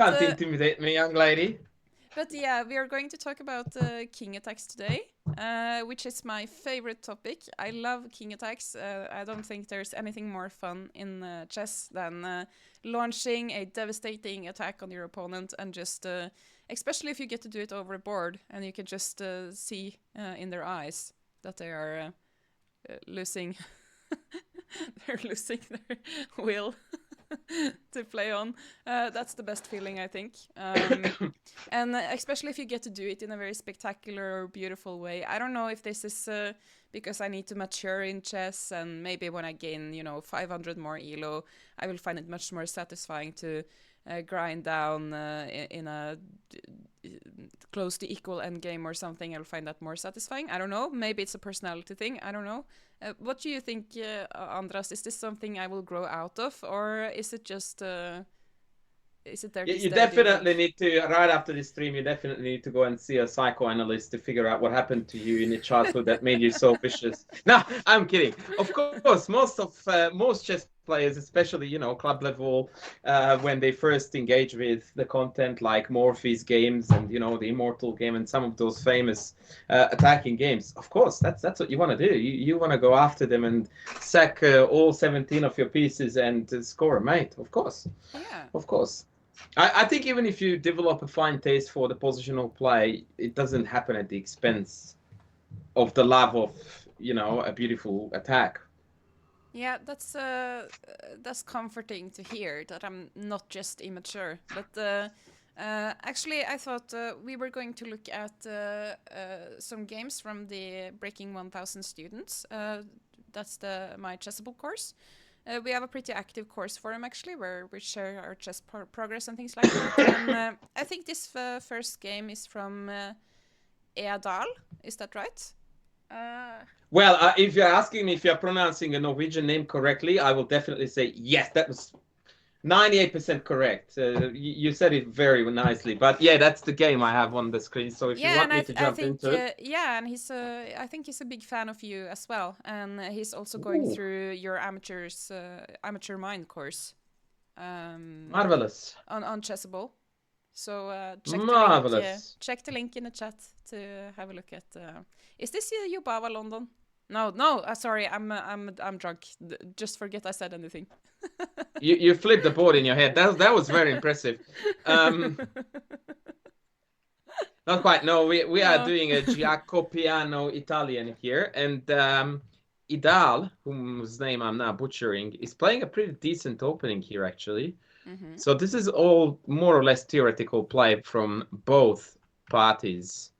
Can't intimidate me, young lady. But yeah, we are going to talk about king attacks today, which is my favorite topic. I love king attacks. I don't think there's anything more fun in chess than launching a devastating attack on your opponent and just, especially if you get to do it over a board and you can just see in their eyes that they are losing. They're losing their will to play on. That's the best feeling, I think. And especially if you get to do it in a very spectacular or beautiful way. I don't know if this is because I need to mature in chess, and maybe when I gain, 500 more elo, I will find it much more satisfying to grind down in a close to equal endgame or something. I'll find that more satisfying. I don't know. Maybe it's a personality thing. I don't know. What do you think, Andras? Is this something I will grow out of, or is it just is it there to You stay, do you think? definitely need to, right after this stream, you definitely need to go and see a psychoanalyst to figure out what happened to you in your childhood that made you so vicious. No, I'm kidding. Of course, most chess players, especially club level, when they first engage with the content like Morphe's games and the Immortal game and some of those famous attacking games, of course, that's what you want to do. You want to go after them and sack all 17 of your pieces and score a mate. Of course, Yeah. of course. I think even if you develop a fine taste for the positional play, it doesn't happen at the expense of the love of, a beautiful attack. Yeah, that's comforting to hear that I'm not just immature. But actually, I thought we were going to look at some games from the Breaking 1000 students. That's my Chessable course. We have a pretty active course forum actually, where we share our chess progress and things like that. And I think this first game is from Eadal. Is that right? Uh, Well, if you're asking me if you're pronouncing a Norwegian name correctly, I will definitely say yes. That was 98% correct. You said it very nicely. But yeah, that's the game I have on the screen. So if you Yeah, want and me to I jump think into it. yeah, and I think he's a big fan of you as well, and he's also going Ooh, through your amateur mind course, um, marvelous. on Chessable. So Marvelous. check the link in the chat to have a look at. Is this Yubava London? No, no. Sorry, I'm drunk. Just forget I said anything. You flipped the board in your head. That was very impressive. Um, Not quite. No, we are No. doing a Giacopiano Italian here, and Idal, whose name I'm now butchering, is playing a pretty decent opening here, actually. Mhm. So this is all more or less theoretical play from both parties,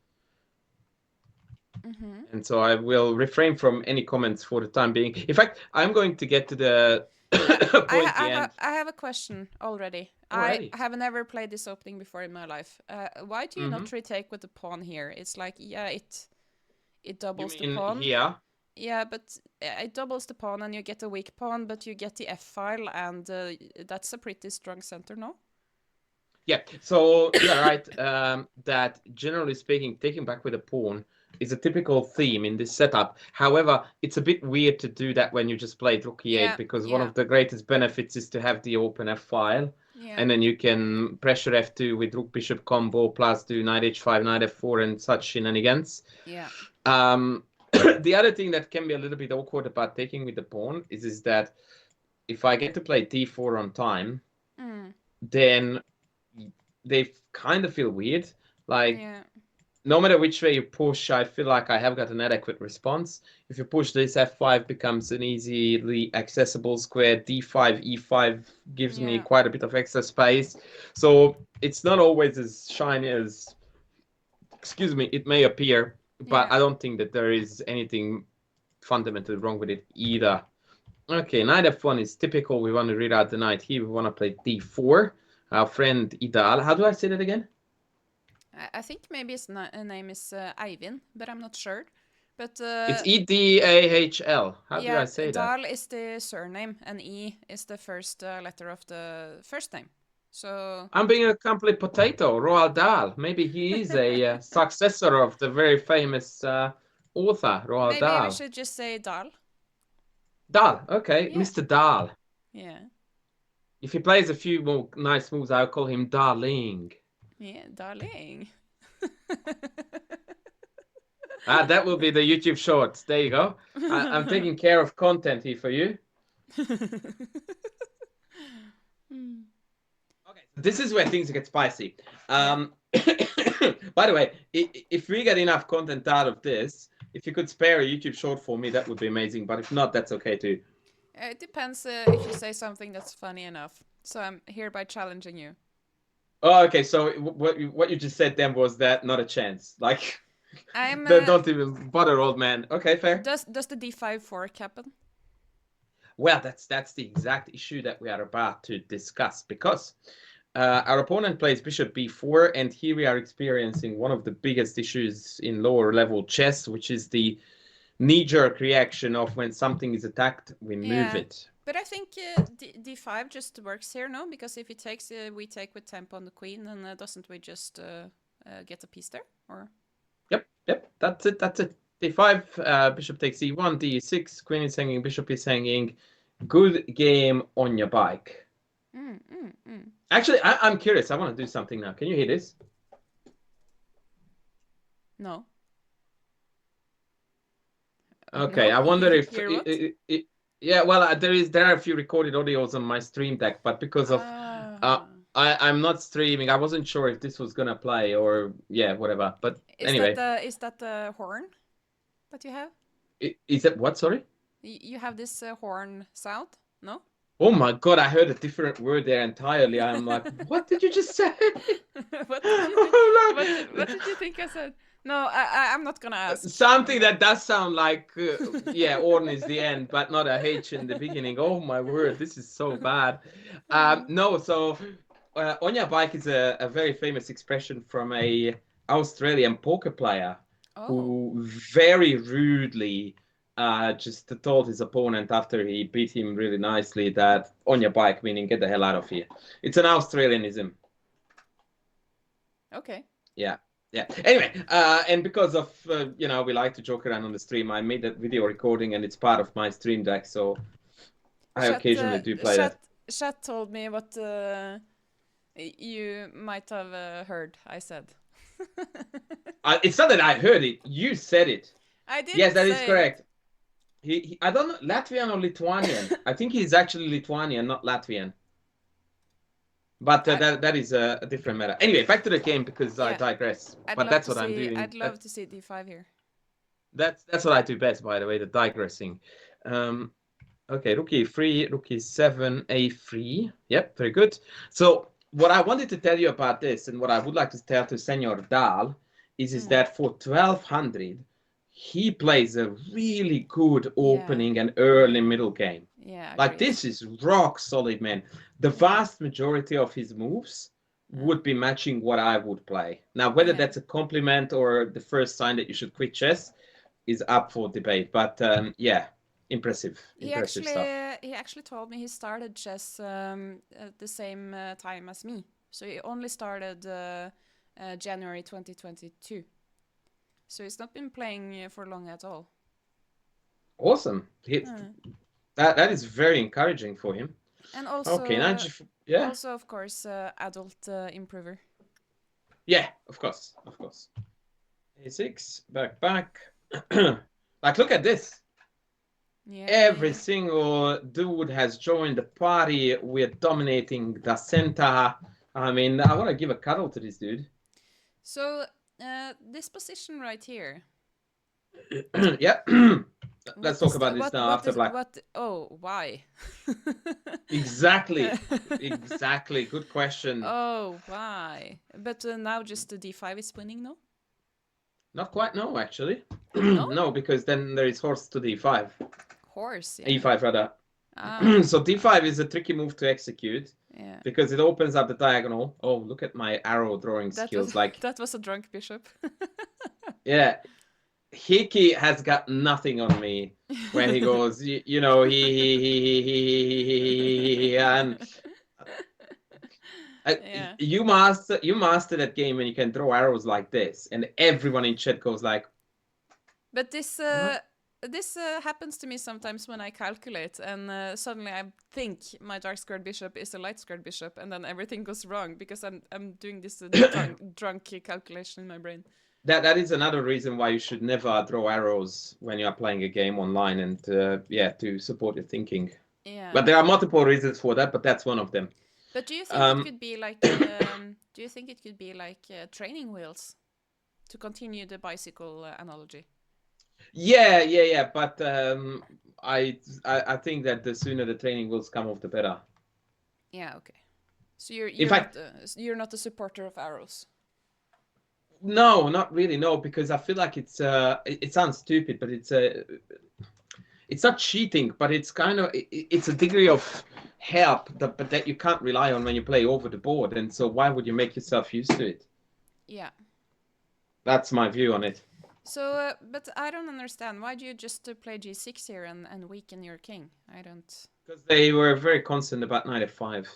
Mhm. and so I will refrain from any comments for the time being. In fact, I'm going to get to the pointy end I have a question already. I already. have never played this opening before in my life. Why do you Mm-hmm. not retake with the pawn here? It's like, yeah, it You doubles the mean pawn. here? Yeah, but it doubles the pawn and you get a weak pawn, but you get the f file, and that's a pretty strong center, no? Yeah, so you are right that generally speaking, taking back with a pawn is a typical theme in this setup. However, it's a bit weird to do that when you just played rook e8 Yeah, because one yeah, of the greatest benefits is to have the open f file, yeah, and then you can pressure f2 with rook bishop combo plus do knight h5, knight f4, and such shenanigans. yeah, Um, the other thing that can be a little bit awkward about taking with the pawn is that if I get to play d4 on time, mm, then they kind of feel weird. Like, yeah, no matter which way you push, I feel like I have got an adequate response. If you push this, f5 becomes an easily accessible square. d5, e5 gives me yeah, quite a bit of extra space. So it's not always as shiny as, excuse me, it may appear. But yeah. I don't think that there is anything fundamentally wrong with it either. Okay, knight f1 is typical. We want to read out the knight here. We want to play d4. Our friend Idal. How do I say that again? I think maybe his name is Eivind, but I'm not sure. But It's Edahl. How do I yeah, say that? Dahl is the surname, and E is the first letter of the first name. So I'm being a complete potato, Roald Dahl. Maybe he is a successor of the very famous author, Roald maybe we Dahl. should just say Dahl. Dahl, okay, Yeah, Mr. Dahl. yeah. If he plays a few more nice moves, I'll call him darling. Yeah, darling. That will be the YouTube shorts. There you go. I'm taking care of content here for you. Okay, so this is where things get spicy. Yeah. By the way, if we get enough content out of this, if you could spare a YouTube short for me, that would be amazing. But if not, that's okay too. It depends if you say something that's funny enough. So I'm hereby challenging you. Oh, okay. So what you just said then was that not a chance. Like, I'm. don't even bother, old man. Okay, fair. Does the d5 fork happen? Well, that's the exact issue that we are about to discuss because our opponent plays bishop b4, and here we are experiencing one of the biggest issues in lower level chess, which is the knee-jerk reaction of when something is attacked, we move it. But I think d5 just works here, no? Because if he takes, we take with tempo on the queen, and doesn't we just get a piece there? Or Yep, that's it. d5, bishop takes e1, d6, queen is hanging, bishop is hanging. Good game on your bike. Actually, I'm curious. I want to do something now. Can you hear this? No. Okay, No? I wonder if yeah, well, there are a few recorded audios on my stream deck, but because of I'm not streaming, I wasn't sure if this was gonna play or yeah, whatever. But anyway, is that the horn that you have? Is it what? Sorry. You have this horn sound? No? Oh my god, I heard a different word there entirely. I'm like, what did you just say? What did you think? What did you think I said? No, I'm not gonna ask. Something that does sound like, yeah, Orn is the end, but not a H in the beginning. Oh my word, this is so bad. No, so on your bike is a very famous expression from a Australian poker player who very rudely just told his opponent after he beat him really nicely that on your bike, meaning get the hell out of here. It's an Australianism. Okay. Yeah. Anyway, and because of we like to joke around on the stream, I made that video recording and it's part of my stream deck, so I occasionally do play that. Chat told me what you might have heard I said. It's not that I heard it. You said it. I did. Yes, that is correct. He I don't know, Latvian or Lithuanian. I think he's actually Lithuanian, not Latvian. But that is a different matter. Anyway, back to the game because I digress. But that's what I'm doing. I'd love to see d5 here. That's what I do best, by the way, the digressing. Okay, rook e3, rook e7, a3. Yep, very good. So what I wanted to tell you about this, and what I would like to tell to Senor Dahl, is that for 1200, he plays a really good opening and early middle game. Yeah, like this is rock solid, man. The vast majority of his moves would be matching what I would play. Now, whether that's a compliment or the first sign that you should quit chess is up for debate. But yeah, impressive stuff. He actually told me he started chess at the same time as me. So he only started January 2022. So he's not been playing for long at all. Awesome. That is very encouraging for him. And also, also of course, adult improver. Yeah, of course. A6, back. Like, look at this. Yeah, every single dude has joined the party. We're dominating the center. I mean, I want to give a cuddle to this dude. So, this position right here. Yeah. Let's talk about this now after black. Why? Exactly. Good question. Oh, why? But now just the d5 is winning, no? Not quite, no, actually. No, because then there is horse to d5. Horse, yeah. e5 rather. So d5 is a tricky move to execute. Yeah. Because it opens up the diagonal. Oh, look at my arrow drawing skills. That was a drunk bishop. Yeah. Hickey has got nothing on me when he goes, you know, he and you master that game when you can throw arrows like this, and everyone in chat goes like. But this this happens to me sometimes when I calculate, and suddenly I think my dark squared bishop is a light squared bishop, and then everything goes wrong because I'm doing this drunk calculation in my brain. That is another reason why you should never draw arrows when you are playing a game online, and yeah, to support your thinking. Yeah. But there are multiple reasons for that, but that's one of them. But do you think it Um, could be like training wheels to continue the bicycle analogy? yeah. But I think that the sooner the training wheels come off, the better. Yeah. Okay. So In fact, you're not a supporter of arrows. no, not really, no, because I feel like it sounds stupid, but it's not cheating, but it's kind of it's a degree of help that but that you can't rely on when you play over the board, and so why would you make yourself used to it? Yeah. That's my view on it. So, but I don't understand. Why do you just play g6 here and weaken your king? I don't. Because they were very concerned about knight f5.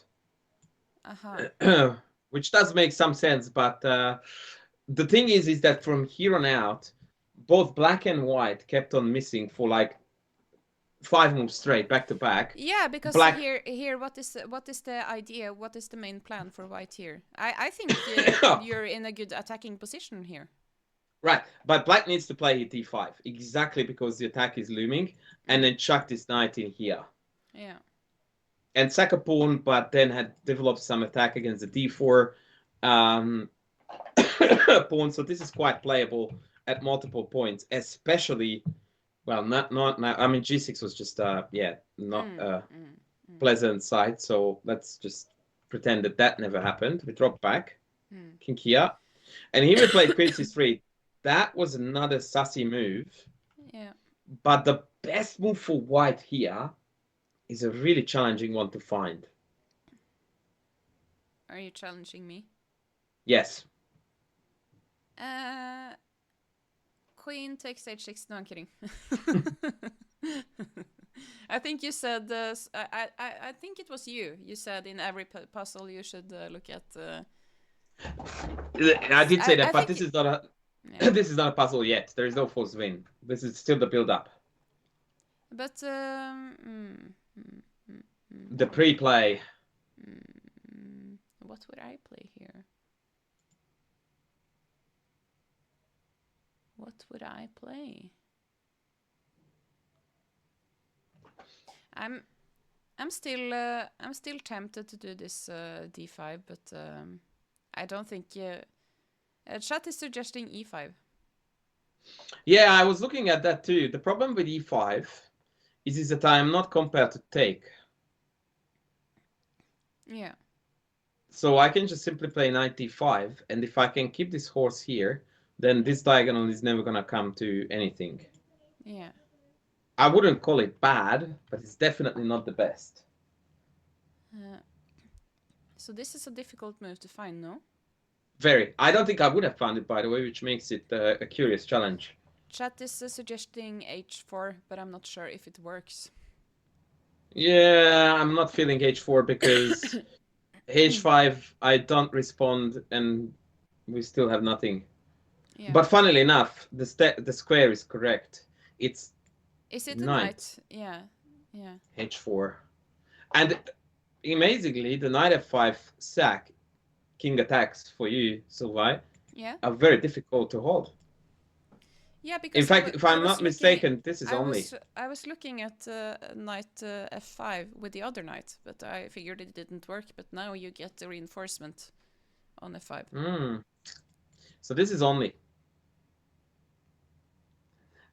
Which does make some sense, but the thing is that from here on out, both black and white kept on missing for like 5 moves straight, back to back. Yeah, because Black, here, what is the idea? What is the main plan for white here? I think you're in a good attacking position here. right, but black needs to play d5 exactly because the attack is looming, and then chuck this knight in here. Yeah. And sack a pawn, but then had developed some attack against the d4 pawn. So this is quite playable at multiple points, especially. Well, not. I mean, g6 was just yeah, not pleasant sight. So let's just pretend that never happened. We drop back, king here, and here we played queen c3. That was another sussy move. Yeah. But the best move for white here is a really challenging one to find. Are you challenging me? Yes. Queen takes h6. No, I'm kidding. I think you said I think it was you. You said in every puzzle you should look at. I did say that, I but this is not a this is not a puzzle yet. There is no forced win. This is still the build-up. But The pre-play. What would I play here? What would I play? I'm still tempted to do this d5, but I don't think chat is suggesting e5. Yeah, I was looking at that too. The problem with e5 is that I am not compelled to take. Yeah. So I can just simply play knight d5, and if I can keep this horse here, then this diagonal is never gonna come to anything. Yeah. I wouldn't call it bad, but it's definitely not the best. So this is a difficult move to find, no? Very. I don't think I would have found it, by the way, which makes it a curious challenge. Chat is suggesting h4, but I'm not sure if it works. Yeah, I'm not feeling h4 because h5, I don't respond, and we still have nothing. Yeah. But funnily enough, the square is correct. Is it the knight? Yeah. h4. And amazingly, the knight f5 sack king attacks for you, Sylvie, are very difficult to hold. Yeah, because in fact, if I'm not mistaken, this is only. I was looking at knight f5 with the other knight, but I figured it didn't work. But now you get the reinforcement on f5. So this is only.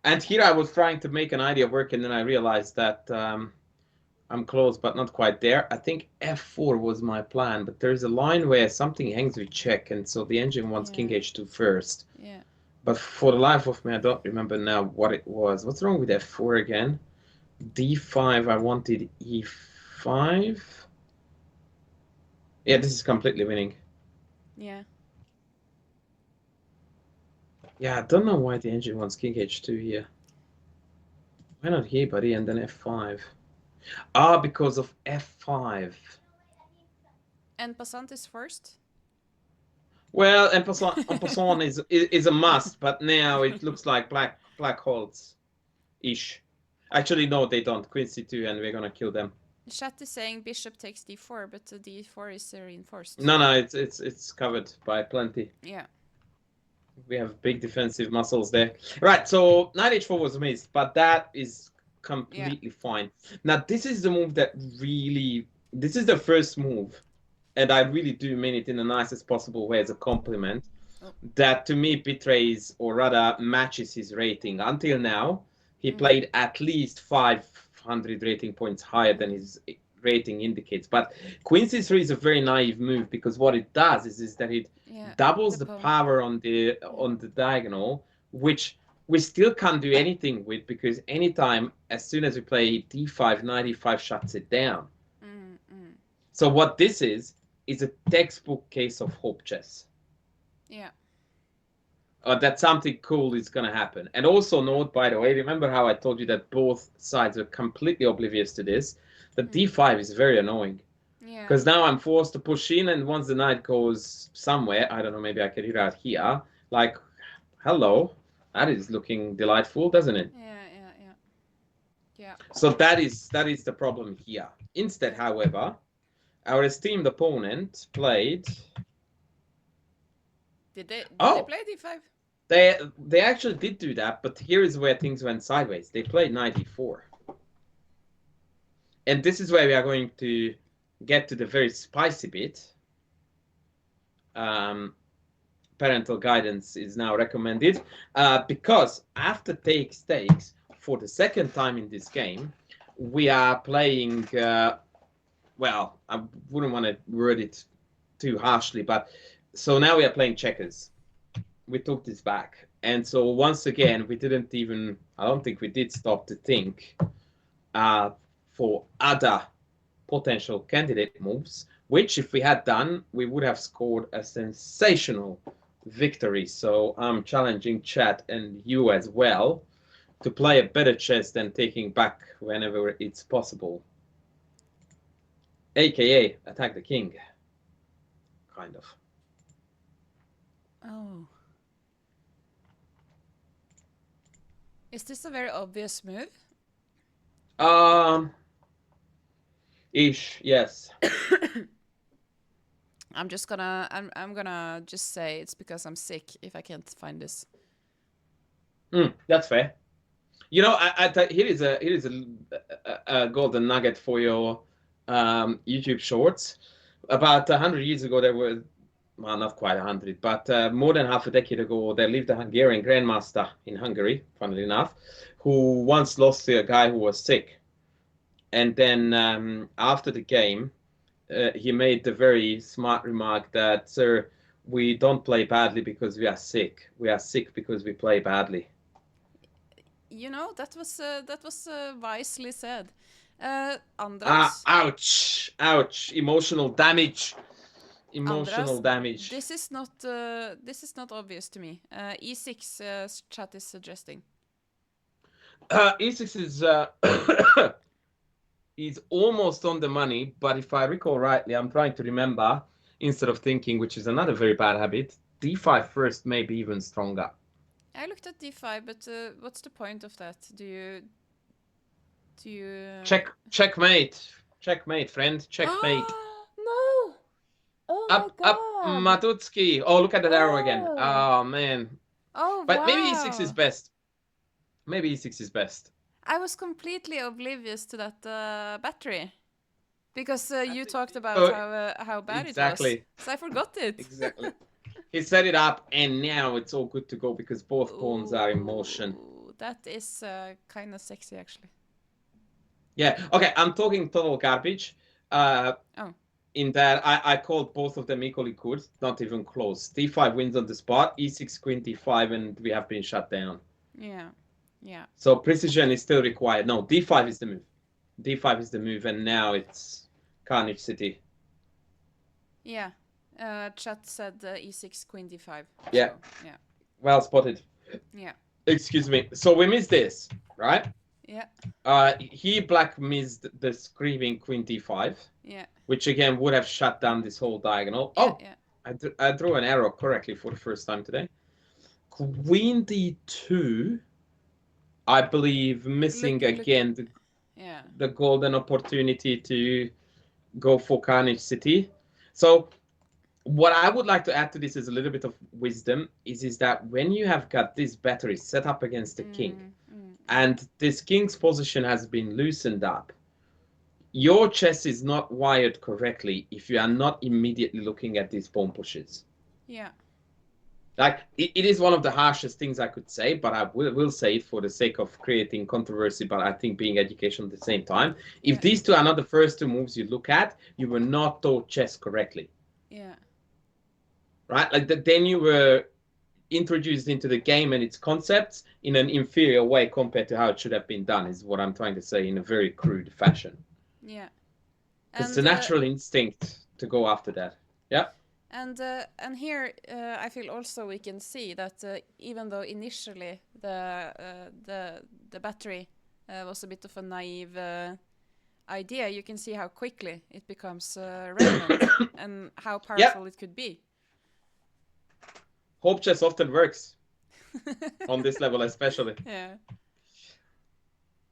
And here I was trying to make an idea work, and then I realized that I'm close, but not quite there. I think f4 was my plan, but there's a line where something hangs with check, and so the engine wants king h2 first. Yeah. But for the life of me, I don't remember now what it was. What's wrong with f4 again? d5, I wanted e5. Yeah, this is completely winning. Yeah. Yeah, I don't know why the engine wants king h2 here. Why not here, buddy, and then f5? Ah, because of f5. And passant is first? Well, en passant is a must, but now it looks like black holds. Ish. Actually, no, they don't. Queen c2, and we're gonna kill them. Chat is saying bishop takes d4, but the d4 is reinforced. No, it's covered by plenty. Yeah. We have big defensive muscles there. Right, so knight h4 was missed, but that is completely fine. Now, this is the move that really... This is the first move, and I really do mean it in the nicest possible way as a compliment, that to me betrays, or rather matches his rating. Until now, he played at least 500 rating points higher than his rating indicates. But Queen c3 is a very naive move, because what it does is that it doubles the power on the diagonal, which we still can't do anything with, because anytime, as soon as we play d5, knight e5 shuts it down. So what this is a textbook case of hope chess. Yeah. That something cool is going to happen. And also note, by the way, remember how I told you that both sides are completely oblivious to this? The d5 is very annoying. Yeah. Because now I'm forced to push in, and once the knight goes somewhere, I don't know, maybe I can hit out here, like, hello, that is looking delightful, doesn't it? Yeah. So that is the problem here. Instead, however, our esteemed opponent played... Did they play d5? They actually did do that, but here is where things went sideways. They played knight e4. And this is where we are going to get to the very spicy bit. Parental guidance is now recommended, because after takes, for the second time in this game, we are playing, well, I wouldn't want to word it too harshly, but so now we are playing checkers. We took this back. And so once again, we didn't even, I don't think we did stop to think for other potential candidate moves, which if we had done, we would have scored a sensational victory. So I'm challenging chat and you as well to play a better chess than taking back whenever it's possible. AKA attack the king. Kind of. Oh. Is this a very obvious move? Ish, yes. I'm gonna just say it's because I'm sick if I can't find this. That's fair. You know, here is a golden nugget for your YouTube shorts. About 100 years ago, there were, well, not quite 100, but more than half a decade ago, there lived a Hungarian grandmaster in Hungary, funnily enough, who once lost to a guy who was sick. And then after the game, he made the very smart remark that, sir, we don't play badly because we are sick. We are sick because we play badly. You know, that was wisely said. Andras. Ouch! Ouch! Emotional damage. Emotional Andras, damage. This is not obvious to me. E6 chat is suggesting. E6 is is almost on the money, but if I recall rightly, I'm trying to remember instead of thinking, which is another very bad habit. D5 first, maybe even stronger. I looked at d5, but what's the point of that? Do you checkmate, friend, checkmate. No! Oh my god! Up, Matutsky. Oh, look at that arrow again. Oh man. Oh, but wow. Maybe E6 is best. Maybe E6 is best. I was completely oblivious to that battery. Because you talked about how bad it was. So I forgot it. Exactly. He set it up, and now it's all good to go because both pawns are in motion. That is kind of sexy, actually. Yeah. Okay, I'm talking total garbage. In that, I called both of them equally good, not even close. D5 wins on the spot, E6, Queen D5, and we have been shut down. Yeah. So precision is still required. No, D5 is the move. D5 is the move, and now it's Carnage City. Yeah. Chat said E6, Queen D5. Yeah. So, yeah. Well spotted. Yeah. Excuse me. So we missed this, right? Yeah. Black missed the screaming Queen D5. Yeah. Which again would have shut down this whole diagonal. I drew an arrow correctly for the first time today. Queen D2 I believe missing Look. again Yeah. the golden opportunity to go for Carnage City. So what I would like to add to this is a little bit of wisdom is that when you have got this battery set up against the king and this king's position has been loosened up, your chess is not wired correctly if you are not immediately looking at these pawn pushes. Yeah. Like it is one of the harshest things I could say, but I will say it for the sake of creating controversy, but I think being educational at the same time. If Yeah. these two are not the first two moves you look at, you were not taught chess correctly. Yeah. Right? Like then you were introduced into the game and its concepts in an inferior way compared to how it should have been done, is what I'm trying to say in a very crude fashion. Yeah. Because it's a natural instinct to go after that. Yeah. And here I feel also we can see that even though initially the battery was a bit of a naive idea, you can see how quickly it becomes relevant and how powerful it could be. Hope chess often works on this level, especially. Yeah.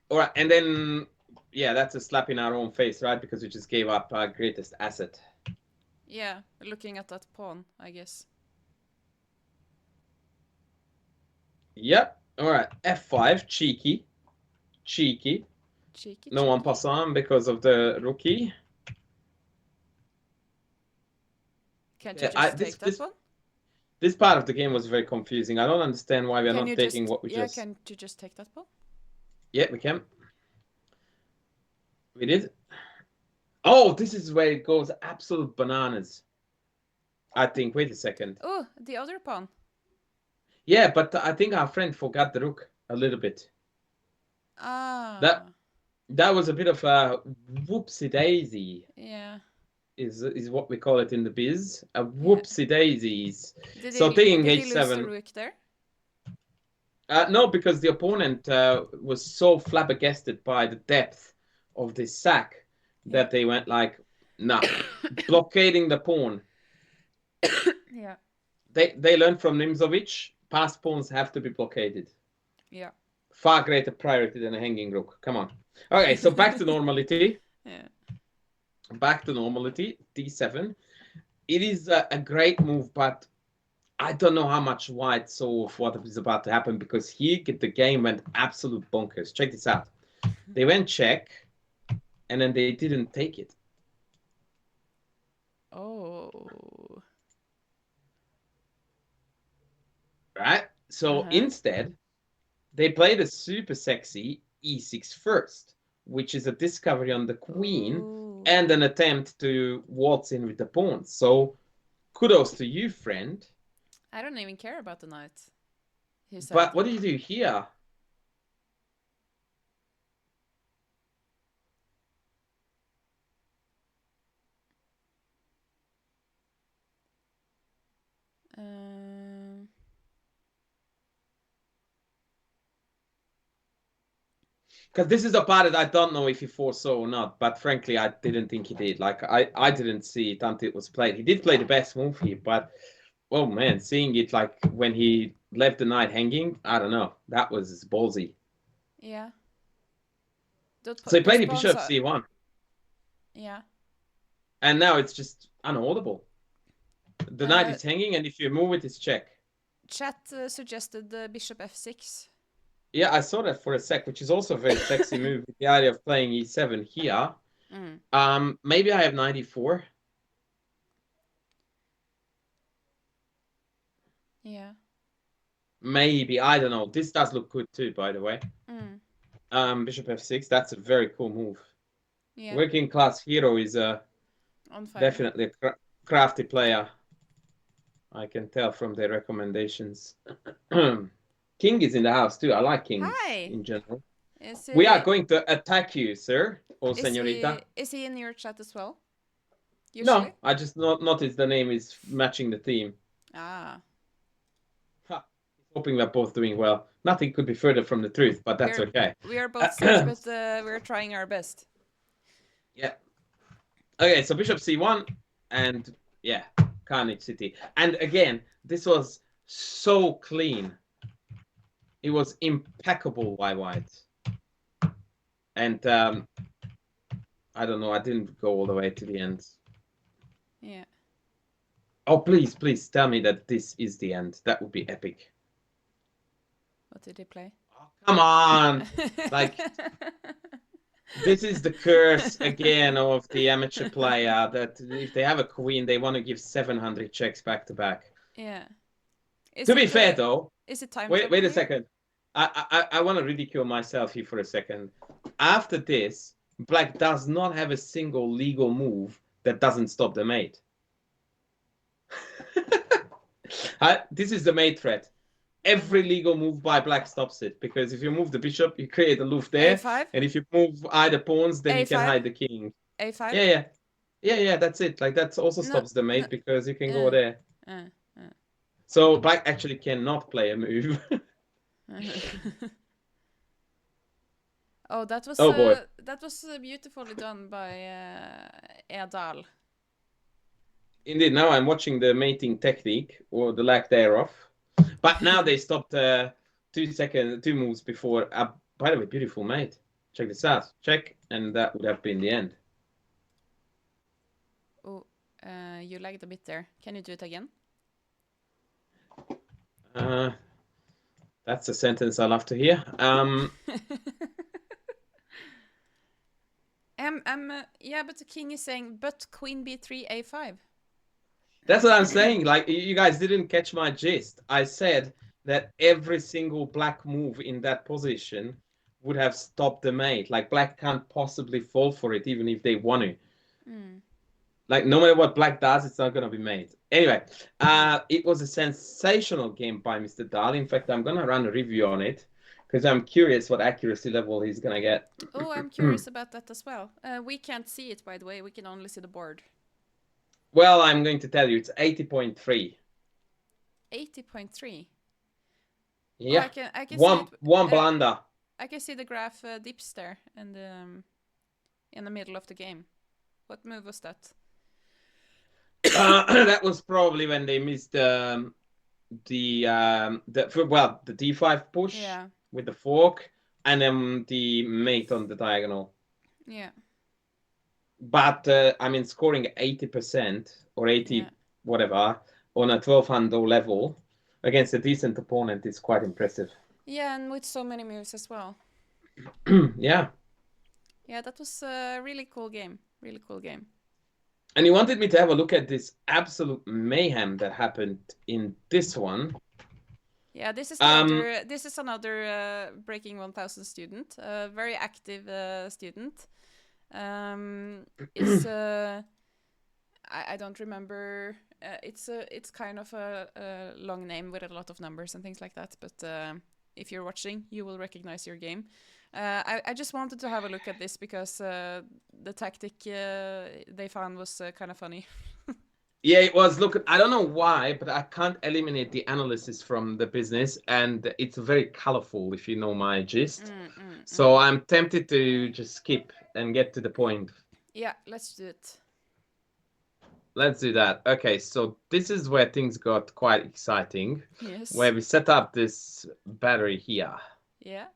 All right, and then yeah, that's a slap in our own face, right? Because we just gave up our greatest asset. Yeah, looking at that pawn, I guess. Yep. All right, f5, cheeky. No one pass on because of the rookie. Can't you just take that one? This part of the game was very confusing. I don't understand why we're not taking what we just... Yeah, can't you just take that pawn? Yeah, we can. We did. Oh, this is where it goes absolute bananas. I think. Wait a second. Oh, the other pawn. Yeah, but I think our friend forgot the rook a little bit. Ah. That was a bit of a whoopsie daisy. Yeah. Is what we call it in the biz. A whoopsie daisies. Did so taking he h7. Lose the rook there? No, because the opponent was so flabbergasted by the depth of this sack that they went like, nah, blockading the pawn. Yeah. They learned from Nimzovich, past pawns have to be blockaded. Yeah. Far greater priority than a hanging rook. Come on. Okay, so back to normality. Yeah. Back to normality, d7. It is a great move, but I don't know how much White saw of what is about to happen, because here the game went absolute bonkers. Check this out. They went check, and then they didn't take it. Oh. Right? So instead, they played a super sexy e6 first, which is a discovery on the queen and an attempt to waltz in with the pawns. So kudos to you, friend. I don't even care about the knight. But what do you do here? Because this is a part that I don't know if he foresaw or not, but frankly, I didn't think he did. Like, I didn't see it until it was played. He did play the best move here, but, oh man, seeing it like when he left the knight hanging, I don't know. That was ballsy. Yeah. So he played the bishop c1. Yeah. And now it's just unholdable. The knight is hanging, and if you move it, it's check. Chat suggested the bishop f6. Yeah, I saw that for a sec, which is also a very sexy move. The idea of playing e7 here. Maybe I have 94. Yeah. Maybe, I don't know. This does look good too, by the way. Bishop f6, that's a very cool move. Yeah. Working class hero is definitely a crafty player. I can tell from their recommendations. King is in the house too. I like kings in general. We are going to attack you, sir or señorita. Is he in your chat as well? Usually? No, I just noticed the name is matching the theme. Ah. Hoping we're both doing well. Nothing could be further from the truth, but that's okay. We are both sick, but we're trying our best. Yeah. Okay, so bishop c1, and yeah, Carnage City. And again, this was so clean. It was impeccable by white. And I don't know, I didn't go all the way to the end. Yeah. Oh, please tell me that this is the end. That would be epic. What did he play? Oh, come on! Like, this is the curse again of the amateur player that if they have a queen, they want to give 700 checks back to back. Yeah. Is To be it fair, though, is it time wait trouble a here? second. I want to ridicule myself here for a second. After this, Black does not have a single legal move that doesn't stop the mate. This is the mate threat. Every legal move by Black stops it, because if you move the bishop, you create a loof there, A5? and if you move either pawns, then you can A5? hide the king. A5? Yeah, that's it. Like, that also No, stops the no. mate because you can go Uh, there. uh, uh. So Black actually cannot play a move. Oh, that Oh boy. was beautifully done by Erdal. Indeed, now I'm watching the mating technique, or the lack thereof. But now they stopped 2 moves before. By the way, beautiful mate. Check this out. Check, and that would have been the end. Oh, you lagged a bit there. Can you do it again? That's a sentence I love to hear. Yeah, but the king is saying, but queen b3, a5. That's what I'm saying. Like, you guys didn't catch my gist. I said that every single Black move in that position would have stopped the mate. Like, Black can't possibly fall for it, even if they want to. Like, no matter what Black does, it's not going to be made. Anyway, it was a sensational game by Mr. Dahl. In fact, I'm going to run a review on it because I'm curious what accuracy level he's going to get. Oh, I'm curious about that as well. We can't see it, by the way. We can only see the board. Well, I'm going to tell you, it's 80.3. 80.3? Yeah. Oh, I can one, see it. One blunder. I can see the graph dips there and in the middle of the game. What move was that? That was probably when they missed the d5 push with the fork, and then the mate on the diagonal. Yeah. But I mean, scoring 80% or 80 whatever on a 1200 level against a decent opponent is quite impressive. Yeah, and with so many moves as well. Yeah. Yeah, that was a really cool game. Really cool game. And you wanted me to have a look at this absolute mayhem that happened in this one. Yeah, this is another Breaking 1000 student, a very active student. It's I don't remember. It's kind of a long name with a lot of numbers and things like that. But if you're watching, you will recognize your game. I just wanted to have a look at this because the tactic they found was kind of funny. Yeah, it was. Look, I don't know why, but I can't eliminate the analysis from the business, and it's very colorful, if you know my gist. So I'm tempted to just skip and get to the point. Yeah, let's do it. Let's do that. Okay, so this is where things got quite exciting. Yes. Where we set up this battery here. Yeah.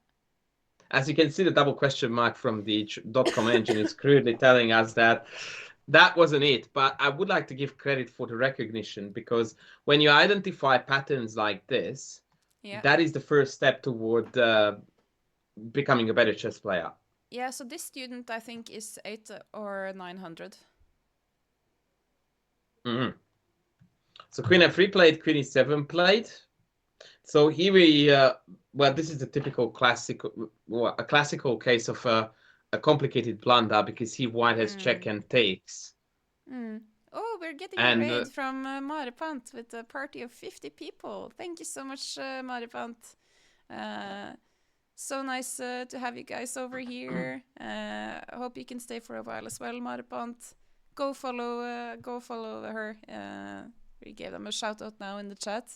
As you can see, the double question mark from the .com engine is crudely telling us that that wasn't it. But I would like to give credit for the recognition, because when you identify patterns like this, that is the first step toward becoming a better chess player. Yeah, so this student, I think, is 8 or 900. So Queen f3 played, Queen e7 played. So here we, well, this is a typical classical case of a complicated blunder, because here white has check and takes. Oh, we're getting a raid from Maripant with a party of 50 people. Thank you so much, Maripant. So nice to have you guys over here. I hope you can stay for a while as well, Maripant. Go follow her. We gave them a shout out now in the chat.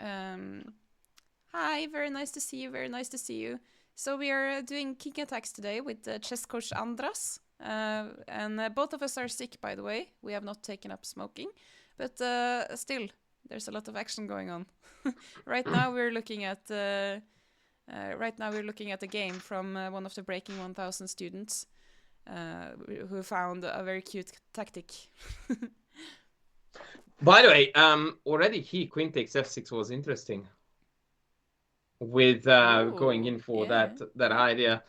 Hi, very nice to see you. Very nice to see you. So we are doing king attacks today with chess coach Andras. And both of us are sick, by the way. We have not taken up smoking. But still, There's a lot of action going on. Right now we're looking at a game from one of the Breaking 1000 students who found a very cute tactic. By the way, already queen takes f6 was interesting. With going in for that idea.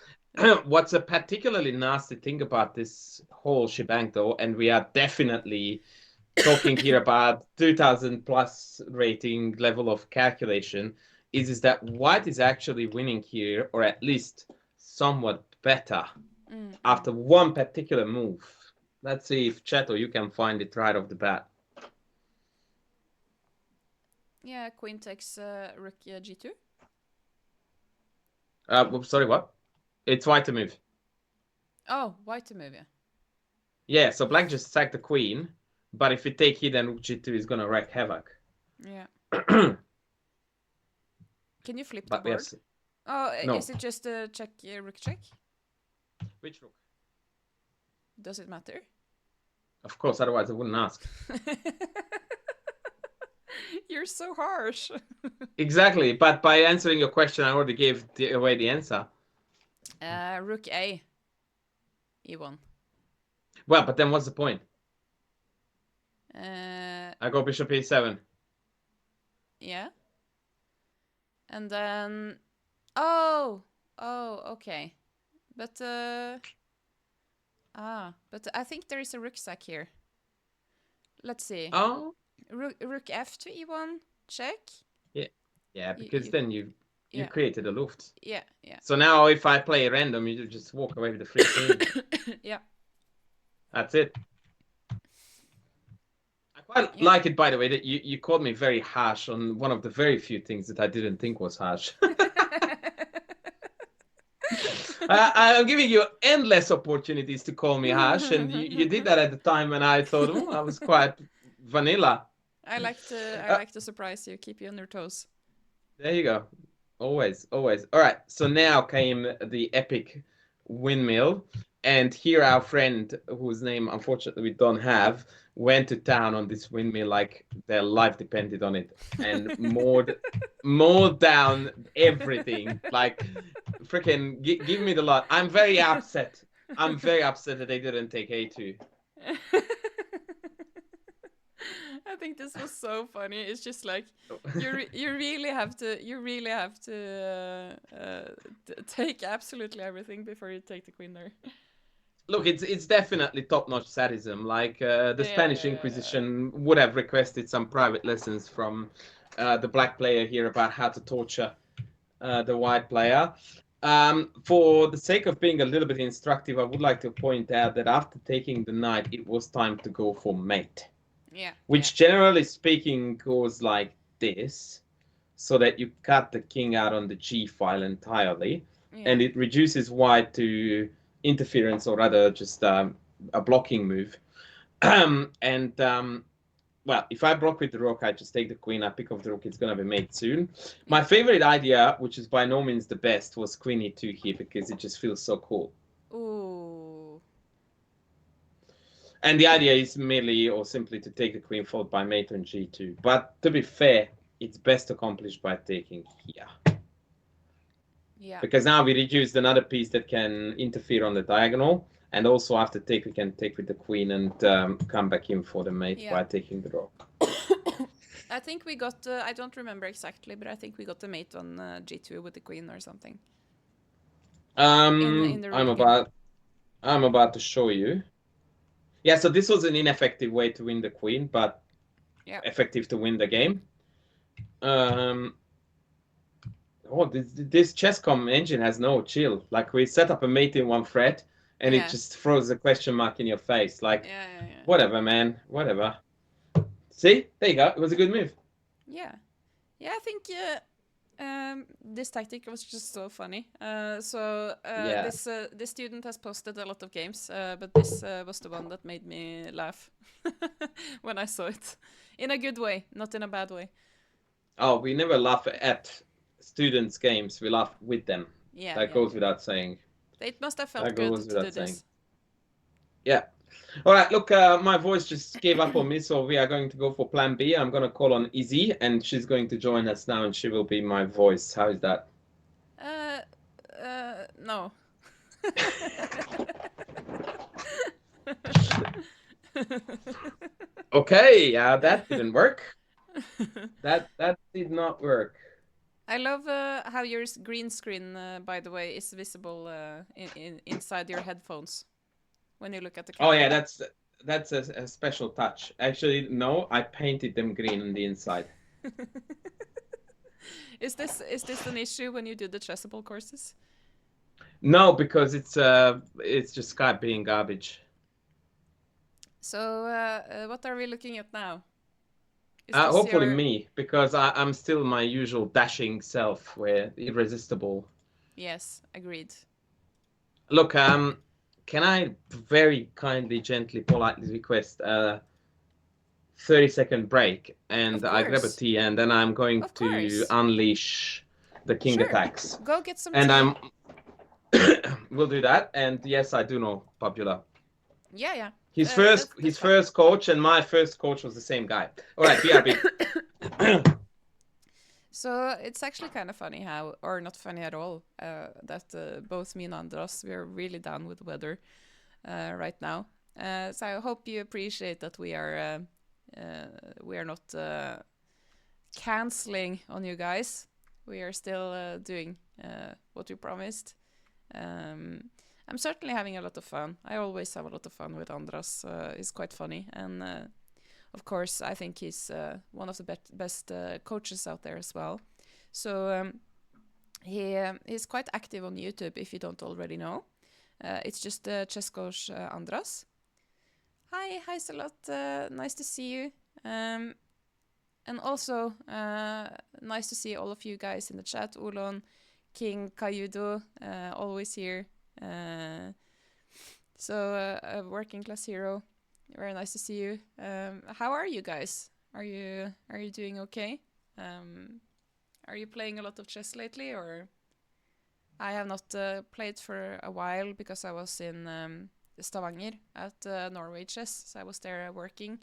What's a particularly nasty thing about this whole shebang, though, and we are definitely talking here about 2000 plus rating level of calculation, is that white is actually winning here, or at least somewhat better after one particular move. Let's see if Chato, you can find it right off the bat. Yeah, queen takes rook g2. Sorry, what? It's white to move. Oh, white to move, yeah. Yeah, so black just sacked the queen, but if we take here, then rook g2 is gonna wreak havoc. Yeah. Can you flip the But board? yes. Oh, No. is it just a check, rook check? Which rook? Does it matter? Of course, otherwise I wouldn't ask. You're so harsh. Exactly, but by answering your question, I already gave away the answer. Rook A. E1. Well, but then what's the point? I go bishop e7. Yeah. And then... Oh, okay. But, but I think there is a rook sack here. Let's see. Oh? Rook f to e1, check. Yeah, because then you created a luft. Yeah. So now if I play random, you just walk away with the free queen. Yeah. That's it. I quite like it, by the way, that you called me very harsh on one of the very few things that I didn't think was harsh. I'm giving you endless opportunities to call me harsh, and you did that at the time when I thought, I was quite vanilla. I like to surprise you, keep you on your toes. There you go. Always. All right. So now came the epic windmill, and here our friend, whose name unfortunately we don't have, went to town on this windmill like their life depended on it, and mowed down everything. Like, freaking give me the lot. I'm very upset. that they didn't take A2. I think this was so funny. It's just like you really have to take absolutely everything before you take the queen there. Look, it's definitely top-notch sadism. Like the Spanish Inquisition would have requested some private lessons from the black player here about how to torture the white player. For the sake of being a little bit instructive, I would like to point out that after taking the knight, it was time to go for mate. Yeah. Which generally speaking goes like this, so that you cut the king out on the g file entirely, and it reduces white to interference, or rather just a blocking move. Well, if I block with the rook, I just take the queen, I pick off the rook, it's going to be mate soon. My favorite idea, which is by no means the best, was queen e2 here, because it just feels so cool. Ooh. And the idea is merely or simply to take the queen followed by mate on g2. But to be fair, it's best accomplished by taking here. Yeah. Because now we reduced another piece that can interfere on the diagonal. And also after take, we can take with the queen and come back in for the mate by taking the rook. I think we got, I don't remember exactly, but I think we got the mate on g2 with the queen or something. In the I'm about to show you. Yeah, so this was an ineffective way to win the queen, but effective to win the game. This Chesscom engine has no chill. Like, we set up a mate in one thread, and it just throws a question mark in your face. Like, whatever, man, whatever. See, there you go. It was a good move. Yeah, I think this tactic was just so funny. This student has posted a lot of games, but this was the one that made me laugh when I saw it. In a good way, not in a bad way. Oh, we never laugh at students' games. We laugh with them. Yeah, that goes without saying. It must have felt good to do this. Yeah. All right, look, my voice just gave up on me, so we are going to go for plan B. I'm going to call on Izzy, and she's going to join us now, and she will be my voice. How is that? Uh, no. Okay, that didn't work. That did not work. I love how your green screen, by the way, is visible inside your headphones when you look at the Oh yeah, camera. that's a special touch. Actually, no, I painted them green on the inside. Is this an issue when you do the Chessable courses? No, because it's just Skype being garbage. So what are we looking at now? Is this Hopefully your me, because I'm still my usual dashing self, where irresistible. yes, agreed. Look, can I very kindly, gently, politely request a 30-second break, Of and I grab a course. tea, and then I'm going Of to course. unleash the king Sure. attacks, Go get some and tea. I'm we'll do that. And yes, I do know Popula. Yeah, yeah. His That's first that's his fine. first coach and my first coach was the same guy. All right, BRB. So it's actually kind of funny how, or not funny at all, that both me and Andras, we're really down with the weather right now. So I hope you appreciate that we are not canceling on you guys. We are still doing what we promised. Um, I'm certainly having a lot of fun. I always have a lot of fun with Andras. He's quite funny, and of course, I think he's one of the best coaches out there as well. So he's quite active on YouTube. If you don't already know, it's just chess coach Andras. Hi, Salot. Nice to see you. And also, nice to see all of you guys in the chat. Ulon, King, Kayudo, always here. A working class hero. Very nice to see you. How are you guys? Are you doing okay? Are you playing a lot of chess lately, or I have not played for a while because I was in Stavanger at Norway Chess, so I was there working.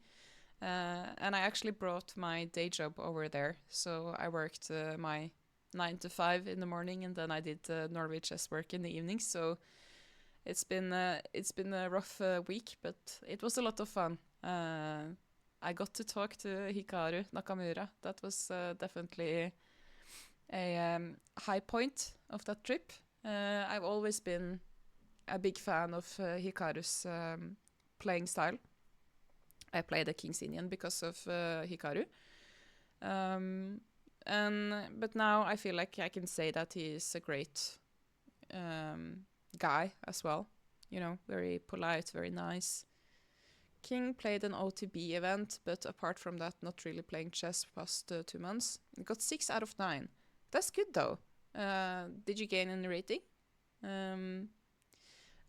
And I actually brought my day job over there. So I worked my 9 to 5 in the morning, and then I did Norway chess work in the evening. So it's been a rough week, but it was a lot of fun. I got to talk to Hikaru Nakamura. That was definitely a high point of that trip. I've always been a big fan of Hikaru's playing style. I played the King's Indian because of Hikaru. But now I feel like I can say that he's a great guy as well. You know, very polite, very nice. King played an OTB event, but apart from that, not really playing chess past 2 months. He got 6 out of 9. That's good though. Did you gain any rating?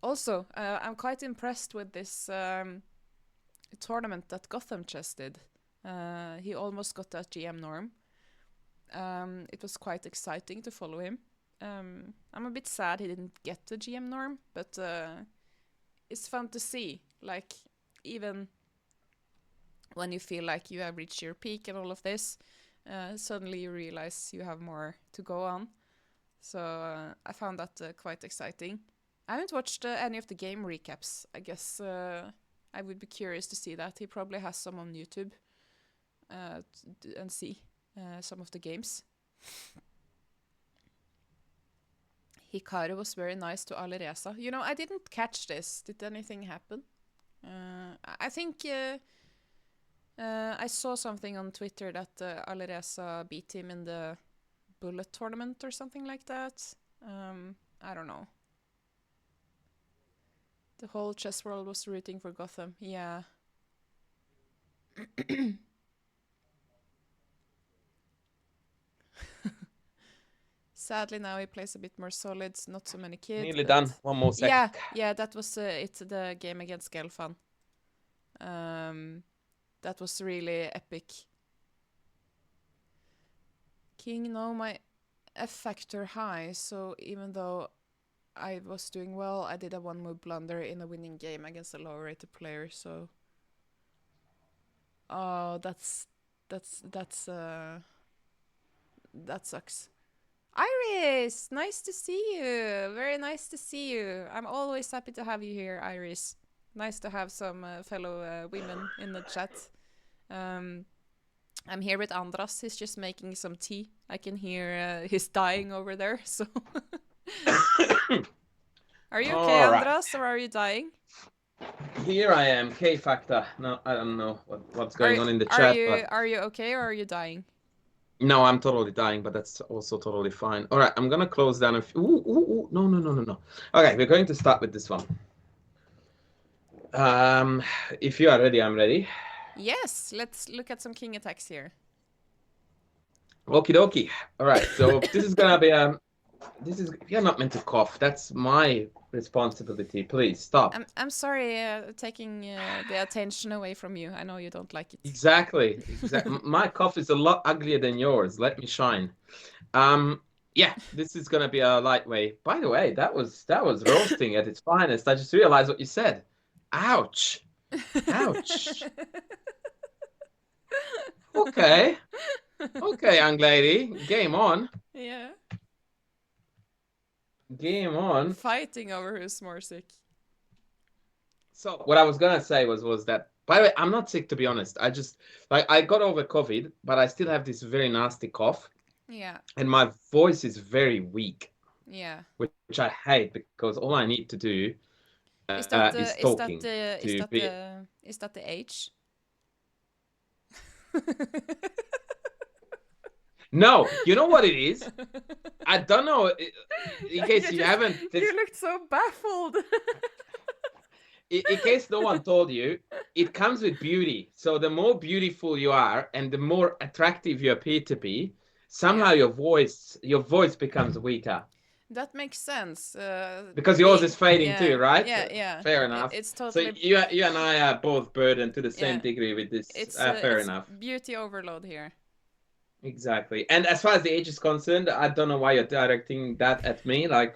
Also, I'm quite impressed with this tournament that Gotham Chess did. He almost got that GM norm. It was quite exciting to follow him. I'm a bit sad he didn't get the GM norm, but it's fun to see. Like, even when you feel like you have reached your peak and all of this, suddenly you realize you have more to go on. So I found that quite exciting. I haven't watched any of the game recaps. I guess I would be curious to see that. He probably has some on YouTube and see some of the games. Hikaru was very nice to Alireza. You know, I didn't catch this. Did anything happen? I think I saw something on Twitter that Alireza beat him in the bullet tournament or something like that. I don't know. The whole chess world was rooting for Gotham. Yeah. Sadly, now he plays a bit more solid. Not so many kids, Nearly but done. One more sec. yeah, that was it. The game against Gelfan. That was really epic. King, no, my F factor high. So even though I was doing well. I did a one move blunder in a winning game against a lower rated player. So, oh, that's that sucks. Iris, nice to see you. Very nice to see you. I'm always happy to have you here, Iris. Nice to have some fellow women in the chat. Um, I'm here with Andras. He's just making some tea. I can hear he's dying over there. So, are you okay, All right. Andras, or are you dying? Here I am, K Factor. No, I don't know what's going on in the Are chat, you but are you okay or are you dying? no, I'm totally dying, but that's also totally fine. All right, I'm gonna close down a few. No, no, no, no, no. Okay, we're going to start with this one. Um, if you are ready, I'm ready. Yes, let's look at some king attacks here. Okie dokie. All right, so this is gonna be this is you're not meant to cough. That's my responsibility. Please stop. I'm sorry, taking the attention away from you. I know you don't like it. Exactly. My cough is a lot uglier than yours. Let me shine. Yeah, this is gonna be a lightweight. By the way, that was roasting at its finest. I just realized what you said. Ouch. Ouch. Okay. Okay, young lady. Game on. Yeah. Game on. Fighting over who's more sick. So what I was gonna say was that, by the way, I'm not sick, to be honest. I just I got over COVID, but I still have this very nasty cough. Yeah. And my voice is very weak. Yeah. Which I hate, because all I need to do Is that is the is that talking the is to that be. the is that the age? No, you know what it is? I don't know. In case you haven't, You looked so baffled. in case no one told you, it comes with beauty. So the more beautiful you are, and the more attractive you appear to be, somehow Yeah. your voice becomes weaker. That makes sense. Because yours is fading too, right? Yeah. Fair enough. It's So totally you and I are both burdened to the same yeah. degree with this. Fair It's enough. beauty overload here. Exactly. And as far as the age is concerned, I don't know why you're directing that at me. Like,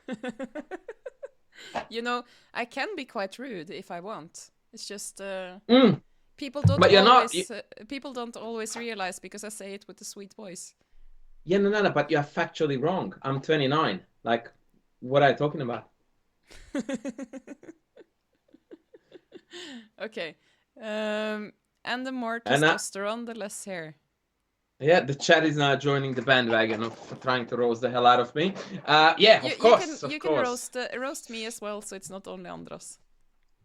You know, I can be quite rude if I want. It's just mm, people don't but you're not. always people don't always realize because I say it with a sweet voice. Yeah, no, no, no. But you're factually wrong. I'm 29. Like, what are you talking about? Okay. And the more And testosterone, the less hair. yeah, the chat is now joining the bandwagon of trying to roast the hell out of me. Yeah, of course, of You can course. roast me as well, so it's not only Andras.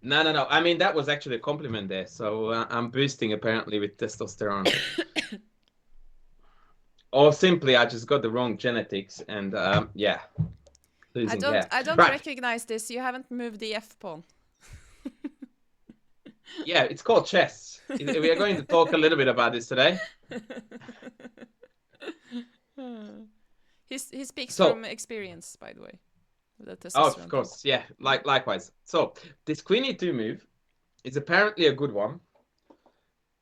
No, no, no. I mean, that was actually a compliment there. So I'm boosting apparently with testosterone. Or simply, I just got the wrong genetics, and yeah, losing hair. I don't Right. recognize this. You haven't moved the F pawn. Yeah, it's called chess. We are going to talk a little bit about this today. He speaks So, from experience, by the way. The oh, of testosterone course, yeah, likewise. So this queen e2 move is apparently a good one,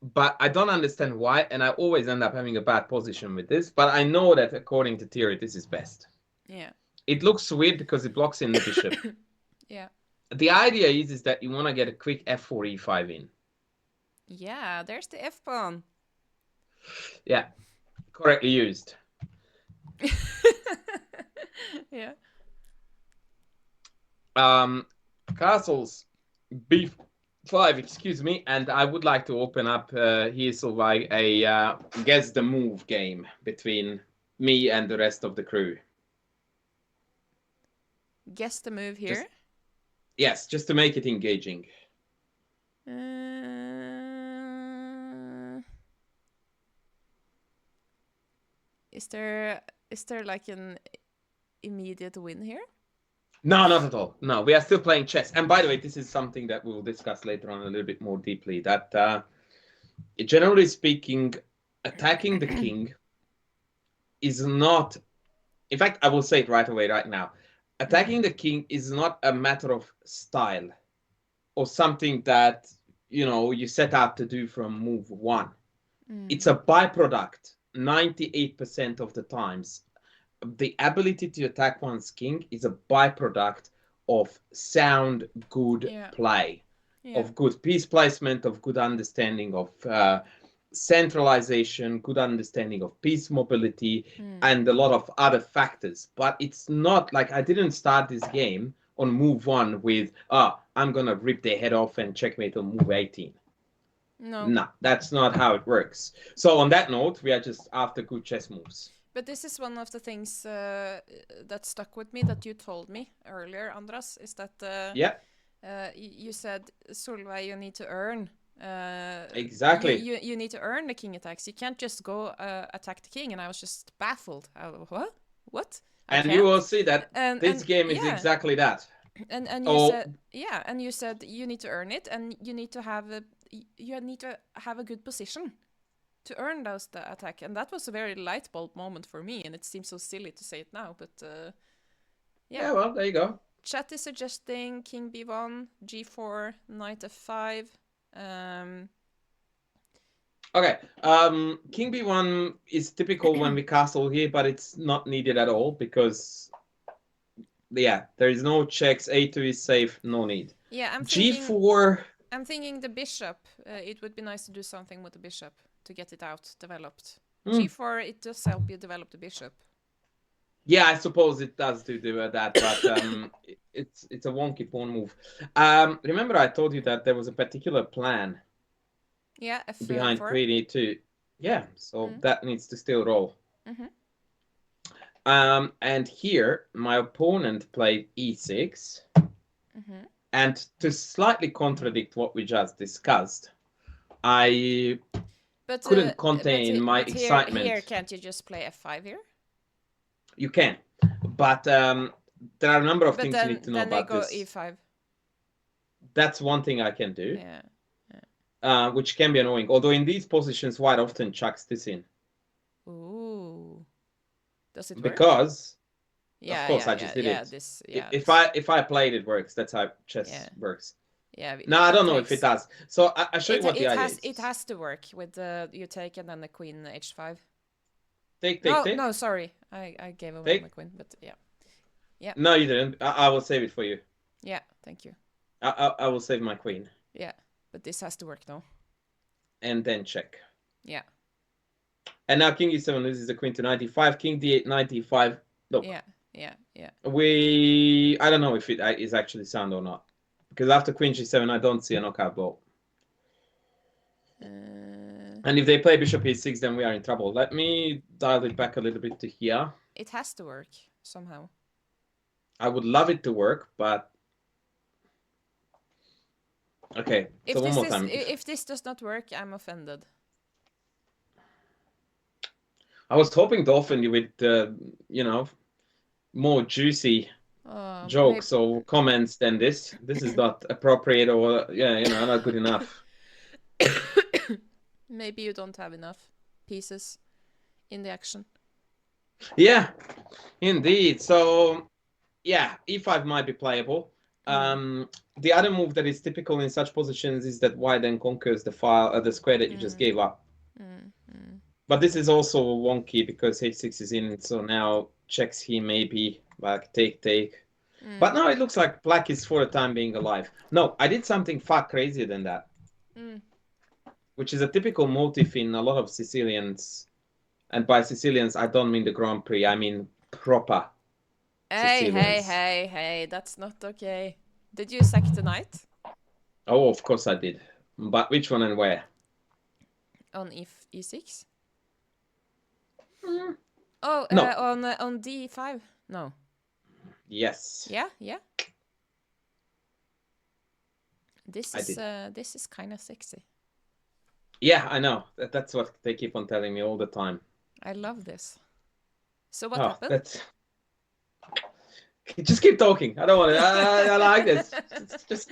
but I don't understand why, and I always end up having a bad position with this. But I know that according to theory, this is best. Yeah. It looks weird because it blocks in the bishop. Yeah. The idea is that you want to get a quick f4 e5 in. Yeah, there's the F pawn. Yeah, correctly used. Yeah. Castles b5, excuse me, and I would like to open up here sort of like a guess the move game between me and the rest of the crew. Guess the move here. Yes, just to make it engaging. Is there like an immediate win here? No, not at all. No, we are still playing chess. And by the way, this is something that we'll discuss later on a little bit more deeply. That generally speaking, attacking the king is not. In fact, I will say it right away, right now. Attacking the king is not a matter of style or something that you set out to do from move one. It's a byproduct 98% of the times. The ability to attack one's king is a byproduct of sound, good Yeah. play, Yeah. of good piece placement, of good understanding of centralization, good understanding of piece mobility, and a lot of other factors. But it's not like I didn't start this game on move 1 with, I'm going to rip their head off and checkmate on move 18. No. No, that's not how it works. So on that note, we are just after good chess moves. But this is one of the things that stuck with me that you told me earlier, Andras, is that Yeah, you said, Solveig, you need to earn. exactly. You need to earn the king attacks. You can't just go attack the king. And I was just baffled. What? What? I And you can't. will see that this And game is yeah, exactly that. and you Oh, said, yeah, and you said you need to earn it, and you need to have a good position to earn those the attack. And that was a very light bulb moment for me. And it seems so silly to say it now, but yeah. yeah, well, there you go. Chat is suggesting king b1, g4, knight f5. Okay, king b1 is typical when we castle here, but it's not needed at all because, yeah, there is no checks. A2 is safe, no need. Yeah, G4. I'm thinking the bishop. It would be nice to do something with the bishop to get it out developed. G4, it does help you develop the bishop. Yeah, I suppose it does do that, but it's a wonky pawn move. Remember, I told you that there was a particular plan. Yeah, behind F4. queen e2. Yeah, so that needs to still roll. And here, my opponent played e6. And to slightly contradict what we just discussed, I couldn't contain my excitement. Here, can't you just play f5 here? You can, but there are a number of things you need to know about this. Then they go e5. That's one thing I can do. Yeah. Which can be annoying. Although in these positions, white often chucks this in. Ooh. Does it work? Because, yeah, of course, yeah, I just did it. If I play it works. That's how chess works. Yeah. No, I don't know if it does. So I show you what the idea is. It has to work with you take and then the queen h5. Take. No, sorry. I gave away my queen, but yeah. Yeah. No, you didn't. I will save it for you. Yeah, thank you. I will save my queen. Yeah, but this has to work now. And then check. Yeah. And now king e7 loses the queen to 95. King d8, 95. Look. Yeah. I don't know if it is actually sound or not. Because after queen g7, I don't see a knockout blow. And if they play bishop e6, then we are in trouble. Let me dial it back a little bit to here. It has to work somehow. I would love it to work, but... Okay, so one more time. If this does not work, I'm offended. I was hoping to offend you with, more juicy jokes or comments than this. This is not appropriate or, not good enough. Maybe you don't have enough pieces in the action. Yeah, indeed. So, yeah, e5 might be playable. The other move that is typical in such positions is that white then conquers the square that you just gave up. But this is also wonky because h6 is in, so now checks here maybe, like take. But now it looks like black is for the time being alive. No, I did something far crazier than that. Which is a typical motif in a lot of Sicilians. And by Sicilians, I don't mean the Grand Prix, I mean proper Sicilians. Hey, that's not okay. Did you sack the knight? Oh, of course I did. But which one and where? On e6? Oh, no. On d5? No. Yes. Yeah. This is kind of sexy. Yeah, I know. That's what they keep on telling me all the time. I love this. So what happened? Just keep talking. I don't want to. I like this. Just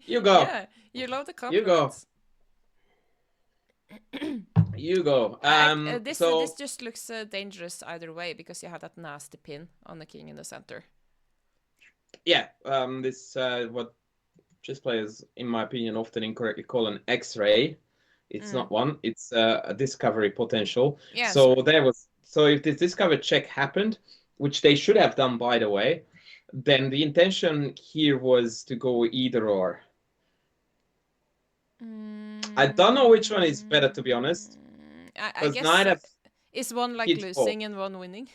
you go. Yeah, you love the compliments. You go. This just looks dangerous either way because you have that nasty pin on the king in the center. Yeah. This what chess players, in my opinion, often incorrectly call an X-ray. It's not one. It's a discovery potential. Yeah, so if this discovery check happened, which they should have done, by the way, then the intention here was to go either or. I don't know which one is better, to be honest, I because guess knight is one like h4. losing and one winning?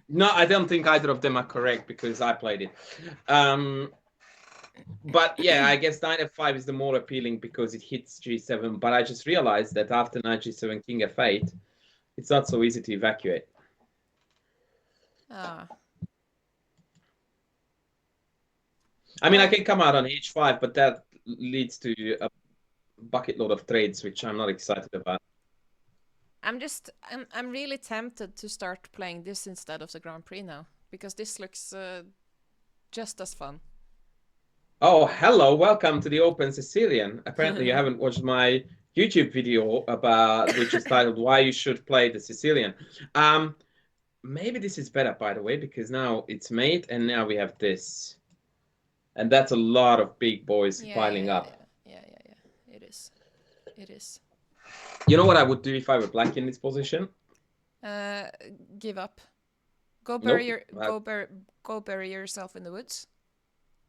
No, I don't think either of them are correct because I played it. But yeah, I guess knight f5 is the more appealing because it hits g7. But I just realized that after knight g7, king f8, it's not so easy to evacuate. Ah. I mean, I Well, can come out on h5, but that leads to a bucket load of trades, which I'm not excited about. I'm really tempted to start playing this instead of the Grand Prix now because this looks just as fun. Oh, hello, welcome to the Open Sicilian. Apparently, you haven't watched my YouTube video about which is titled "Why You Should Play the Sicilian." Maybe this is better, by the way, because now it's mate, and now we have this, and that's a lot of big boys piling up. Yeah. It is. It is. You know what I would do if I were black in this position? Give up. Go Nope. bury go bury yourself in the woods.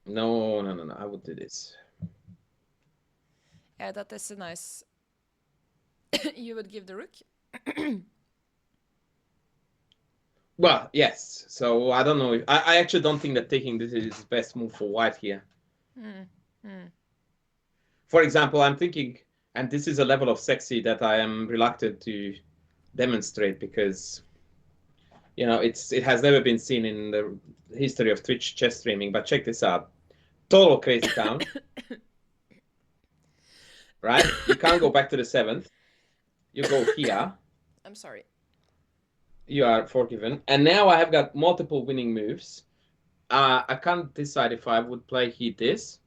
No. I would do this. Yeah, that is a nice. You would give the rook. Well, yes. So I don't know. If, I actually don't think that taking this is the best move for white here. For example, I'm thinking, and this is a level of sexy that I am reluctant to demonstrate because, you know, it has never been seen in the history of Twitch chess streaming. But check this out. Total crazy town. Right? You can't go back to the 7th. You go here. I'm sorry. You are forgiven. And now I have got multiple winning moves. I can't decide if I would play here this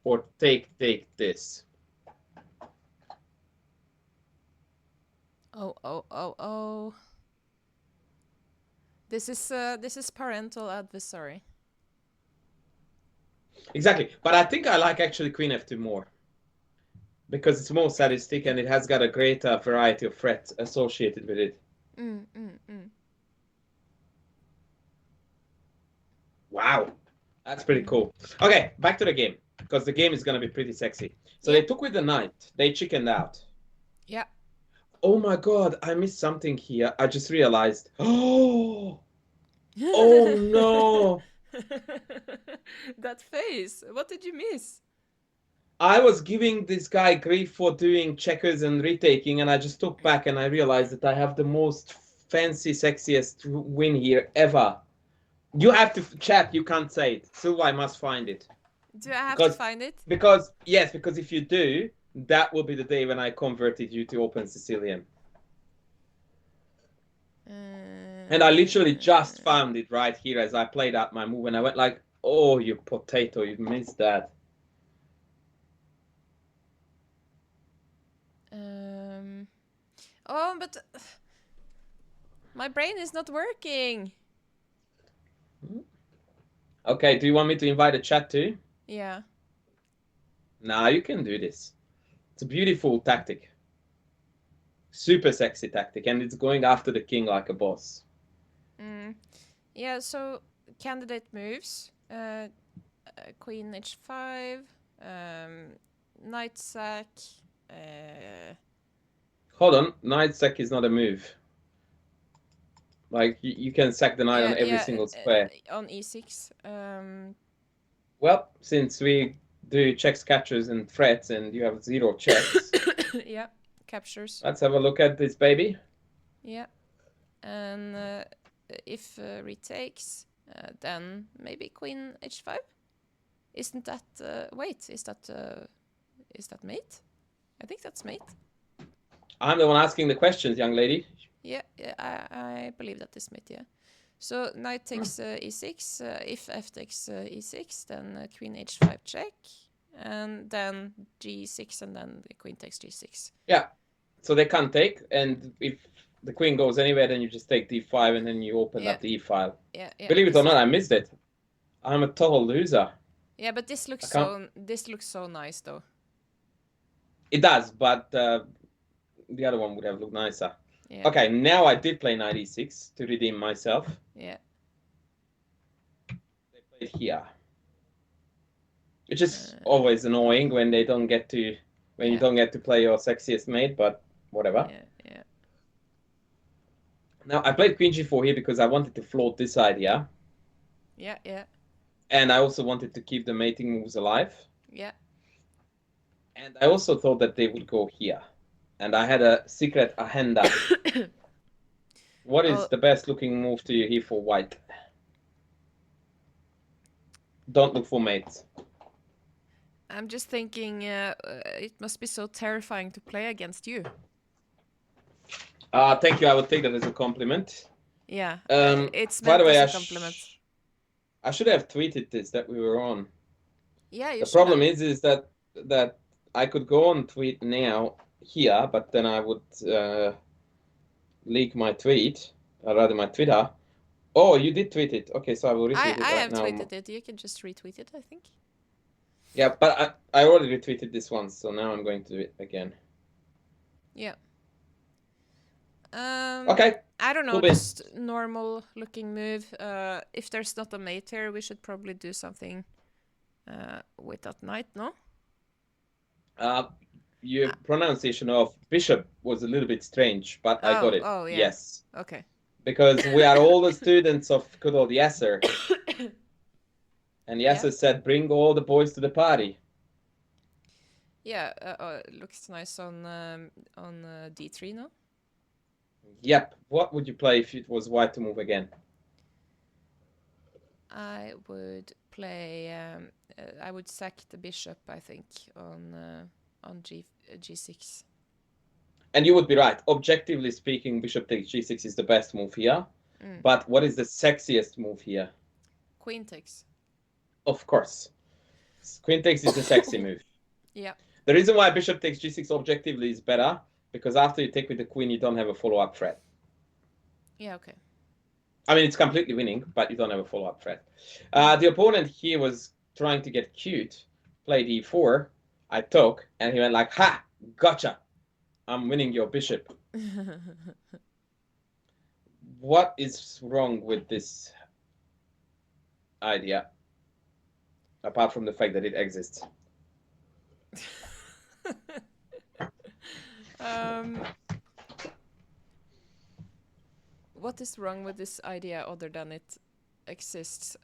or take this. Oh. This is parental adversary. Exactly. But I think I like actually Queen F2 more. Because it's more sadistic and it has got a greater variety of threats associated with it. Wow. That's pretty cool. Okay, back to the game. Because the game is going to be pretty sexy. So they took with the knight. They chickened out. Yeah. Oh my god, I missed something here. I just realized. Oh no. That face. What did you miss? I was giving this guy grief for doing checkers and retaking, and I just took back and I realized that I have the most fancy, sexiest win here ever. You have to chat, you can't say it. So I must find it. Do I have to find it? Because if you do, that will be the day when I converted you to Open Sicilian. And I literally just found it right here as I played out my move, and I went like, oh, you potato, you missed that. Oh, but my brain is not working. Okay, do you want me to invite a chat too? Yeah. Nah, you can do this. It's a beautiful tactic. Super sexy tactic, and it's going after the king like a boss. Yeah, so candidate moves. Queen h5, knight sack. Hold on, knight sack is not a move. Like, you can sack the knight on every single square. On e6. Well, since we do checks, captures, and threats, and you have 0 checks. Yeah, captures. Let's have a look at this baby. Yeah, and if retakes, then maybe queen h5. Isn't that? Wait, is that mate? I think that's mate. I'm the one asking the questions, young lady. Yeah, I believe that is mate. Yeah. So knight takes e6. If f takes e6, then queen h5 check, and then g6, and then the queen takes g6. Yeah. So they can't take, and if the queen goes anywhere, then you just take d5, and then you open up the e file. Yeah. Believe it or not, I missed it. I'm a total loser. Yeah, but this looks so nice though. It does, but the other one would have looked nicer. Yeah. Okay, now I did play knight e6 to redeem myself. Yeah. They here, which is Uh, always annoying when they don't get to when you yeah, don't get to play your sexiest mate. But whatever. yeah, yeah. Now I played Queen G4 here because I wanted to float this idea, Yeah, yeah, and I also wanted to keep the mating moves alive. yeah. And I also thought that they would go here. And I had a secret agenda. What is Oh, the best looking move to you here for white? Don't look for mates. I'm just thinking it must be so terrifying to play against you. Thank you. I would take that as a compliment. Yeah, it's By the meant way, as a compliment. I should have tweeted this that we were on. Yeah, you The should have. problem is that I could go on tweet now here, but then I would leak my tweet, or rather my Twitter. Oh, you did tweet it. Okay, so I will retweet it I right have now. tweeted it. You can just retweet it, I think. Yeah, but I already retweeted this once, so now I'm going to do it again. Yeah. Okay, I don't know, cool beans. just normal looking move. If there's not a mate here, we should probably do something with that knight, no? Your Ah, pronunciation of bishop was a little bit strange, but I got it. oh, yeah. Yes, Okay. because we are all the students of good old Yasser, and Yeah. Yasser said, "Bring all the boys to the party." Yeah, looks nice on d3, no? Yep. What would you play if it was white to move again? I would play. I would sack the bishop, I think, on g6. And you would be right. Objectively speaking, bishop takes g6 is the best move here. But what is the sexiest move here? Queen takes. Of course, queen takes is the sexy move. Yeah. The reason why bishop takes g6 objectively is better because after you take with the queen, you don't have a follow-up threat. Yeah. Okay. I mean, it's completely winning, but you don't have a follow-up threat. The opponent here was trying to get cute, played e4. I took, and he went like, "Ha, gotcha! I'm winning your bishop." What is wrong with this idea, apart from the fact that it exists? What is wrong with this idea other than it exists?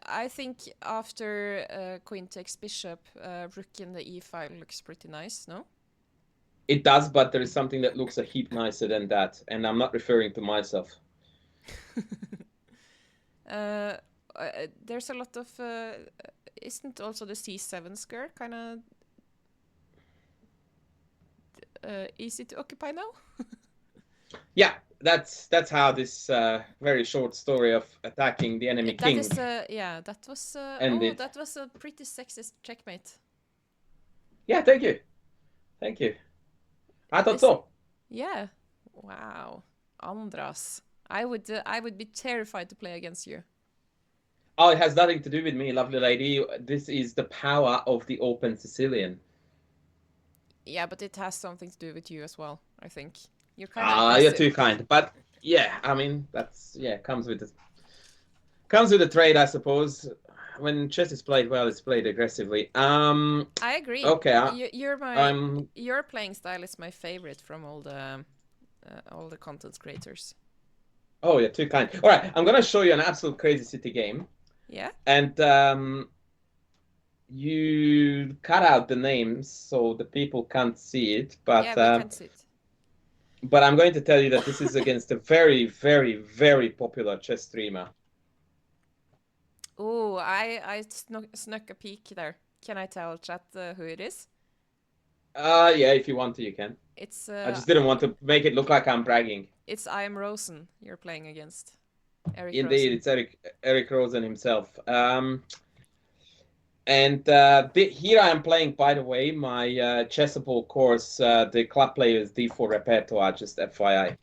I think after queen takes bishop, rook in the e5 looks pretty nice, no? It does, but there is something that looks a heap nicer than that, and I'm not referring to myself. There's a lot of... isn't also the c7 square kind of easy to occupy now? Yeah, that's how this very short story of attacking the enemy king that was ended. that was a pretty sexist checkmate. Yeah, thank you. I thought so. Yeah. Wow. Andras. I would be terrified to play against you. Oh, it has nothing to do with me, lovely lady. This is the power of the open Sicilian. Yeah, but it has something to do with you as well, I think. You're kind of aggressive. You're too kind. But yeah, I mean that's comes with the trade, I suppose. When chess is played well, it's played aggressively. I agree. Okay. Your playing style is my favorite from all the content creators. Oh, you're too kind. All right, I'm gonna show you an absolute crazy city game. Yeah. And you cut out the names so the people can't see it. But yeah, we can't see it. But I'm going to tell you that this is against a very, very, very popular chess streamer. Oh, I snuck a peek there. Can I tell chat who it is? Yeah, if you want to, you can. It's. I just didn't want to make it look like I'm bragging. It's I am Rosen you're playing against. Eric Indeed, Rosen. it's Eric Rosen himself. And here I am playing, by the way, my Chessable course, the club players D4 repertoire, just FYI.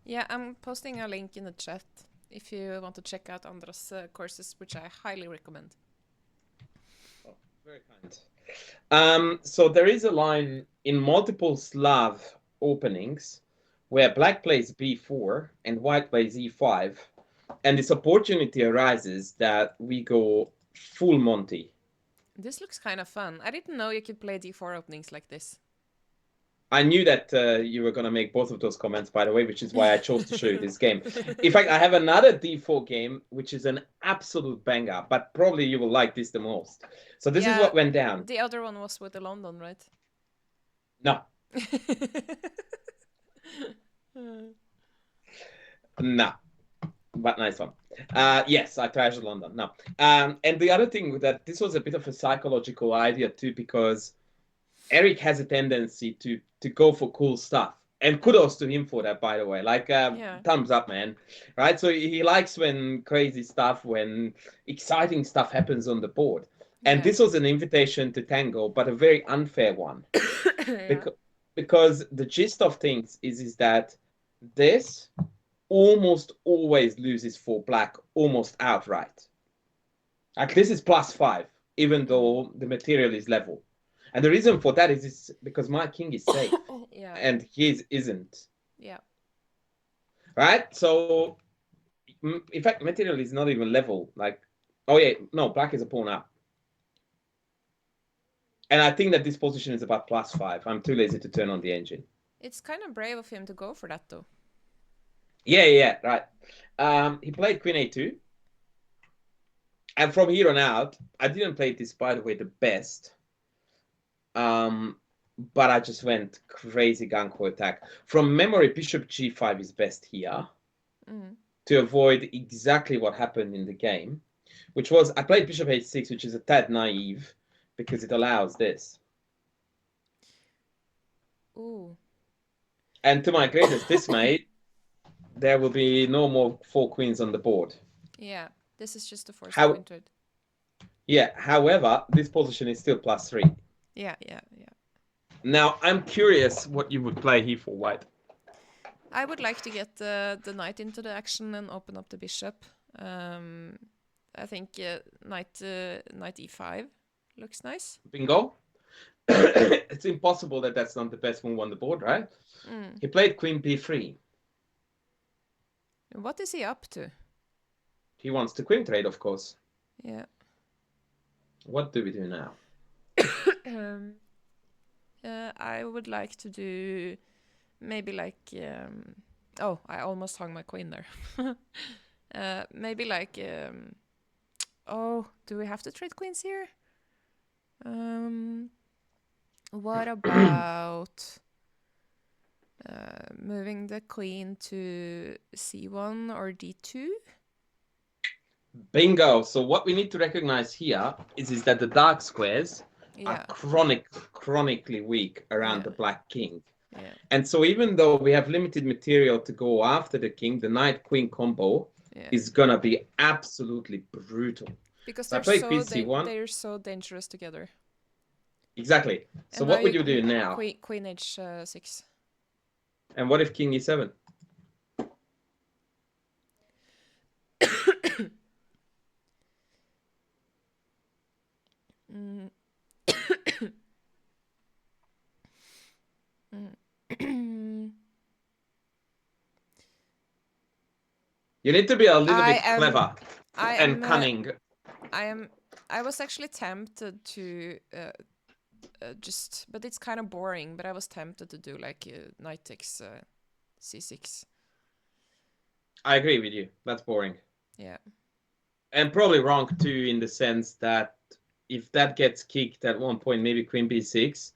Yeah, I'm posting a link in the chat if you want to check out Andras' courses, which I highly recommend. Oh, very kind. So there is a line in multiple Slav openings where black plays B4 and white plays E5. And this opportunity arises that we go full Monty. This looks kind of fun. I didn't know you could play d4 openings like this. I knew that you were going to make both of those comments, by the way, which is why I chose to show you this game. In fact, I have another D4 game, which is an absolute banger, but probably you will like this the most. So this is what went down. The other one was with the London, right? No. No. But nice one. Yes, I trashed London. No. And the other thing that this was a bit of a psychological idea too, because Eric has a tendency to go for cool stuff. And kudos to him for that, by the way. Like, thumbs up, man. Right? So he likes when crazy stuff, when exciting stuff happens on the board. And this was an invitation to tango, but a very unfair one. Because the gist of things is that this almost always loses for black almost outright. Like, this is +5, even though the material is level. And the reason for that is because my king is safe and his isn't. Yeah. Right? So, in fact, material is not even level. Like, oh yeah, no, black is a pawn up. And I think that this position is about +5. I'm too lazy to turn on the engine. It's kind of brave of him to go for that, though. Yeah, right. He played Queen A2. And from here on out, I didn't play this, by the way, the best. But I just went crazy gung-ho attack. From memory, Bishop G5 is best here to avoid exactly what happened in the game, which was I played Bishop H6, which is a tad naive because it allows this. Ooh. And to my greatest dismay, there will be no more 4 queens on the board. Yeah, this is just a forced queen trade. Yeah, however, this position is still +3. Yeah. Now, I'm curious what you would play here for white. I would like to get the knight into the action and open up the bishop. I think knight e5 looks nice. Bingo. It's impossible that that's not the best move on the board, right? He played Queen B3. What is he up to? He wants to queen trade, of course. Yeah. What do we do now? I would like to do maybe like oh, I almost hung my queen there. Maybe like oh, do we have to trade queens here? What about moving the queen to c1 or d2? Bingo. So what we need to recognize here is that the dark squares are chronically weak around the black king. And so even though we have limited material to go after the king, the knight-queen combo is going to be absolutely brutal. Because so they're so dangerous together. Exactly. So and what would you do now? Queen h6. And what if king e7? You need to be a little bit clever and cunning. I was actually tempted to but it's kind of boring. But I was tempted to do like knight takes c6. I agree with you. That's boring. Yeah. And probably wrong too, in the sense that if that gets kicked at one point, maybe queen b6.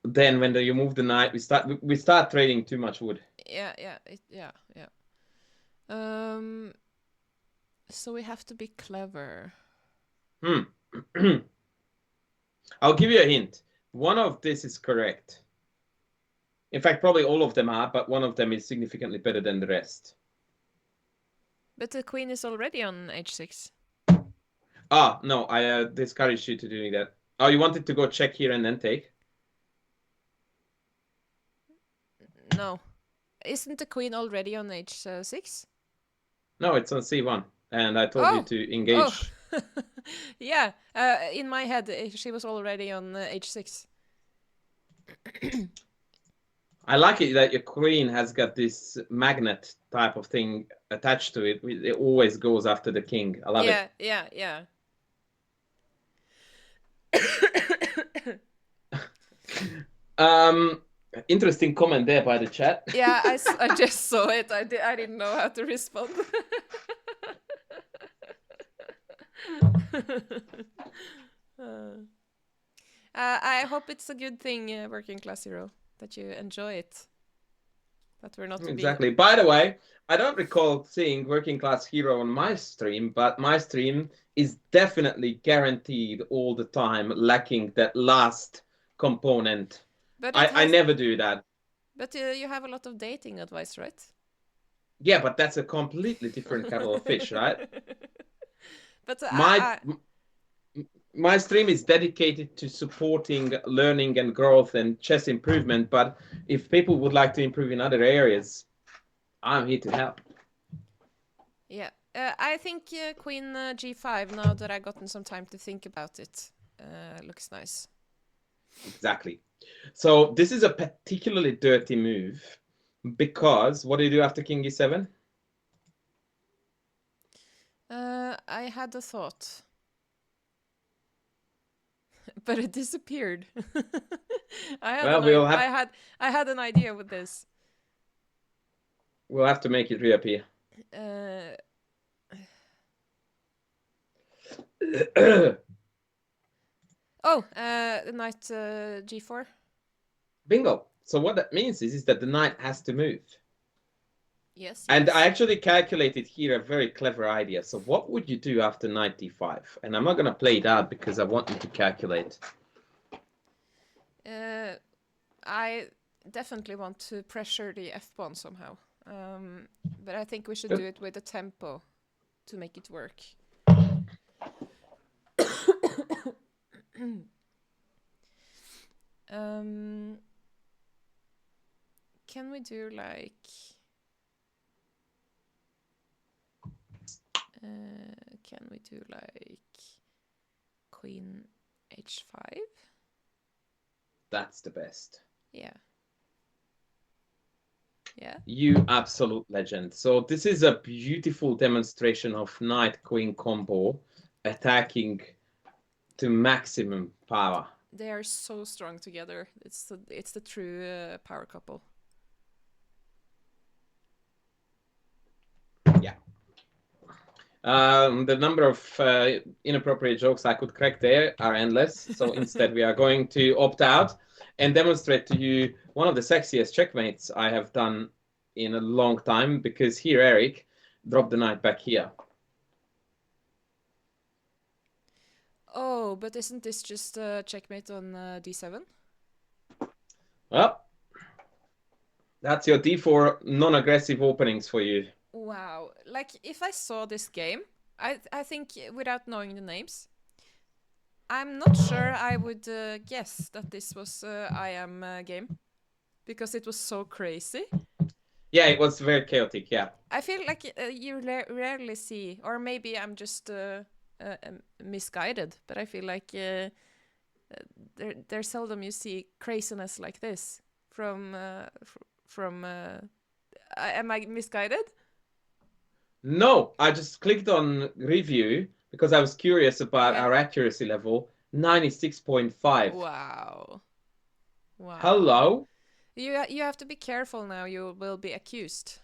Then when you move the knight, we start trading too much wood. Yeah. So we have to be clever. I'll give you a hint. One of this is correct. In fact, probably all of them are, but one of them is significantly better than the rest. But the queen is already on h6. Ah, no, I discourage you to doing that. Oh, you wanted to go check here and then take? No. Isn't the queen already on h6? No, it's on c1. And I told you to engage. Oh. Yeah, in my head, she was already on h6. I like it that your queen has got this magnet type of thing attached to it. It always goes after the king. I love it. Yeah, yeah, yeah. Um, interesting comment there by the chat. Yeah, I just saw it. I didn't know how to respond. I hope it's a good thing, Working Class Hero, that you enjoy it. That we're not being. Exactly. By the way, I don't recall seeing Working Class Hero on my stream, but my stream is definitely guaranteed all the time, lacking that last component. But it I has. never do that. But you have a lot of dating advice, right? Yeah, but that's a completely different kettle of fish, right? But My my stream is dedicated to supporting learning and growth and chess improvement, but if people would like to improve in other areas, I'm here to help. yeah, I think Queen G5. Now that I've gotten some time to think about it, looks nice. Exactly. So this is a particularly dirty move because what do you do after King E7? I had a thought, but it disappeared. Well, I had an idea with this. we'll have to make it reappear. Knight G4. Bingo. So what that means is that the knight has to move. Yes, And yes. I actually calculated here a very clever idea. So what would you do after knight d5? And I'm not going to play it out because I want you to calculate. I definitely want to pressure the f-pawn somehow. But I think we should do it with a tempo to make it work. Can we do like... can we do like Queen h5? That's the best. Yeah. Yeah. You absolute legend. So this is a beautiful demonstration of knight-queen combo attacking to maximum power. They are so strong together. It's the true power couple. Yeah. The number of inappropriate jokes I could crack there are endless. So instead, we are going to opt out and demonstrate to you one of the sexiest checkmates I have done in a long time. Because here, Eric, drop the knight back here. Oh, but isn't this just a checkmate on d7? Well, that's your d4 non-aggressive openings for you. Wow. Like, if I saw this game, I think, without knowing the names, I'm not sure I would guess that this was I Am game. Because it was so crazy. Yeah, it was very chaotic, yeah. I feel like you rarely see, or maybe I'm just misguided, but I feel like there's seldom you see craziness like this from... am I misguided? No, I just clicked on review because I was curious about our accuracy level. 96.5. Wow. Wow. Hello? You have to be careful now, you will be accused.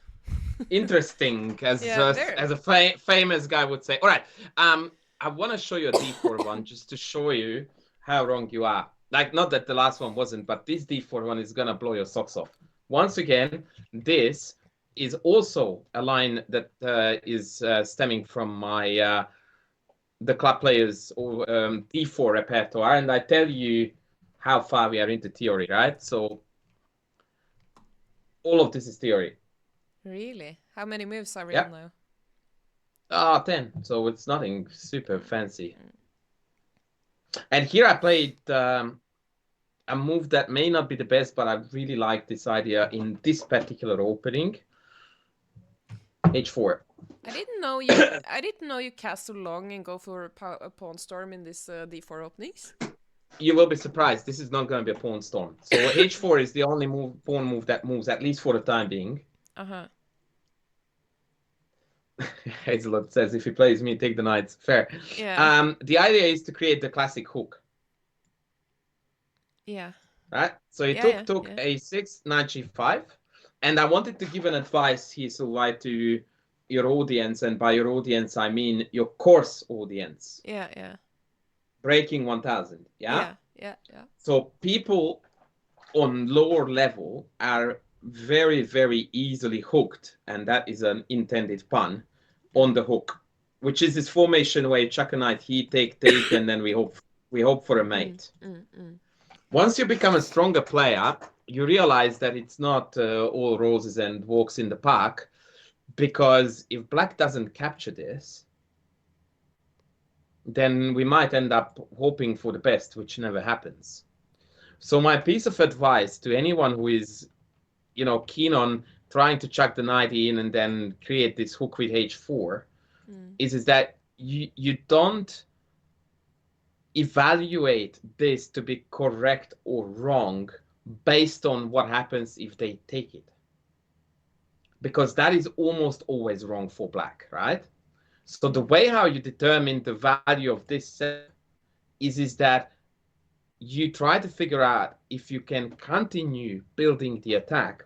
Interesting, as a famous guy would say. All right, I want to show you a d4 one just to show you how wrong you are. Like, not that the last one wasn't, but this d4 one is gonna blow your socks off. Once again, this is also a line that is stemming from my the club players or d4 repertoire, and I tell you how far we are into theory, right? So all of this is theory. Really? How many moves are we on now? 10. So it's nothing super fancy. And here I played a move that may not be the best, but I really like this idea in this particular opening. H4. I didn't know you cast so long and go for a pawn storm in this d4 openings. you will be surprised. This is not going to be a pawn storm. So h4 is the only pawn move that moves, at least for the time being. Uh-huh. Hazelot says, if he plays me, take the knights. Fair. Yeah. The idea is to create the classic hook. Yeah. Right? So he Yeah, yeah, took yeah. a6, knight g5. And I wanted to give an advice here, so why to your audience, and by your audience, I mean your course audience. Yeah, yeah. Breaking 1000, yeah? Yeah, yeah, yeah. So people on lower level are very, very easily hooked, and that is an intended pun, on the hook, which is this formation where you chuck a knight, he take, and then we hope for a mate. Once you become a stronger player, you realize that it's not all roses and walks in the park, because if black doesn't capture this, then we might end up hoping for the best, which never happens. So my piece of advice to anyone who is, keen on trying to chuck the knight in and then create this hook with h4 is that you don't evaluate this to be correct or wrong based on what happens if they take it, because that is almost always wrong for black, right? So the way how you determine the value of this set is that you try to figure out if you can continue building the attack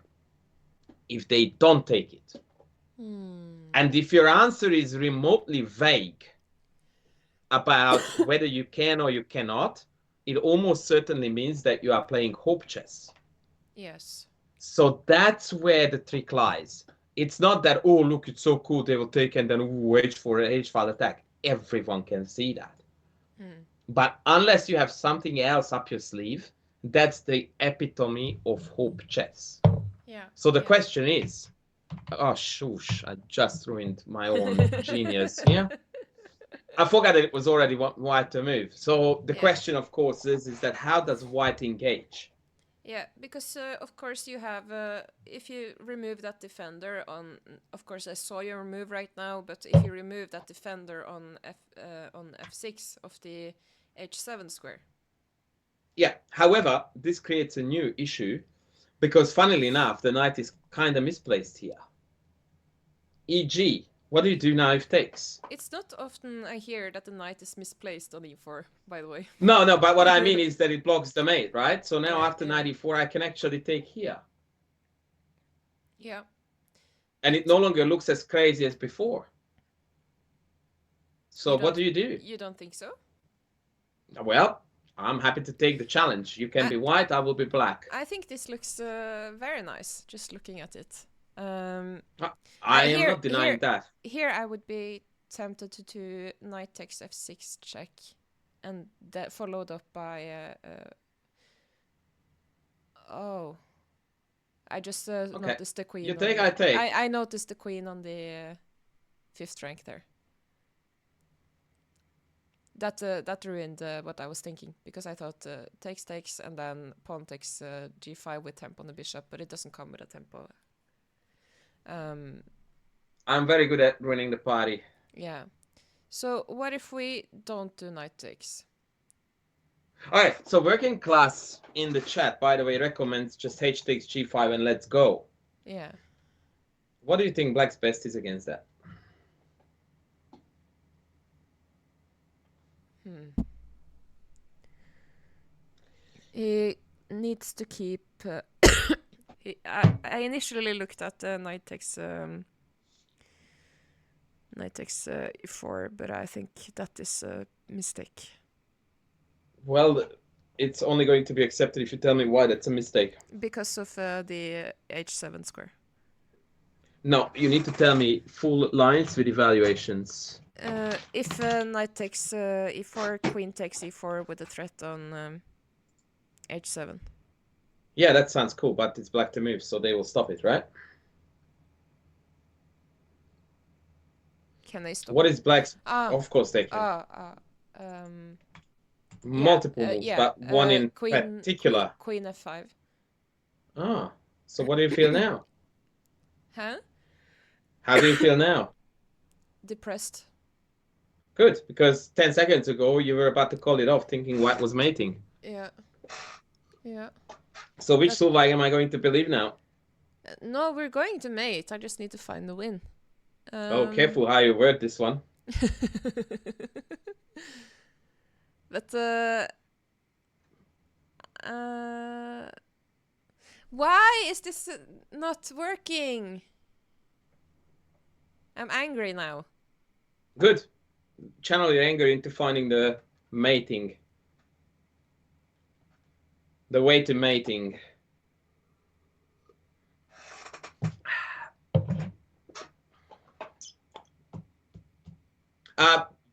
if they don't take it. And if your answer is remotely vague about whether you can or you cannot, it almost certainly means that you are playing hope chess. Yes. So that's where the trick lies. It's not that, oh, look, it's so cool, they will take, and then h4, h5 attack. Everyone can see that. But unless you have something else up your sleeve, that's the epitome of hope chess. Yeah. So the question is, oh, shoosh, I just ruined my own genius here. I forgot that it was already white to move. So the question, of course, is that how does white engage? Yeah, because of course you have, if you remove that defender on, of course I saw your move right now, but if you remove that defender on f6 of the h7 square. Yeah, however, this creates a new issue, because funnily enough, the knight is kind of misplaced here. E.g., what do you do now if takes? It's not often I hear that the knight is misplaced on e4, by the way. No, but what I mean is that it blocks the mate, right? So now after knight e4, I can actually take here. Yeah. And it no longer looks as crazy as before. So what do you do? You don't think so? Well, I'm happy to take the challenge. You can be white, I will be black. I think this looks very nice, just looking at it. I am not denying that. Here I would be tempted to knight takes f6 check, and that followed up by oh, I just noticed the queen. You take, I take. I noticed the queen on the fifth rank there. That ruined what I was thinking, because I thought takes and then pawn takes g5 with tempo on the bishop, but it doesn't come with a tempo. I'm very good at ruining the party. Yeah. So what if we don't do knight takes? All right. So working class in the chat, by the way, recommends just h takes g5 and let's go. Yeah. What do you think black's best is against that? He needs to keep. I initially looked at knight takes e4, but I think that is a mistake. Well, it's only going to be accepted if you tell me why that's a mistake. Because of the h7 square. No, you need to tell me full lines with evaluations. If knight takes e4, queen takes e4 with a threat on h7. Yeah, that sounds cool, but it's black to move, so they will stop it, right? Can they stop What it? is black's? Of course they can. Multiple moves, but one in particular. Queen f5. Ah, so what do you feel now? Huh? How do you feel now? Depressed. Good, because 10 seconds ago you were about to call it off thinking white was mating. Yeah. Yeah. So which That Solveig am I going to believe now? no, we're going to mate. I just need to find the win. Oh, Um. careful how you word this one. But uh, why is this not working? I'm angry now. Good. Channel your anger into finding the mating. The way to mating.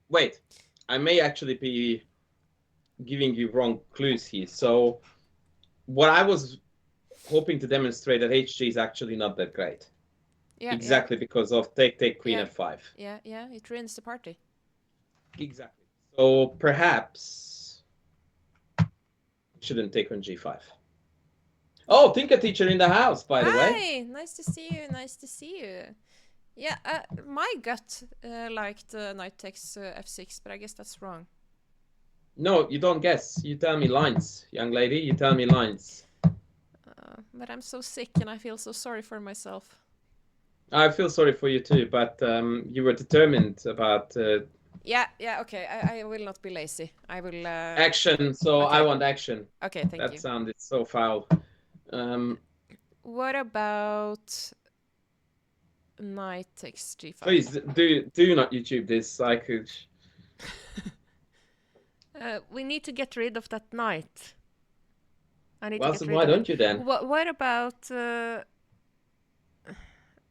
Wait. I may actually be giving you wrong clues here. So what I was hoping to demonstrate that HG is actually not that great. Yeah, yeah, Exactly because of take queen yeah, f5. yeah, yeah. It ruins the party. Exactly. So perhaps shouldn't take on g5. Oh, Tinker Teacher in the house, by the way. Hi, nice to see you. Nice to see you. Yeah, my gut liked knight takes f6, but I guess that's wrong. No, you don't guess. You tell me lines, young lady. You tell me lines. But I'm so sick and I feel so sorry for myself. I feel sorry for you too, but you were determined about Yeah, yeah, okay. I will not be lazy. I will. action, so I Okay. want action. Okay, thank That you. sounded so foul. What about knight takes g5? Please do not YouTube this. I could. We need to get rid of that knight. I need to Well, get so rid why of it. don't you then? What about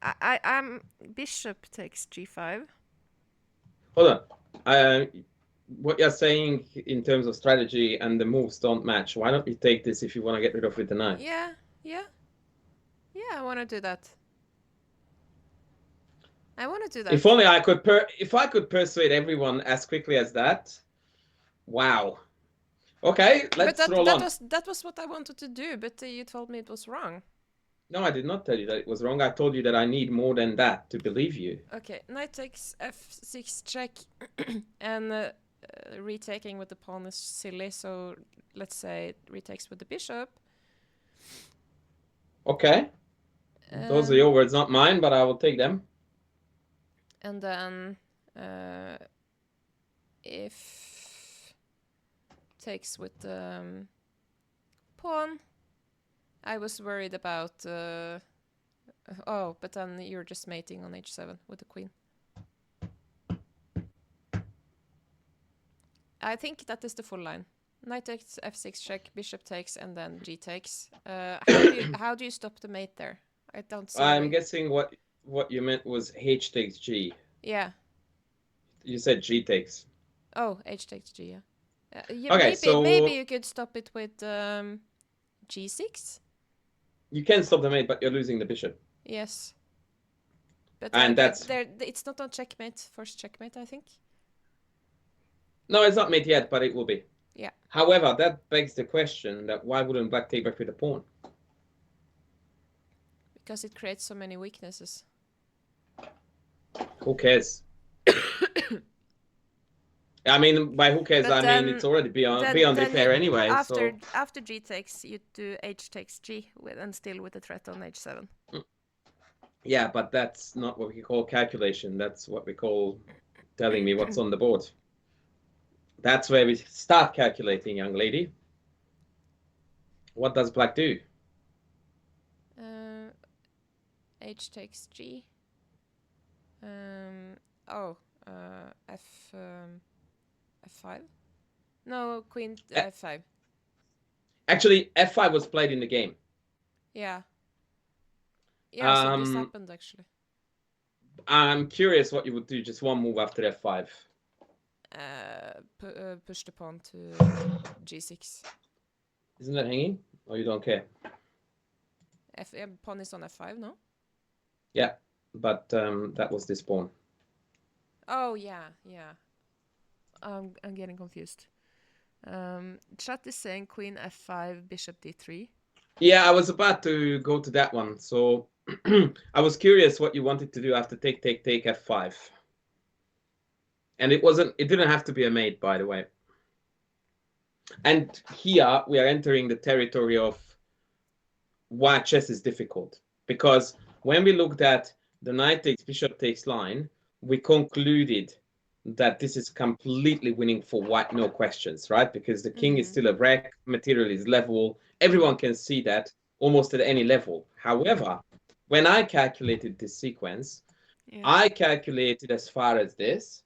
I'm bishop takes g5. Hold on. What you're saying in terms of strategy and the moves don't match. Why don't you take this if you want to get rid of with the knight? Yeah, yeah, yeah. I want to do that. I want to do that. If only I could. If I could persuade everyone as quickly as that. Wow. Okay, let's roll on. That was what I wanted to do, but you told me it was wrong. No, I did not tell you that it was wrong. I told you that I need more than that to believe you. Okay, knight takes f6 check, and retaking with the pawn is silly. So let's say it retakes with the bishop. Okay. Those are your words, not mine, but I will take them. And then if takes with the pawn, I was worried about. Oh, but then you're just mating on h7 with the queen. I think that is the full line. Knight takes f6 check, bishop takes, and then g takes. How do you stop the mate there? I don't see. I'm guessing what you meant was h takes g. Yeah. You said g takes. Oh, h takes g. Yeah. Okay, maybe so maybe you could stop it with g6. You can stop the mate, but you're losing the bishop. Yes. But and that's there. It's not on checkmate. First checkmate, I think. No, it's not mate yet, but it will be. Yeah. However, that begs the question that why wouldn't black take back with a pawn? Because it creates so many weaknesses. Who cares? I mean, by who cares, I mean it's already beyond repair anyway. After g takes, you do h takes g and still with the threat on h7. Yeah, but that's not what we call calculation. That's what we call telling me what's on the board. That's where we start calculating, young lady. What does black do? H takes g. F5. No, queen f5. Actually, f5 was played in the game. Yeah. Yeah, so this happened actually. I'm curious what you would do just one move after f5. Push the pawn to g6. Isn't that hanging? Or you don't care? Pawn is on f5, no? Yeah, but that was this pawn. Oh, yeah, yeah. I'm getting confused. Chat is saying queen f5, bishop d3. Yeah, I was about to go to that one. So I was curious what you wanted to do after take f5. And it didn't have to be a mate, by the way. And here we are entering the territory of why chess is difficult. Because when we looked at the knight takes, bishop takes line, we concluded that this is completely winning for white, no questions, right? Because the king is still a wreck, material is level, everyone can see that almost at any level. However, when I calculated this sequence, Yeah. I calculated as far as this,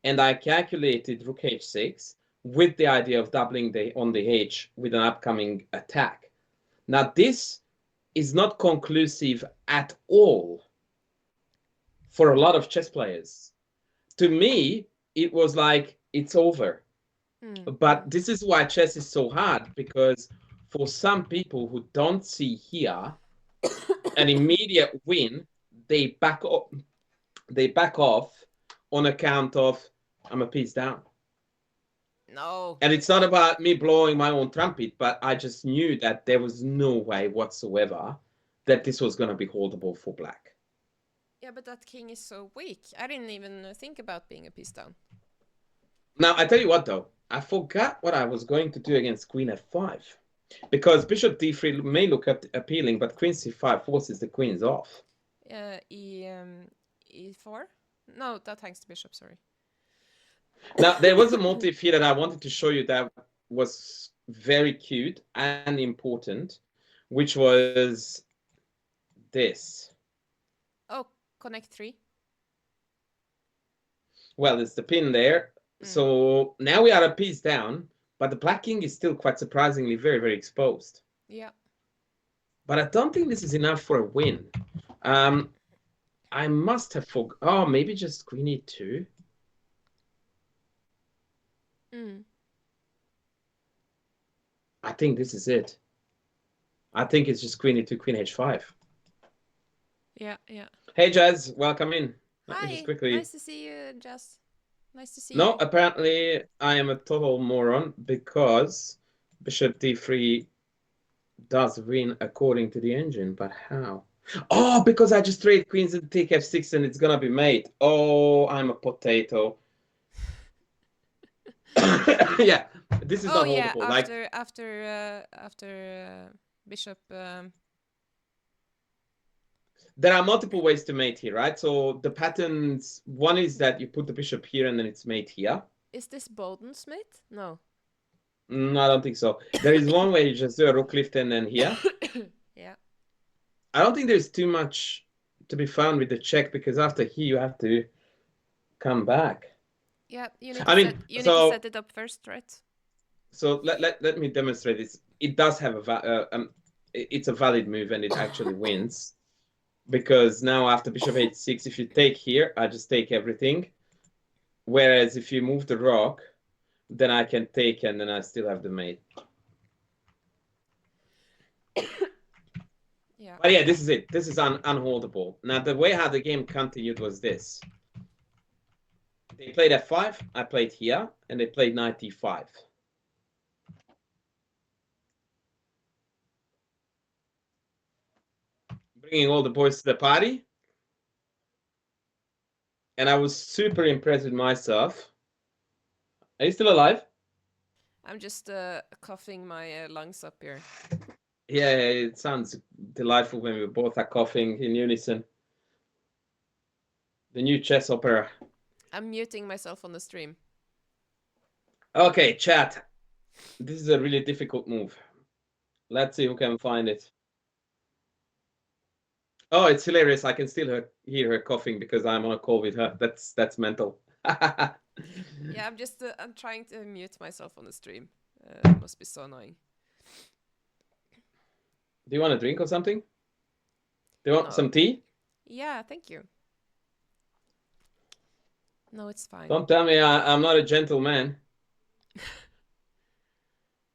and I calculated rook h6 with the idea of doubling on the h with an upcoming attack. Now, this is not conclusive at all for a lot of chess players. To me, it was like, it's over. But this is why chess is so hard, because for some people who don't see here an immediate win, they back up, they back off on account of I'm a piece down. No. And it's not about me blowing my own trumpet, but I just knew that there was no way whatsoever that this was going to be holdable for black. Yeah, but that king is so weak. I didn't even think about being a piece down. Now, I tell you what, though. I forgot what I was going to do against queen f5. Because bishop d3 may look appealing, but queen c5 forces the queens off. E4? No, that hangs the bishop, sorry. Now, there was a motif here that I wanted to show you that was very cute and important, which was this. Oh, connect 3. Well, it's the pin there. So now we are a piece down, but the black king is still quite surprisingly very, very exposed. Yeah. But I don't think this is enough for a win. I must have oh, maybe just queen e2. I think this is it. I think it's just queen e2, queen h5. Yeah, yeah. Hey, Jazz, welcome in. Let me Hi, just quickly... nice to see you, Jess. Nice to see No, you. apparently I am a total moron because bishop d3 does win according to the engine, but how? Oh, because I just trade queens and take f6 and it's gonna be mate. Oh, I'm a potato. Yeah, this is not Yeah, holdable. Like, after bishop. there are multiple ways to mate here, right? So the patterns, one is that you put the bishop here and then it's mate here. Is this Boden's mate? No. No, I don't think so. There is one way you just do a rook lift and then here. Yeah. I don't think there's too much to be found with the check, because after here you have to come back. Yeah, you need I to mean, need to set it up first, right? So let me demonstrate this. It does have it's a valid move and it actually wins, because now after bishop h6, if you take here, I just take everything. Whereas if you move the rook, then I can take and then I still have the mate. Yeah. But yeah, this is it. This is unholdable. Now the way how the game continued was this. They played f5, I played here, and they played knight d5. Bringing all the boys to the party. And I was super impressed with myself. Are you still alive? I'm just coughing my lungs up here. Yeah, it sounds delightful when we both are coughing in unison. The new chess opera. I'm muting myself on the stream. Okay, chat. This is a really difficult move. Let's see who can find it. Oh, it's hilarious. I can still hear her coughing because I'm on a call with her. That's mental. Yeah, I'm trying to mute myself on the stream. It must be so annoying. Do you want a drink or something? Do you want some tea? Yeah, thank you. No, it's fine. Don't tell me I'm not a gentleman.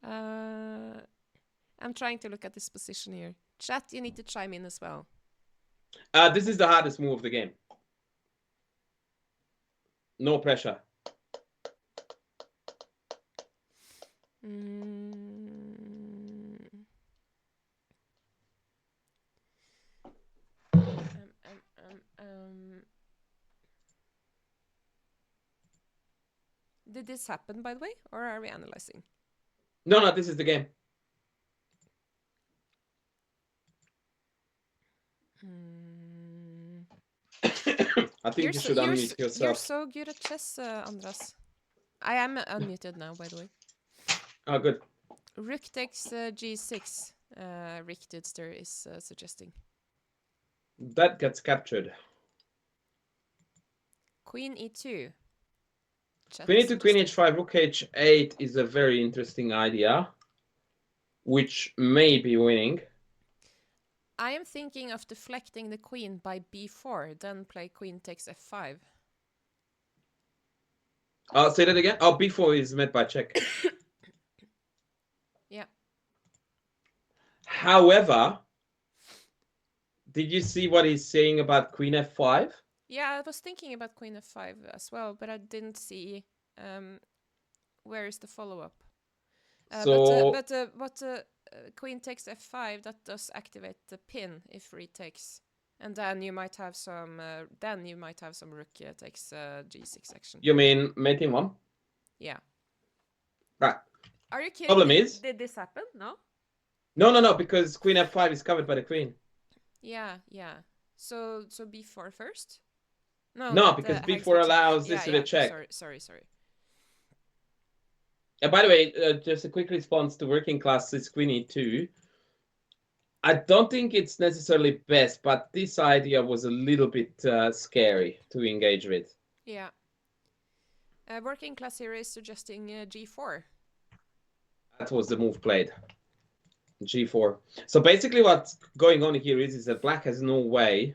I'm trying to look at this position here. Chat, you need to chime in as well. This is the hardest move of the game. No pressure. Did this happen, by the way, or are we analyzing? No, no, this is the game. Hmm. I think you should unmute You're yourself. so good at chess, Andras. I am unmuted now, by the way. Oh, good. Rook takes g6. Rick Dudster is suggesting. That gets captured. Queen e2. Chat Queen is e2, queen suggesting. h5, rook h8 is a very interesting idea, which may be winning. I am thinking of deflecting the queen by b4, then play queen takes f5. I'll say that again. Oh, b4 is met by check. Yeah. However, did you see what he's saying about queen f5? Yeah, I was thinking about queen f5 as well, but I didn't see where is the follow-up. So, But queen takes f5, that does activate the pin if retakes. And then you might have some rook takes g6 action. you mean mate in one? Yeah. Right. Are you kidding? Problem is, Did this happen? No? no, because queen f5 is covered by the queen. Yeah. So b4 first? No, No, that because hags b4 the check. allows Yeah, this to the check. Sorry. By the way, just a quick response to working classes queen e2. I don't think it's necessarily best, but this idea was a little bit scary to engage with. Yeah. Working class here is suggesting g4. That was the move played. G4. So basically what's going on here is that black has no way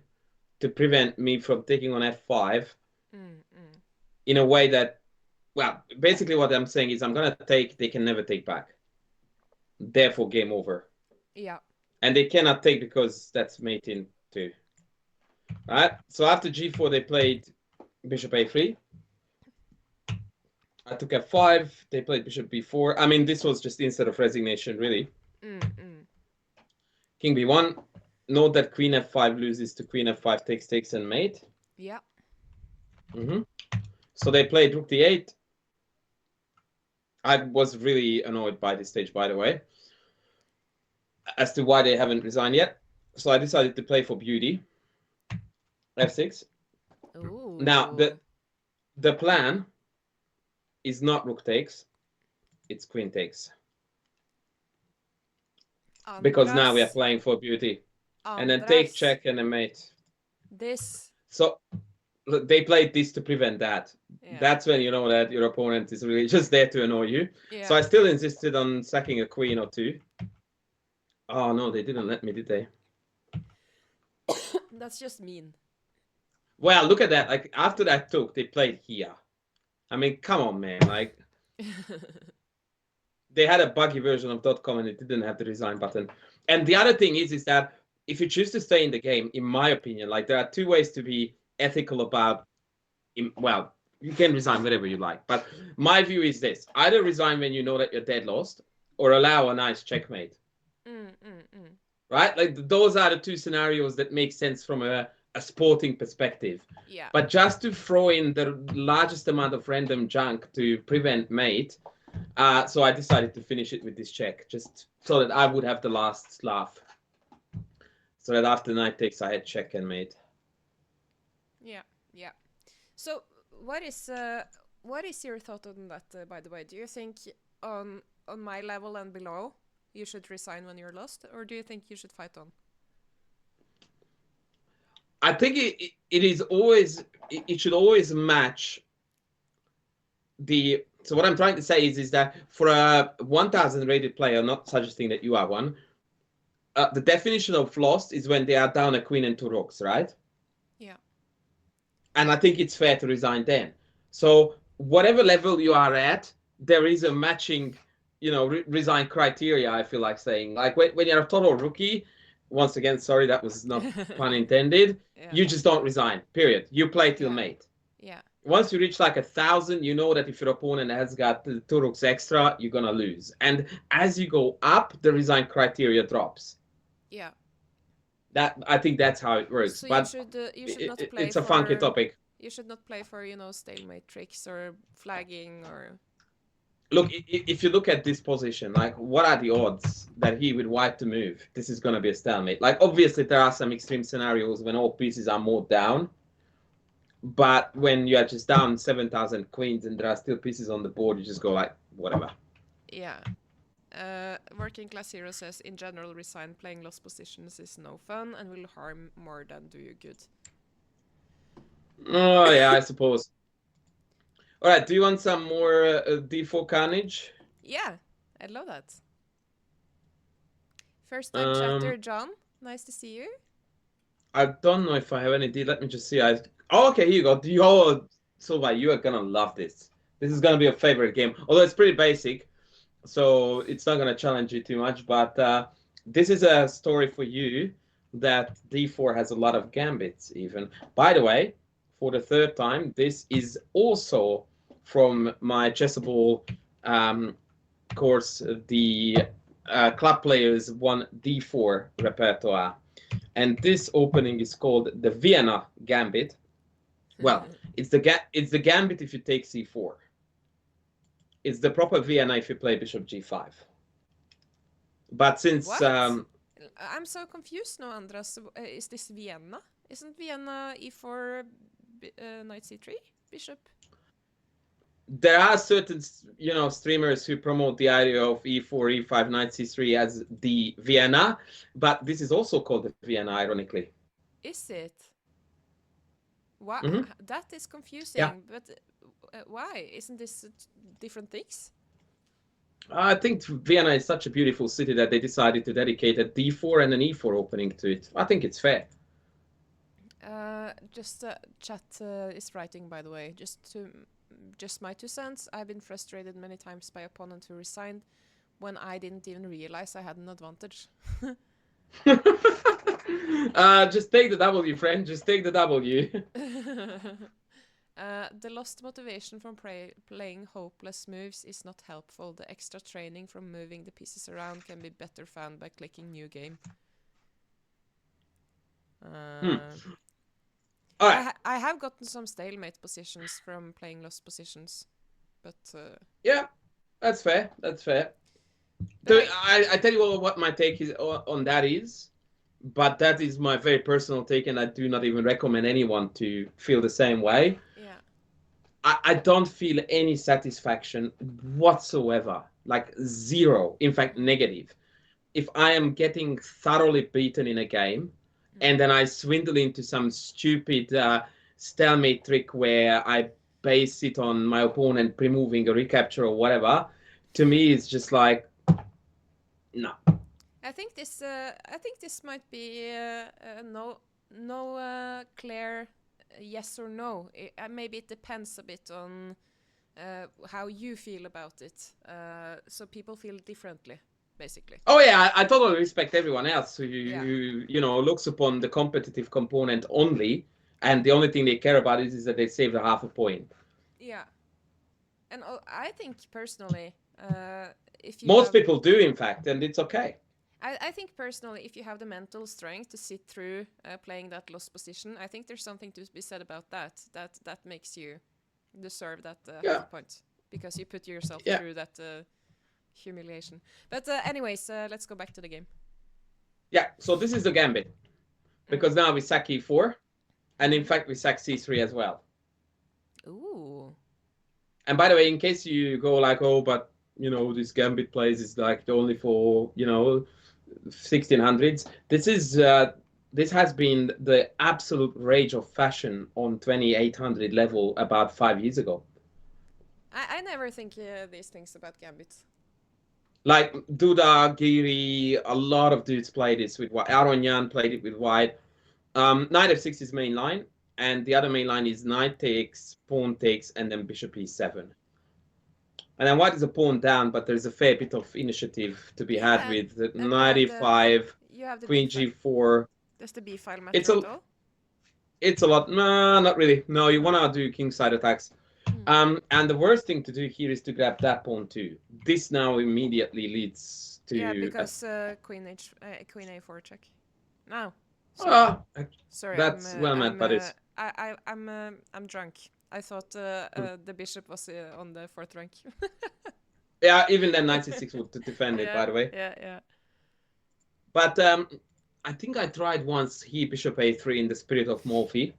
to prevent me from taking on f5 in a way that, well, basically what I'm saying is I'm going to take, they can never take back. Therefore, game over. Yeah. And they cannot take because that's mate in 2. Right? So after g4, they played bishop a3. I took f5. They played bishop b4. I mean, this was just instead of resignation, really. King b1. Note that queen f5 loses to queen f5 takes and mate. Yeah. So they played rook d8. I was really annoyed by this stage, by the way, as to why they haven't resigned yet. So I decided to play for beauty. f6. Ooh. Now, the plan is not rook takes. It's queen takes. Andras, because now we are playing for beauty. And then take, check, and then mate. This. So they played this to prevent that. Yeah. That's when you know that your opponent is really just there to annoy you. Yeah. So I still insisted on sacking a queen or two. Oh, no, they didn't let me, did they? That's just mean. Well, look at that. Like, after that took, they played here. I mean, come on, man. Like, they had a buggy version of .com and it didn't have the resign button. And the other thing is that if you choose to stay in the game, in my opinion, like, there are two ways to be ethical about, well, you can resign whatever you like. But my view is this. Either resign when you know that you're dead lost or allow a nice checkmate. Right? Like, those are the two scenarios that make sense from a sporting perspective. Yeah. But just to throw in the largest amount of random junk to prevent mate, so I decided to finish it with this check, just so that I would have the last laugh. So that after knight takes, I had check and mate. Yeah. So what is your thought on that? By the way, do you think on my level and below you should resign when you're lost, or do you think you should fight on? I think it should always match the. So what I'm trying to say is that for a 1,000 rated player, not suggesting that you are one, the definition of lost is when they are down a queen and 2 rooks, right? Yeah. And I think it's fair to resign then. So whatever level you are at, there is a matching, resign criteria, I feel like saying. Like when you're a total rookie, once again, sorry, that was not pun intended, you just don't resign, period. You play till mate. Yeah. Once you reach like 1,000, you know that if your opponent has got 2 rooks extra, you're going to lose. And as you go up, the resign criteria drops. Yeah. I think that's how it works. So but you should not play it's a funky topic. You should not play for, stalemate tricks or flagging or... look, if you look at this position, like what are the odds that he with white to move? This is going to be a stalemate. Like obviously there are some extreme scenarios when all pieces are more down, but when you are just down 7,000 queens and there are still pieces on the board, you just go like whatever. Yeah. Working class hero says, in general, resign playing lost positions is no fun and will harm more than do you good. Oh yeah, I suppose. All right, do you want some more D4 carnage? Yeah, I love that. First time Um, chatter, John. Nice to see you. I don't know if I have any D. Let me just see. Oh, okay, here you go. Oh, Silva, you are gonna love this. This is gonna be a favorite game. Although it's pretty basic, so it's not gonna challenge you too much. But this is a story for you that D4 has a lot of gambits. Even by the way, for the third time, this is also from my Chessable course. The club players won D4 repertoire. And this opening is called the Vienna Gambit. Well, it's the gambit if you take c4. It's the proper Vienna if you play bishop g5. But since What? I'm so confused now, Andras. Is this Vienna? Isn't Vienna e4 knight c3 bishop? there are certain streamers who promote the idea of e4, e5, knight c3 as the Vienna, but this is also called the Vienna, ironically. Is it? Why? Mm-hmm. That is Yeah. confusing. But why? Isn't this different things? I think Vienna is such a beautiful city that they decided to dedicate a d4 and an e4 opening to it. I think it's fair. Just chat is writing, by the way. Just my 2 cents. I've been frustrated many times by opponent who resigned when I didn't even realize I had an advantage. Just take the W, friend. Just take the W. The lost motivation from playing hopeless moves is not helpful. The extra training from moving the pieces around can be better found by clicking new game. All right. I have gotten some stalemate positions from playing lost positions, but Yeah, that's fair. That's fair. I tell you what my take is on that is, but that is my very personal take, and I do not even recommend anyone to feel the same way. yeah. I don't feel any satisfaction whatsoever, like zero, in fact, negative. If I am getting thoroughly beaten in a game and then I swindle into some stupid stalemate trick where I base it on my opponent pre-moving a recapture or whatever, to me it's just like, no. I think this might be no clear yes or no. Maybe it depends a bit on how you feel about it. So people feel differently, basically. Oh yeah, I totally respect everyone else who Yeah. looks upon the competitive component only, and the only thing they care about is that they saved a half a point. Yeah. And I think personally, if you Most have, people do, in fact, and it's okay. I think personally, if you have the mental strength to sit through playing that lost position, I think there's something to be said about that. That makes you deserve that half a point because you put yourself through that humiliation. But anyways, let's go back to the game. Yeah. So this is the gambit, because now we sack e4, and in fact we sack c3 as well. Ooh. And by the way, in case you go like, oh, but this gambit plays is like only for 1600s. This has been the absolute rage of fashion on 2800 level about 5 years ago. I never think these things about gambits. Like Duda, Giri, a lot of dudes play this with white. Aronyan played it with white. Knight f6 is main line, and the other main line is knight takes, pawn takes, and then bishop e7. And then white is a pawn down, but there's a fair bit of initiative to be had with knight e5, queen g4. Does the b file matter at all? It's a lot. No, not really. No, you want to do kingside attacks. And the worst thing to do here is to grab that pawn too. This now immediately leads to because queen a4 check. No. Sorry, that's well meant, buddies. I'm drunk. I thought the bishop was on the 4th rank. Yeah, even then 96 would to defend it, by Yeah, the way. yeah, yeah. But I think I tried once he bishop a3 in the spirit of Morphy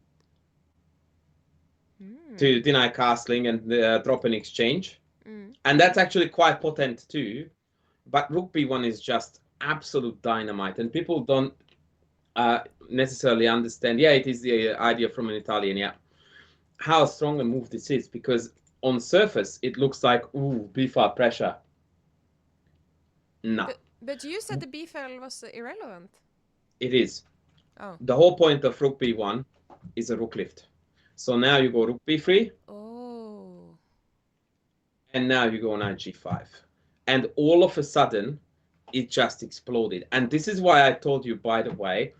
Mm. to deny castling and drop an exchange. Mm. And that's actually quite potent too. But rook b1 is just absolute dynamite. And people don't uh, necessarily understand. Yeah, it is the idea from an Italian, yeah. How strong a move this is. Because on surface, it looks like, ooh, b5 pressure. No, But you said the B file was irrelevant. it is. Oh. The whole point of rook b1 is a rook lift. So now you go rook b3, Oh. and now you go knight g5. And all of a sudden, it just exploded. And this is why I told you, by the way,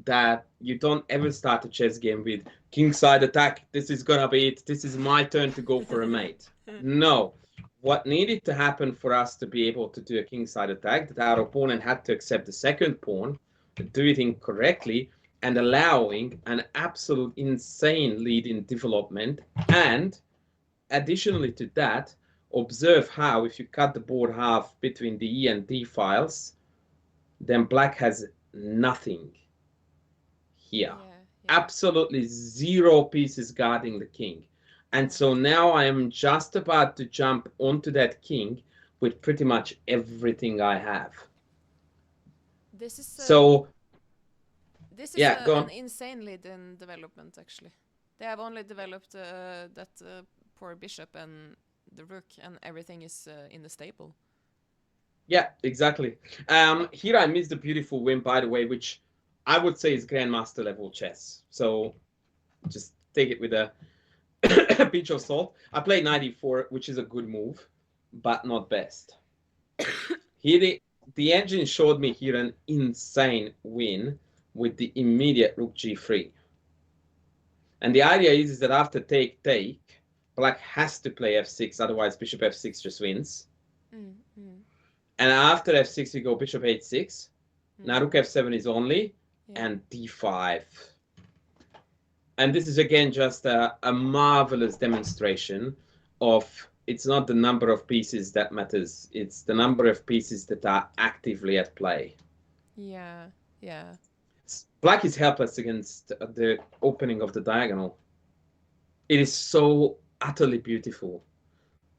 that you don't ever start a chess game with kingside attack. This is gonna be it. This is my turn to go for a mate. No. What needed to happen for us to be able to do a kingside attack, that our opponent had to accept the second pawn, do it incorrectly, and allowing an absolute insane lead in development. And additionally to that, observe how if you cut the board half between the E and D files, then black has nothing here. Yeah, yeah. Absolutely zero pieces guarding the king. And so now I am just about to jump onto that king with pretty much everything I have. This is So, yeah, go an on. insane lead in development actually. They have only developed that poor bishop and the rook, and everything is in the stable. Yeah, exactly. Here I missed a beautiful win, by the way, which I would say is grandmaster level chess. So just take it with a pinch of salt. I played 94, which is a good move, but not best. Here the engine showed me here an insane win with the immediate rook g3. And the idea is that after take, black has to play f6, otherwise bishop f6 just wins. Mm, mm, And after f6, we go bishop h6. Now mm. rook f7 is only, Yeah. and d5. And this is again just a marvelous demonstration of it's not the number of pieces that matters, it's the number of pieces that are actively at play. Yeah. Yeah. Black is helpless against the opening of the diagonal. It is so utterly beautiful.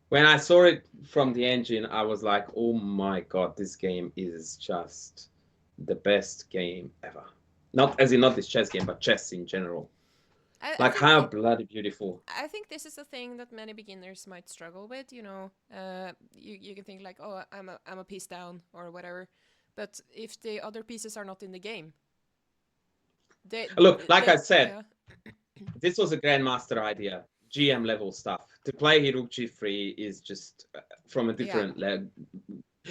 When I saw it from the engine, I was like, oh my god, this game is just the best game ever. Not as in not this chess game, but chess in general. I Like think how bloody beautiful. I think this is a thing that many beginners might struggle with. You know, you can think like, oh, I'm a piece down or whatever, but if the other pieces are not in the game, Look, like I they said, yeah. this was a grandmaster idea, GM level stuff. To play Rook G3 is just from a Yeah. different level.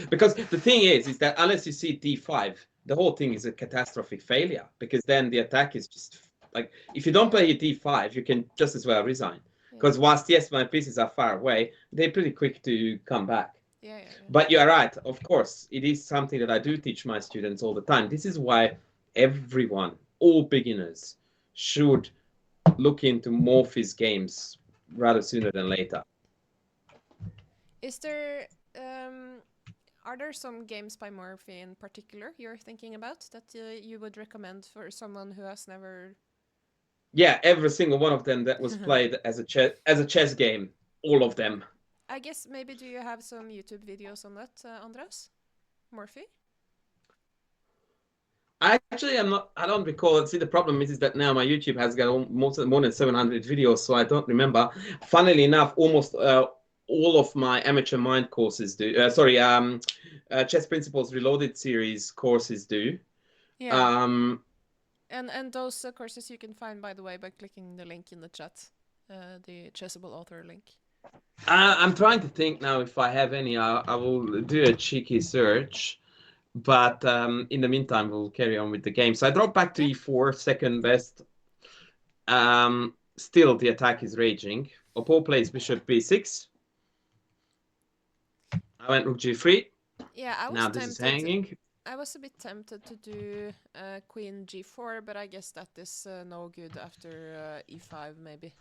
Because the thing is that unless you see D5, the whole thing is a catastrophic failure. Because then the attack is just like if you don't play D5, you can just as well resign. Because whilst yes, my pieces are far away, they're pretty quick to come back. Yeah, yeah, yeah. But you are right, of course, it is something that I do teach my students all the time. This is why everyone, all beginners, should look into Morphe's games rather sooner than later. Is there are there some games by Murphy in particular you're thinking about that you would recommend for someone who has never? Yeah, every single one of them that was played as a chess game, all of them. I guess maybe do you have some YouTube videos on that, Andras? Murphy? I actually am not. I don't recall. See, the problem is that now my YouTube has got more than 700 videos, so I don't remember. Funnily enough, almost all of my amateur mind courses do. Chess Principles Reloaded series courses do. Yeah. Um, And those courses you can find, by the way, by clicking the link in the chat, the Chessable author link. I'm trying to think now if I have any. I will do a cheeky search. But in the meantime, we'll carry on with the game. So I drop back to e4, second best. Still, the attack is raging. Oppo plays bishop b6. I went rook g3. Yeah, I was Now tempted. this is hanging. I was a bit tempted to do queen g4, but I guess that is no good after e5 maybe.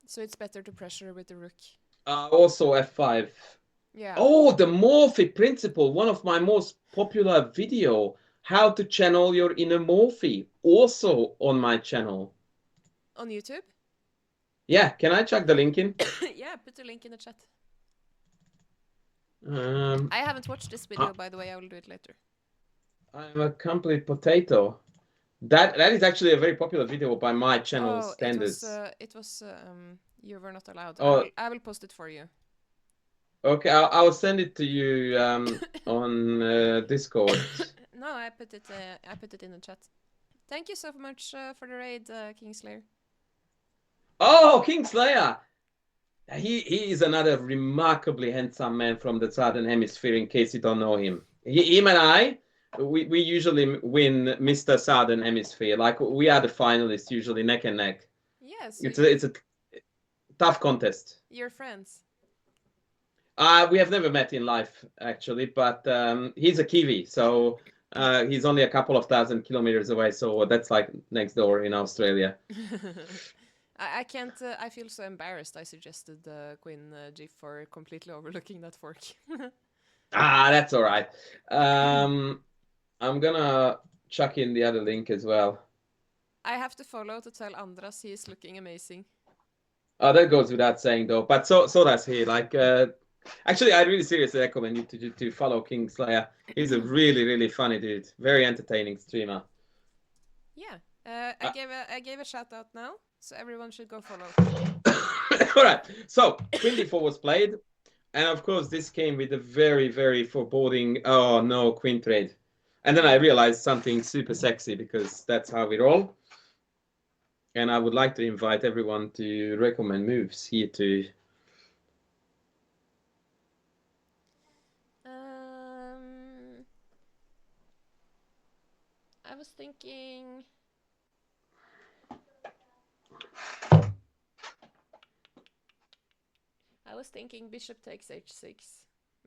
So it's better to pressure with the rook. Also F5. Yeah. Oh, the Morphy principle, one of my most popular video, how to channel your inner Morphy, also on my channel. On YouTube? Yeah, can I chuck the link in? Yeah, put the link in the chat. I I haven't watched this video, by the way. I will do it later. I'm a complete potato. That is actually a very popular video by my channel standards. It was you were not allowed. Oh, I will post it for you. okay, I'll send it to you on Discord. No, I put it in the chat. Thank you so much for the raid, Kingslayer. Oh, Kingslayer! He is another remarkably handsome man from the Southern Hemisphere, in case you don't know him. Him and I, we usually win Mr. Southern Hemisphere. Like, we are the finalists, usually neck and neck. Yes. It's a tough contest. You're friends. We have never met in life, actually, but he's a Kiwi, so he's only a couple of thousand kilometers away, so that's like next door in Australia. I can't. I feel so embarrassed. I suggested Queen G4 completely overlooking that fork. That's all right. I'm gonna chuck in the other link as well. I have to follow to tell Andras he is looking amazing. Oh, that goes without saying, though. But so does he. Like, actually, I really seriously recommend you to follow Kingslayer. He's a really funny dude. Very entertaining streamer. Yeah. I gave a shout out now, so everyone should go follow. All right. So Queen D4 was played, and of course this came with a very foreboding. Oh no, Queen trade. And then I realized something super sexy, because that's how we roll. And I would like to invite everyone to recommend moves here too. I was thinking. Bishop takes h6,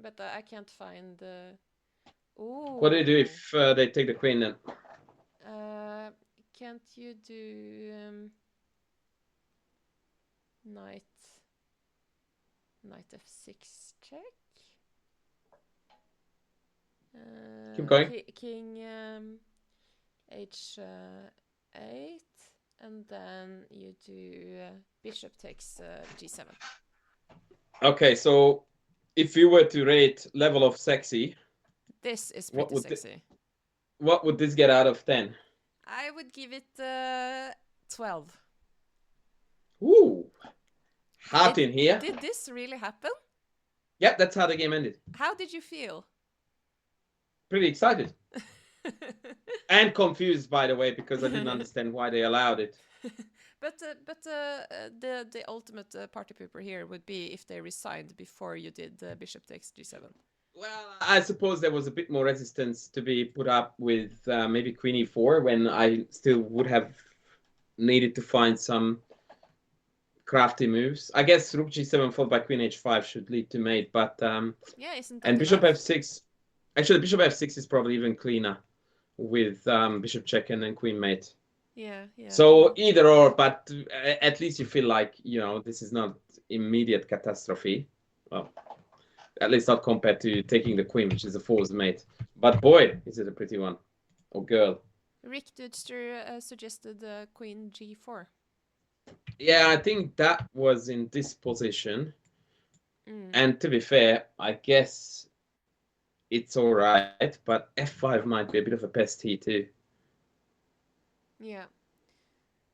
but I can't find. Ooh. What do you do if they take the queen then? Can't you do knight f6 check? Keep going. King h8, and then you do bishop takes g7. Okay, so if you were to rate level of sexy, this is pretty sexy. What would this get out of 10? I would give it 12. Ooh, hot in here. Did this really happen? Yep, that's how the game ended. How did you feel? Pretty excited. And confused, by the way, because I didn't understand why they allowed it. But the ultimate party pooper here would be if they resigned before you did bishop takes g7. Well, I suppose there was a bit more resistance to be put up with maybe queen e4, when I still would have needed to find some crafty moves. I guess rook g7 followed by queen h5 should lead to mate, but yeah, isn't that and bishop enough? f6. Actually, bishop f6 is probably even cleaner with bishop check and then queen mate. Yeah. So either or, but at least you feel like, this is not immediate catastrophe. Well, at least not compared to taking the queen, which is a forced mate. But boy, is it a pretty one. Or girl. Rick Dudster suggested queen g4. Yeah, I think that was in this position. And to be fair, I guess it's all right, but f5 might be a bit of a pest here too. Yeah.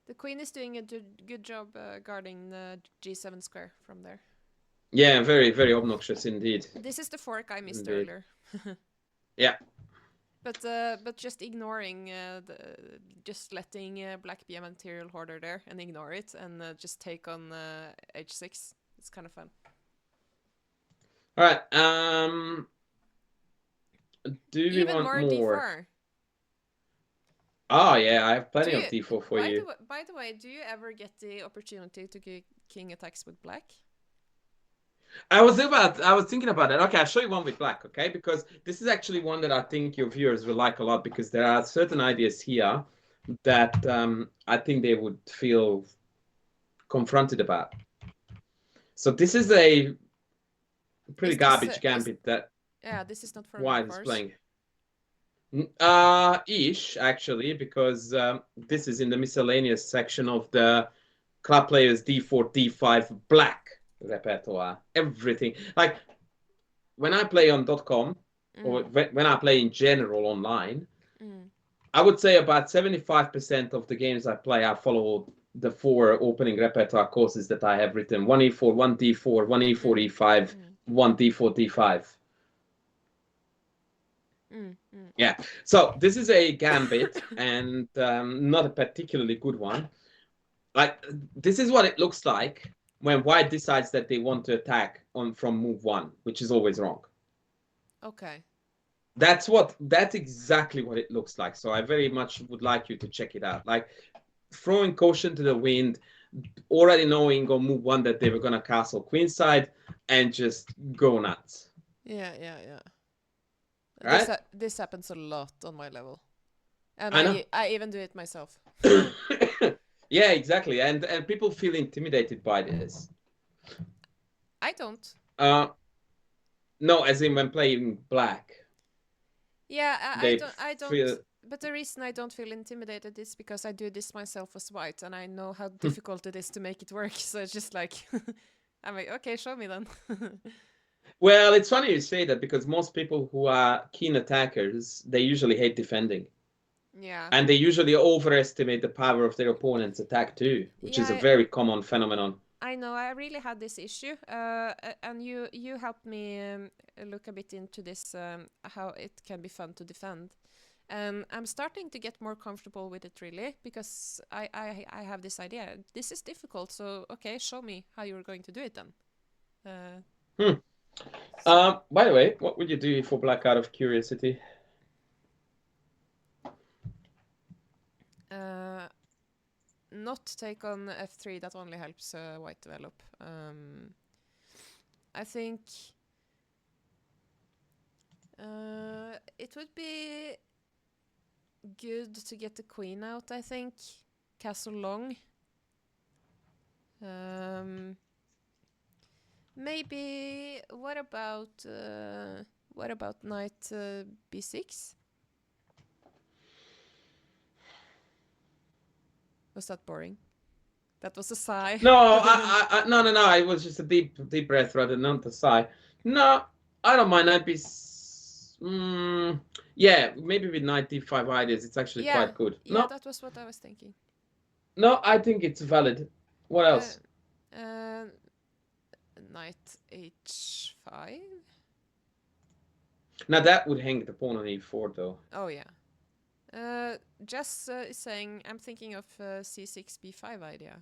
The queen is doing a good job guarding the g7 square from there. Yeah, very obnoxious indeed. This is the fork I missed earlier. Yeah. But just ignoring just letting black be a material hoarder there and ignore it and just take on h6. It's kind of fun. All right. Do you Even want more? d4? Oh yeah, I have plenty of d4 for you. By the way, do you ever get the opportunity to get king attacks with black? I was thinking about that. Okay, I'll show you one with black, okay? Because this is actually one that I think your viewers will like a lot, because there are certain ideas here that I think they would feel confronted about. So this is a pretty Is this, garbage gambit that yeah, this is not for White is White playing. Ish, actually, because this is in the miscellaneous section of the club players D4, D5 black repertoire. Everything. Like, when I play on .com, or when I play in general online, I would say about 75% of the games I play, I follow the 4 opening repertoire courses that I have written. 1E4, 1D4, 1E4, E5, 1D4, D5. Yeah, so this is a gambit and not a particularly good one. Like, this is what it looks like when White decides that they want to attack from move 1, which is always wrong. Okay. That's exactly what it looks like. So I very much would like you to check it out. Like, throwing caution to the wind, already knowing on move 1 that they were gonna castle queenside, and just go nuts. Yeah, yeah, yeah. Right? This happens a lot on my level, and I know. I even do it myself. Yeah, exactly. And people feel intimidated by this. I don't. No, as in when playing black. Yeah, They I don't. feel But the reason I don't feel intimidated is because I do this myself as White, and I know how difficult it is to make it work. So it's just like, I'm like, okay, show me then. Well, it's funny you say that because most people who are keen attackers, they usually hate defending. Yeah. And they usually overestimate the power of their opponent's attack too, which is a very common phenomenon. I know. I really had this issue, and you helped me look a bit into this, how it can be fun to defend. And I'm starting to get more comfortable with it, really, because I have this idea. This is difficult, so okay, show me how you're going to do it then. By the way, what would you do for black out of curiosity? Not take on f3. That only helps White develop. I think it would be good to get the queen out, I think. Castle long. Maybe what about knight b6? Was that boring? That was a sigh. No, no. It was just a deep breath rather than a sigh. No, I don't mind. I'd be, yeah, maybe with knight d5 ideas, it's actually quite good. Yeah, No, that was what I was thinking. no, I think it's valid. What else? Knight h5. Now that would hang the pawn on e4, though. Oh yeah. Jess is saying I'm thinking of c6 b5 idea.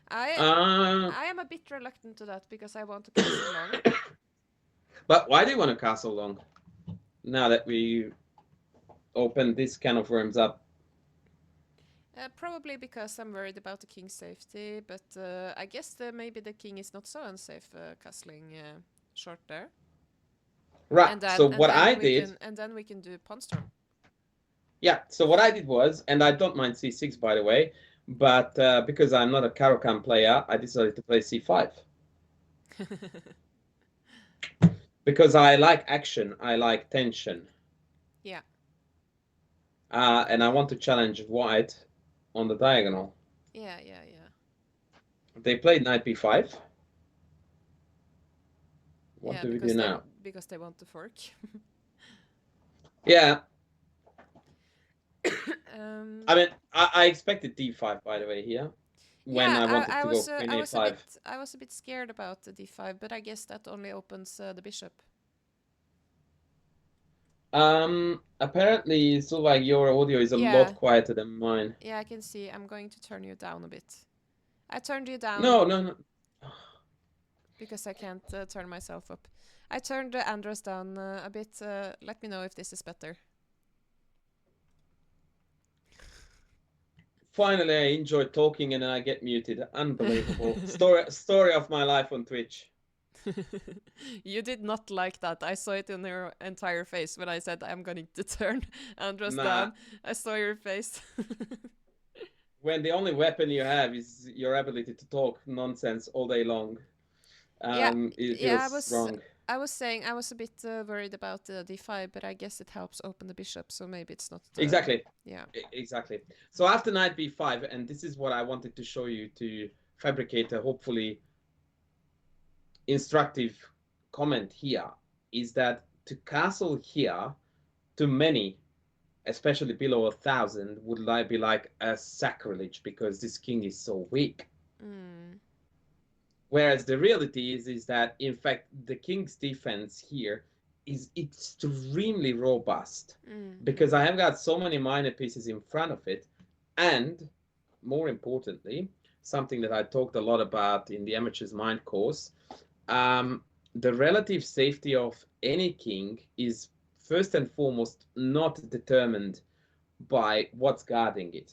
I am a bit reluctant to that because I want to castle long. But why do you want to castle long? Now that we open this can of worms up. Probably because I'm worried about the king's safety, but I guess maybe the king is not so unsafe castling short there. Right. And then, so what I did, and then we can do pawn storm. Yeah. So what I did was, and I don't mind c6 by the way, but because I'm not a Caro-Kann player, I decided to play c5. Because I like action, I like tension. Yeah. And I want to challenge White on the diagonal. Yeah. They played knight b5. What do we do now? Because they want to fork. Yeah. I mean, I expected d5, by the way, here. When I wanted to go queen a5. I was a bit scared about the d5, but I guess that only opens the bishop. Apparently, Solveig, your audio is a lot quieter than mine. Yeah, I can see. I'm going to turn you down a bit. I turned you down. No. Because I can't turn myself up. I turned Andras down a bit. Let me know if this is better. Finally, I enjoy talking and then I get muted. Unbelievable. Story of my life on Twitch. You did not like that. I saw it in your entire face when I said I'm going to turn Andras down. I saw your face. when the only weapon you have is your ability to talk nonsense all day long, Yeah, it yeah. feels wrong. I was saying I was a bit worried about the d5, but I guess it helps open the bishop, so maybe it's not. Exactly. Yeah. Exactly. So after knight b5, and this is what I wanted to show you to fabricate a hopefully instructive comment here, is that to castle here, to many, especially below 1,000, would like be like a sacrilege because this king is so weak. Mm. Whereas the reality is that in fact the king's defense here is extremely robust because I have got so many minor pieces in front of it, and more importantly, something that I talked a lot about in the Amateur's Mind course, the relative safety of any king is first and foremost not determined by what's guarding it.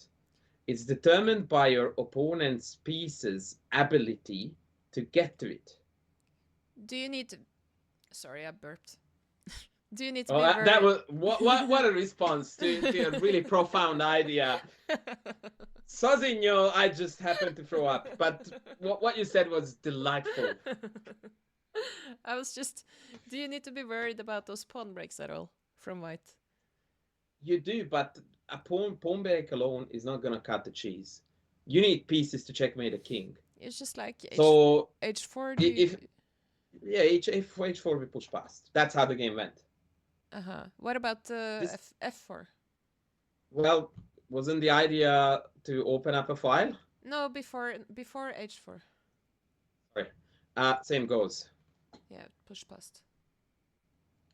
It's determined by your opponent's piece's ability to get to it. Do you need to... Sorry, I burped. Do you need to Oh, be that very... was what a response to a really profound idea. Sozinho, I just happened to throw up, but what you said was delightful. I was just... Do you need to be worried about those pawn breaks at all from white? You do, but a pawn break alone is not gonna cut the cheese. You need pieces to checkmate a king. It's just like So h4. if yeah, h4 we push past. That's how the game went. What about This, f4? well, wasn't the idea to open up a file? No, before h4. Sorry. Same goes. Yeah, push past.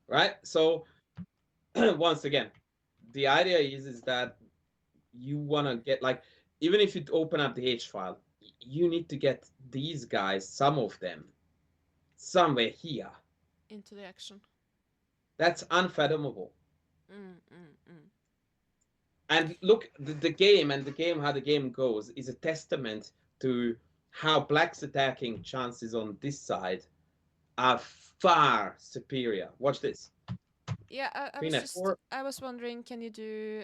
Right? So once again, the idea is that you wanna get like, even if you open up the H file, you need to get these guys, some of them, somewhere here. Into the action. That's unfathomable. Mm, mm, mm. And look, the game and the game, how the game goes, is a testament to how Black's attacking chances on this side are far superior. Watch this. Yeah, I Queen was just... f4. I was wondering, can you do...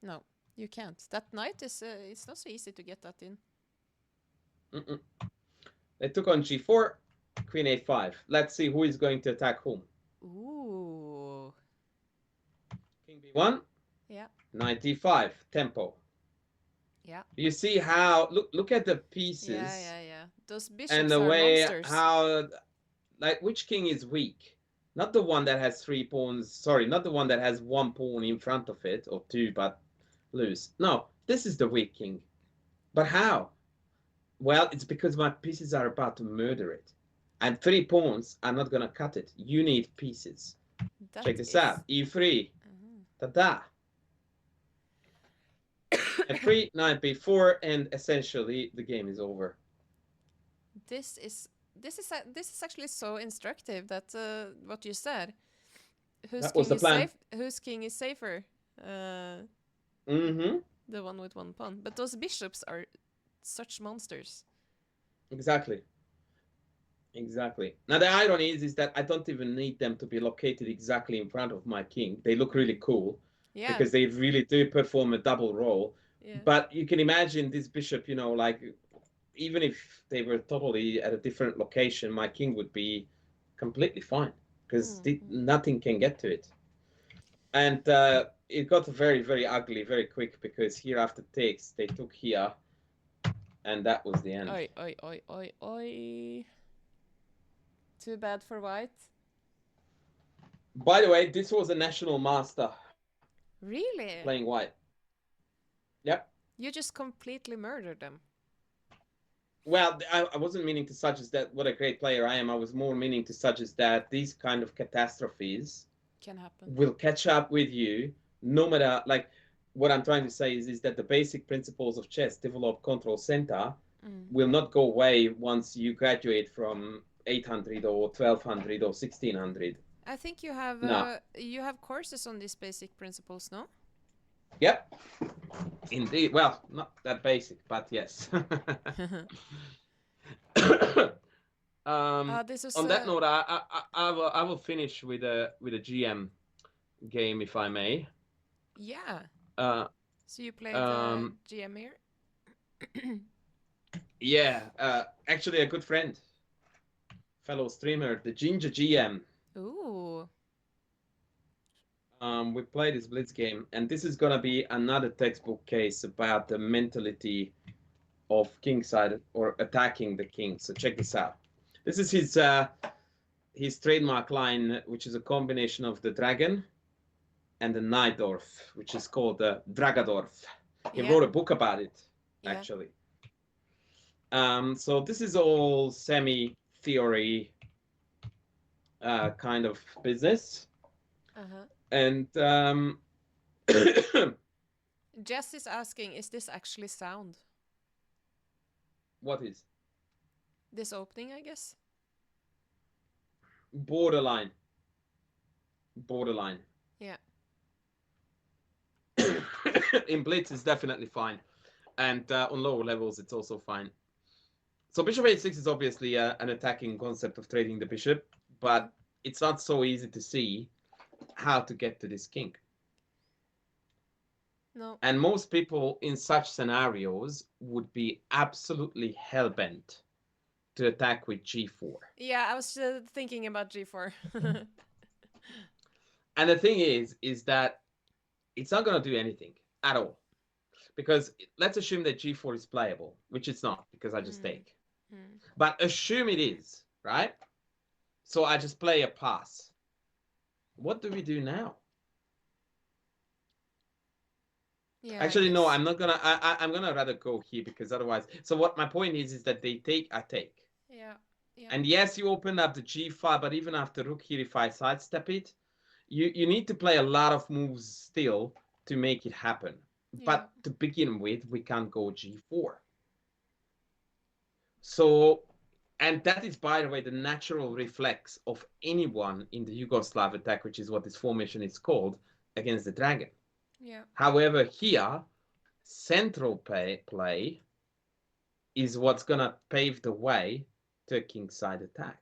No, you can't. That knight is... it's not so easy to get that in. Mm-mm. They took on g4, queen a5. Let's see who is going to attack whom. Ooh. King b1. Yeah. Knight d5. Tempo. Yeah. You see how look at the pieces. Yeah. Those bishops and the are way monsters. how, like, which king is weak? Not the one that has 3 pawns. Sorry, not the one that has 1 pawn in front of it or 2 but loose. No, this is the weak king. But how? Well, it's because my pieces are about to murder it. And 3 pawns are not going to cut it. You need pieces. That Check this is... out. E3. Ta-da. F3, knight b4, and essentially the game is over. This is actually so instructive that what you said. That was the plan. Whose king is safer? Mm-hmm. The one with 1 pawn. But those bishops are such monsters. Exactly. Now the irony is that I don't even need them to be located exactly in front of my king. They look really cool. Yeah. Because they really do perform a double role. Yeah. But you can imagine this bishop, you know, like, even if they were totally at a different location, my king would be completely fine because nothing can get to it. And it got very, very ugly very quick because here after takes, they took here, and that was the end. Oi. Too bad for white. By the way, this was a national master. Really? Playing white. Yep. You just completely murdered them. Well, I wasn't meaning to suggest that what a great player I am. I was more meaning to suggest that these kind of catastrophes can happen. Will catch up with you no matter, like, what I'm trying to say is that the basic principles of chess, develop, control, center, will not go away once you graduate from 800 or 1200 or 1600. I think you have courses on these basic principles, no? Yep. Indeed. Well, not that basic, but yes. On that note, I will finish with a GM game, if I may. Yeah. So you played Um, GM here? yeah, actually a good friend, fellow streamer, the Ginger GM. Ooh. We played this Blitz game, and this is gonna be another textbook case about the mentality of kingside or attacking the king. So check this out. This is his trademark line, which is a combination of the dragon and the Najdorf, which is called the Dragadorf. He Yeah. wrote a book about it, Yeah. actually. So this is all semi-theory kind of business. Uh-huh. And Jess is asking, is this actually sound? what is? This opening, I guess? Borderline. Borderline. Yeah. In Blitz, it's definitely fine. And on lower levels, it's also fine. So bishop a6 is obviously an attacking concept of trading the bishop, but it's not so easy to see how to get to this king. No. And most people in such scenarios would be absolutely hell-bent to attack with g4. Yeah, I was thinking about g4. And the thing is that it's not going to do anything at all. Because let's assume that g4 is playable, which it's not, because I just take. But assume it is, right? So I just play a pass. What do we do now? Yeah. Actually, no, I'm not gonna. I'm gonna rather go here because otherwise. So what my point is that they take, I take. Yeah. Yeah. And yes, you open up the g5, but even after rook here, if I sidestep it, you need to play a lot of moves still to make it happen. Yeah. But to begin with, we can't go g4. So, and that is, by the way, the natural reflex of anyone in the Yugoslav attack, which is what this formation is called, against the dragon. Yeah. However, here, central play is what's going to pave the way to a kingside attack.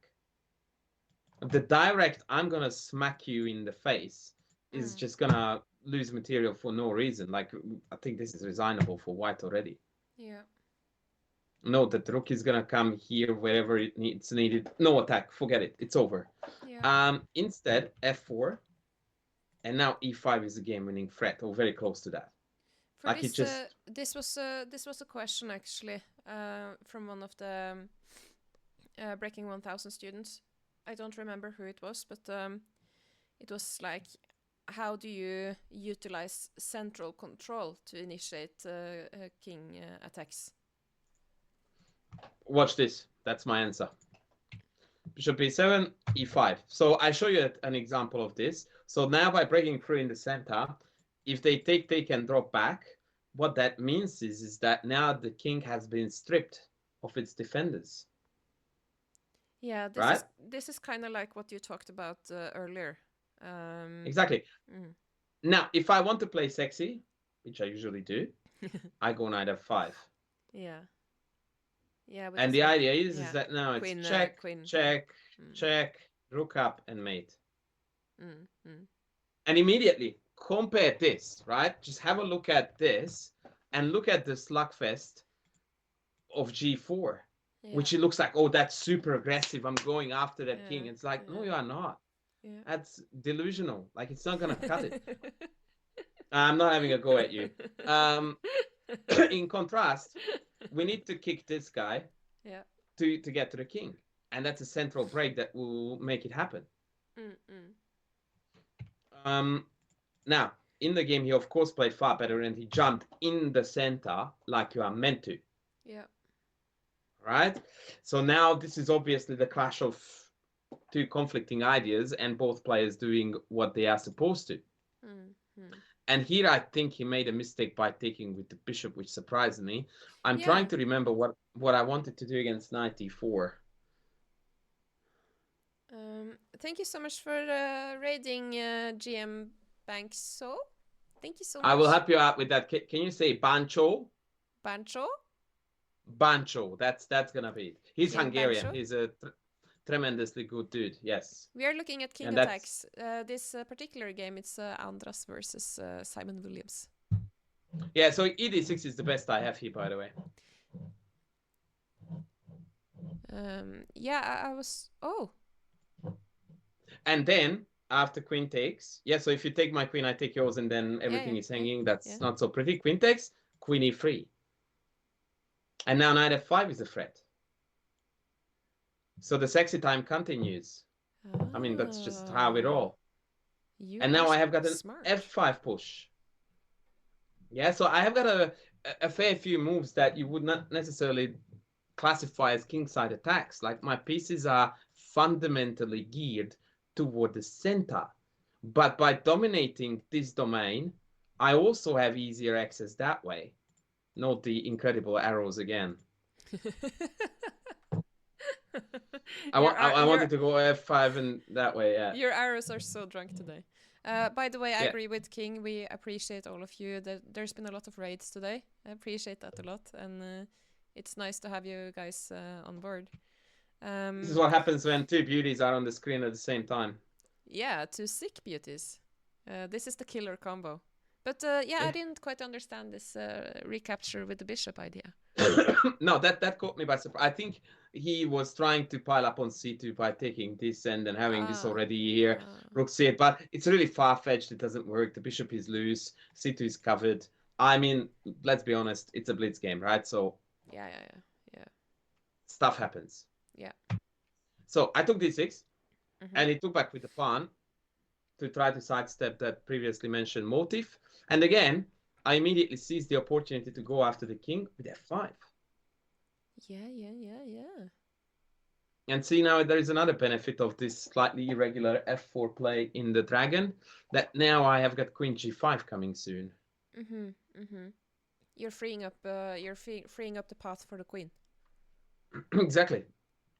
The direct, I'm going to smack you in the face, is just going to lose material for no reason. Like, I think this is resignable for white already. Yeah. No, that rook is going to come here wherever it's needed. No attack, forget it. It's over. Yeah. Instead, f4. And now e5 is a game-winning threat, or very close to that. For like this, it just this was a question actually from one of the Breaking 1000 students. I don't remember who it was, but it was like, how do you utilize central control to initiate king attacks? watch this. That's my answer. Bishop b7, e5. So I show you an example of this. So now by breaking through in the center, if they take and drop back, what that means is that now the king has been stripped of its defenders. Yeah, right? This is kind of like what you talked about earlier. Exactly. Now, if I want to play sexy, which I usually do, I go knight f5. Yeah. Yeah, and the idea is that now it's queen, check, queen, check, check, rook up, and mate. Mm, mm. And immediately compare this, right? Just have a look at this and look at the slugfest of g4, which it looks like, oh, that's super aggressive. I'm going after that king. It's like, no, you are not. Yeah. That's delusional. Like, it's not going to cut it. I'm not having a go at you. In contrast, we need to kick this guy to get to the king. And that's a central break that will make it happen. Now, in the game, he of course played far better and he jumped in the center like you are meant to. Yeah. Right? So now this is obviously the clash of two conflicting ideas and both players doing what they are supposed to. And here I think he made a mistake by taking with the bishop, which surprised me. I'm trying to remember what I wanted to do against knight d4. Thank you so much for raiding GM Banks. So, thank you so much. I will help you out with that. Can you say Bancho? Bancho? Bancho. That's gonna be it. He's King Hungarian. Bancho? He's a tremendously good dude. Yes. We are looking at king attacks. This particular game, it's Andras versus Simon Williams. Yeah, so ED6 is the best I have here, by the way. Yeah, I was. Oh, And then after queen takes, yeah, so if you take my queen, I take yours, and then yeah, everything yeah, is yeah, hanging. That's yeah. not so pretty. Queen takes, queen e3. And now knight f5 is a threat. So the sexy time continues. I mean, that's just how we Ah, roll. you And are now I have got an smart. f5 push. Yeah, so I have got a fair few moves that you would not necessarily classify as kingside attacks. Like my pieces are fundamentally geared toward the center. But by dominating this domain, I also have easier access that way. Note the incredible arrows again. I wanted to go f5 and that way, yeah. Your arrows are so drunk today. By the way, I Yeah. agree with King. We appreciate all of you. There's been a lot of raids today. I appreciate that a lot, and it's nice to have you guys on board. This is what happens when two beauties are on the screen at the same time. Yeah, two sick beauties. This is the killer combo. But yeah, I didn't quite understand this recapture with the bishop idea. No, that caught me by surprise. I think he was trying to pile up on c2 by taking this and then having this already here. Rook c8, but it's really far-fetched. It doesn't work. The bishop is loose. c2 is covered. I mean, let's be honest. It's a blitz game, right? So Yeah. stuff happens. Yeah. So I took d6, and he took back with the pawn to try to sidestep that previously mentioned motif. And again, I immediately seized the opportunity to go after the king with f5. Yeah. And see, now there is another benefit of this slightly irregular f4 play in the dragon, that now I have got queen g5 coming soon. You're freeing up freeing up the path for the queen. Exactly.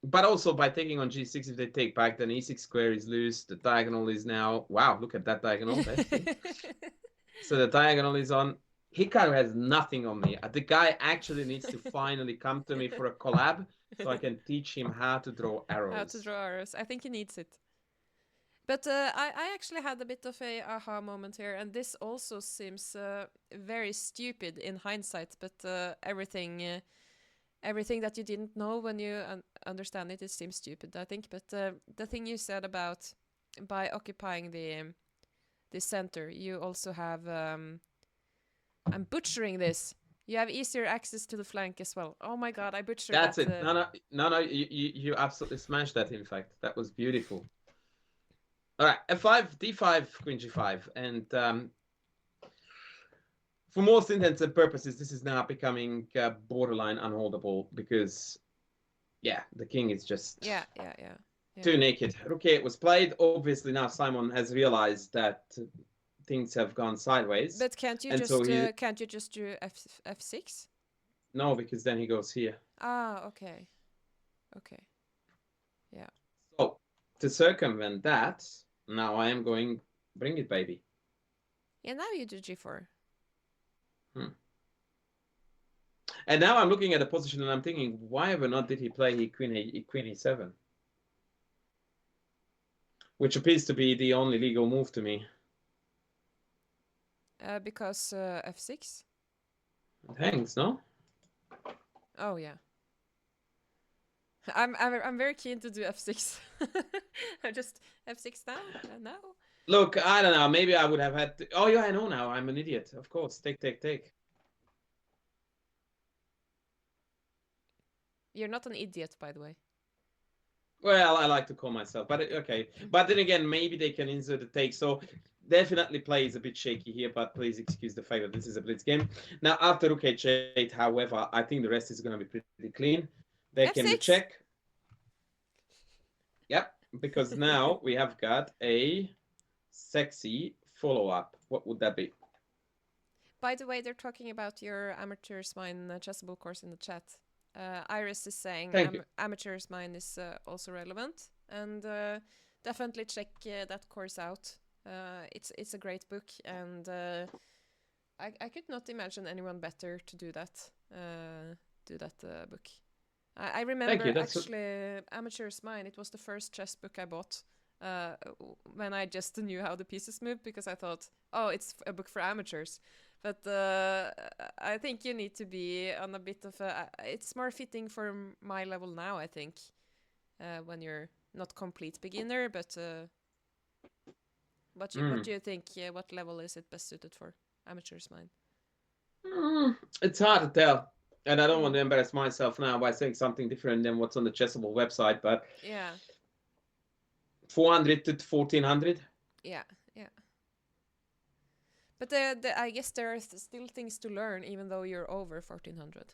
But also by taking on g6, if they take back, then e6 square is loose. The diagonal is now, wow, look at that diagonal. So the diagonal is on. Hikaru has nothing on me. The guy actually needs to finally come to me for a collab so I can teach him how to draw arrows. How to draw arrows. I think he needs it. But I actually had a bit of a aha moment here, and this also seems very stupid in hindsight, but everything that you didn't know when you understand it seems stupid, I think. But the thing you said about by occupying the center, you also have... I'm butchering this. You have easier access to the flank as well. Oh my god, I butchered that. That's it. No, you absolutely smashed that, in fact. That was beautiful. All right, f5, d5, queen g5. And for most intents and purposes, this is now becoming borderline unholdable because, yeah, the king is just too naked. Rook a8 was played. Obviously, now Simon has realized that things have gone sideways. But can't you just do f6? No, because then he goes here. Okay. Yeah. So to circumvent that, now I am going bring it, baby. Yeah, now you do g4. And now I'm looking at the position and I'm thinking, why ever not did he play queen e7? Which appears to be the only legal move to me. Because f6? It hangs, no? Oh yeah. I'm very keen to do f6. I just f6 now. Look, I don't know. Maybe I would have had to... Oh yeah, I know now. I'm an idiot. Of course. Take. You're not an idiot, by the way. Well, I like to call myself, but okay. But then again, maybe they can insert the take. So definitely play is a bit shaky here, but please excuse the fact that this is a blitz game. Now, after rook h8, however, I think the rest is going to be pretty clean. They can recheck. Yep, because now we have got a sexy follow-up. What would that be? By the way, they're talking about your Amateur's Mind Chessable course in the chat. Iris is saying Amateur's Mind is also relevant, and definitely check that course out. It's a great book, and I could not imagine anyone better to do that book. I remember actually Amateur's Mind. It was the first chess book I bought when I just knew how the pieces moved, because I thought, oh, it's a book for amateurs. But I think you need to be on a bit of a. It's more fitting for my level now, I think, when you're not complete beginner. But what do you think? What level is it best suited for? Amateur's mind. It's hard to tell, and I don't want to embarrass myself now by saying something different than what's on the Chessable website. But Yeah. 400 to 1400. Yeah. Yeah. But I guess there are still things to learn, even though you're over 1400.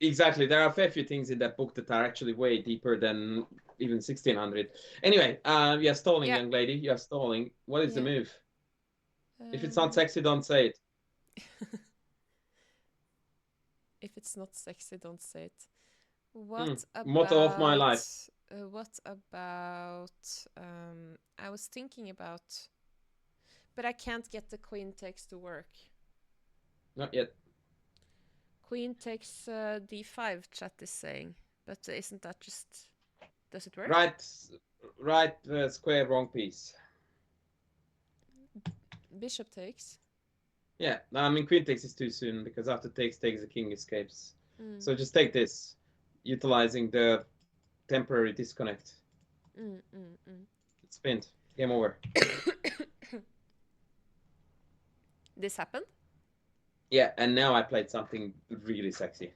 Exactly. There are a fair few things in that book that are actually way deeper than even 1600. Anyway, you're stalling, young lady. You're stalling. What is the move? If it's not sexy, don't say it. If it's not sexy, don't say it. What about... Motto of my life. What about... I was thinking about... But I can't get the queen takes to work. Not yet. Queen takes d5, chat is saying. But isn't that just... Does it work? Right square, wrong piece. Bishop takes. Yeah, I mean, queen takes is too soon, because after takes, the king escapes. So just take this, utilizing the temporary disconnect. It's pinned. Game over. This happened? Yeah, and now I played something really sexy.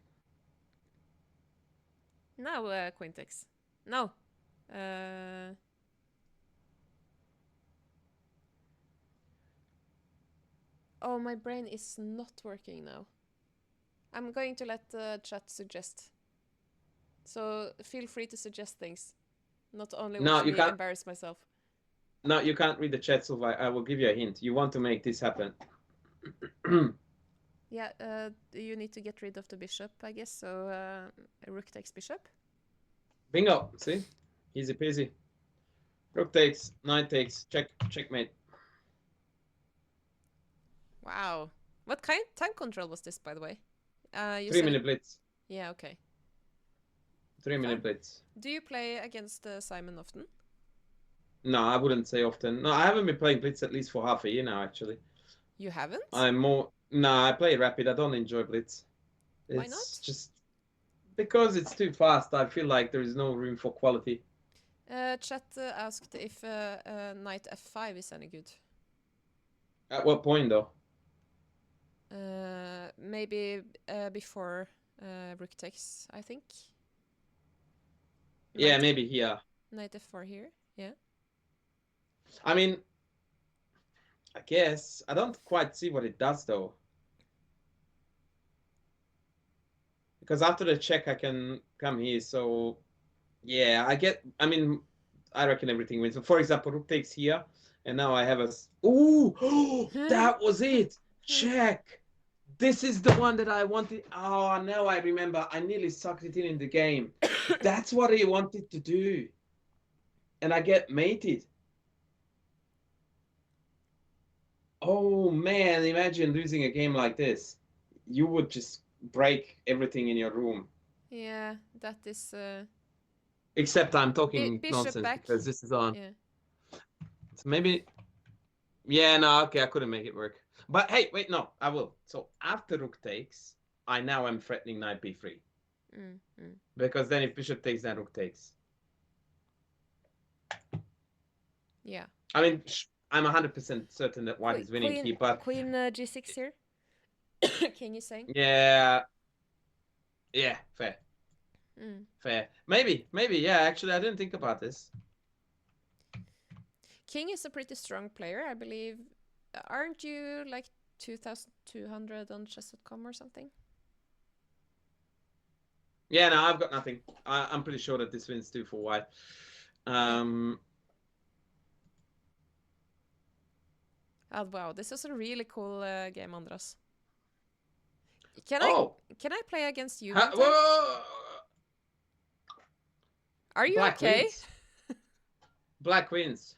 Now queen takes. No. Oh, my brain is not working now. I'm going to let the chat suggest. So feel free to suggest things. Not only watch me embarrass myself. No, you can't read the chat, so I will give you a hint. You want to make this happen. Yeah, you need to get rid of the bishop, I guess. So rook takes bishop. Bingo. See? Easy peasy. Rook takes, knight takes, checkmate. Wow. What kind of time control was this, by the way? 3-minute blitz. Yeah, okay. 3-minute blitz. Do you play against Simon often? No, I wouldn't say often. No, I haven't been playing blitz at least for half a year now, actually. You haven't? I'm more... No, I play rapid. I don't enjoy blitz. Why not? It's just... Because it's too fast. I feel like there is no room for quality. Chat asked if knight f5 is any good. At what point, though? Maybe before rook takes, I think. Yeah, maybe here. Knight f4 here, yeah. I mean, I guess. I don't quite see what it does, though. Because after the check, I can come here, so... Yeah, I mean, I reckon everything wins. So for example, rook takes here, and now I have a... Ooh! That was it! Check! This is the one that I wanted. Oh, now I remember. I nearly sucked it in the game. That's what he wanted to do. And I get mated. Oh, man. Imagine losing a game like this. You would just break everything in your room. Yeah, that is... Except I'm talking nonsense back. Because this is on. Yeah. So maybe... Yeah, no, okay, I couldn't make it work. But hey, wait, no, I will. So after rook takes, I now am threatening knight b3. Because then if bishop takes, then rook takes. Yeah. I mean, I'm 100% certain that white is winning here, but... Queen g6 here. King is saying? Yeah. Yeah, fair. Fair. Maybe, yeah, actually, I didn't think about this. King is a pretty strong player, I believe. Aren't you like 2,200 on chess.com or something? Yeah, no, I've got nothing. I'm pretty sure that this wins 2 for white. Oh, wow, this is a really cool game, Andras. Can I play against you? Are you Black okay? Wins. Black wins.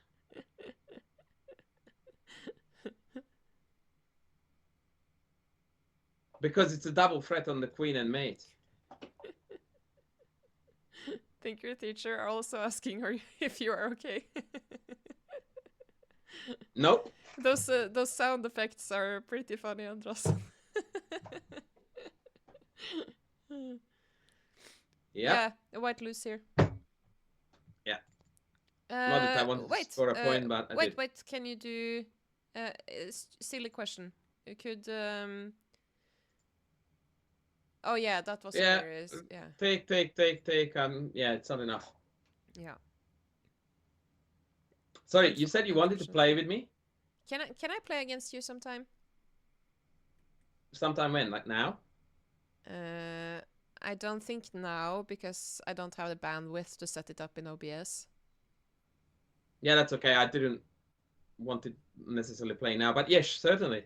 Because it's a double threat on the queen and mate. Think your teacher are also asking her if you are okay. Nope. those sound effects are pretty funny, Andras. Yeah, Yeah, a white loose here. yeah. Not that I wanted to Wait, score a point, but I did. wait. Can you do? Silly question. You could. Oh yeah, that was Yeah, hilarious. Yeah, take. Yeah, it's not enough. yeah. Sorry, you said you wanted to play Unfortunately, with me can I play against you sometime? sometime when? Like now? Uh, I don't think now because I don't have the bandwidth to set it up in OBS. Yeah, that's okay. I didn't want to necessarily play now, but yes,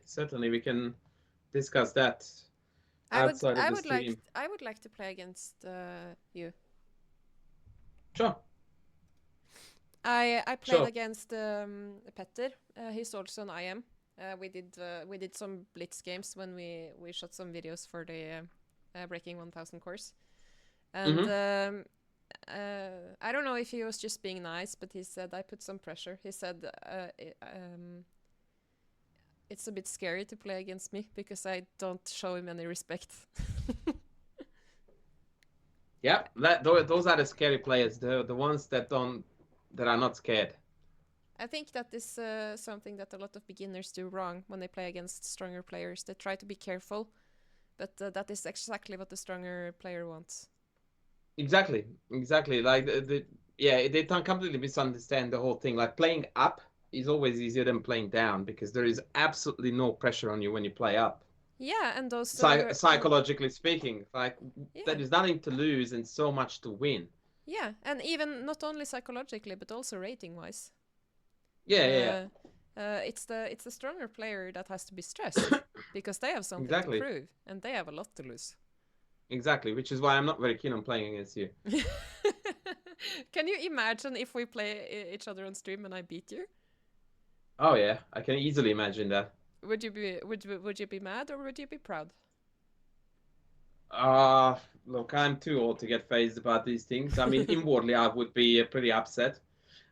certainly we can discuss that outside of the stream. I would like to play against you. Sure, I played sure. against Petter. He's also an IM. We did some blitz games when we shot some videos for the Breaking 1000 course, and Mm-hmm. I don't know if he was just being nice, but he said I put some pressure. He said it's a bit scary to play against me because I don't show him any respect. Yeah, those are the scary players, the ones that are not scared. I think that is something that a lot of beginners do wrong when they play against stronger players. They try to be careful, but that is exactly what the stronger player wants. Exactly. Like yeah, they don't completely misunderstand the whole thing. Like playing up is always easier than playing down because there is absolutely no pressure on you when you play up. Yeah, and those Psychologically speaking, like yeah, there is nothing to lose and so much to win. yeah, and even not only psychologically but also rating wise. Yeah. Uh, it's the stronger player that has to be stressed because they have something to Exactly. prove and they have a lot to lose. Exactly. Which is why I'm not very keen on playing against you. Can you imagine if we play each other on stream and I beat you? Oh yeah, I can easily imagine that. Would you be mad or would you be proud? Uh Look, I'm too old to get phased about these things. I mean, inwardly I would be pretty upset,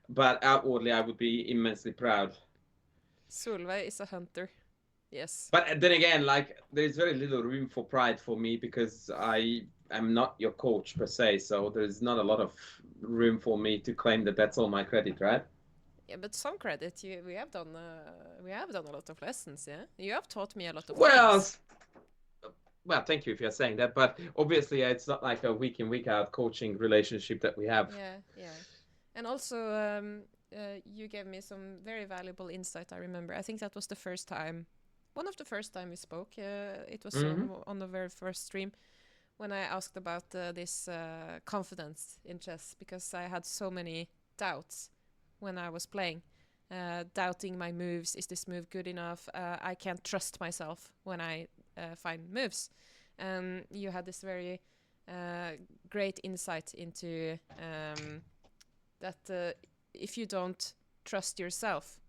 but outwardly I would be immensely proud. Solveig is a hunter. Yes. But then again, like there's very little room for pride for me because I am not your coach per se, so there's not a lot of room for me to claim that that's all my credit, right? Yeah, but some credit. We have done a lot of lessons. Yeah, you have taught me a lot of Well, things. well, thank you if you're saying that, but obviously it's not like a week in week out coaching relationship that we have. Yeah, yeah. And also, you gave me some very valuable insight. I remember. I think that was the first time, one of the first time we spoke. It was Hmm. on the very first stream when I asked about this confidence in chess because I had so many doubts when I was playing. Doubting my moves. Is this move good enough? I can't trust myself when I find moves. And you had this very uh, great insight into that if you don't trust yourself,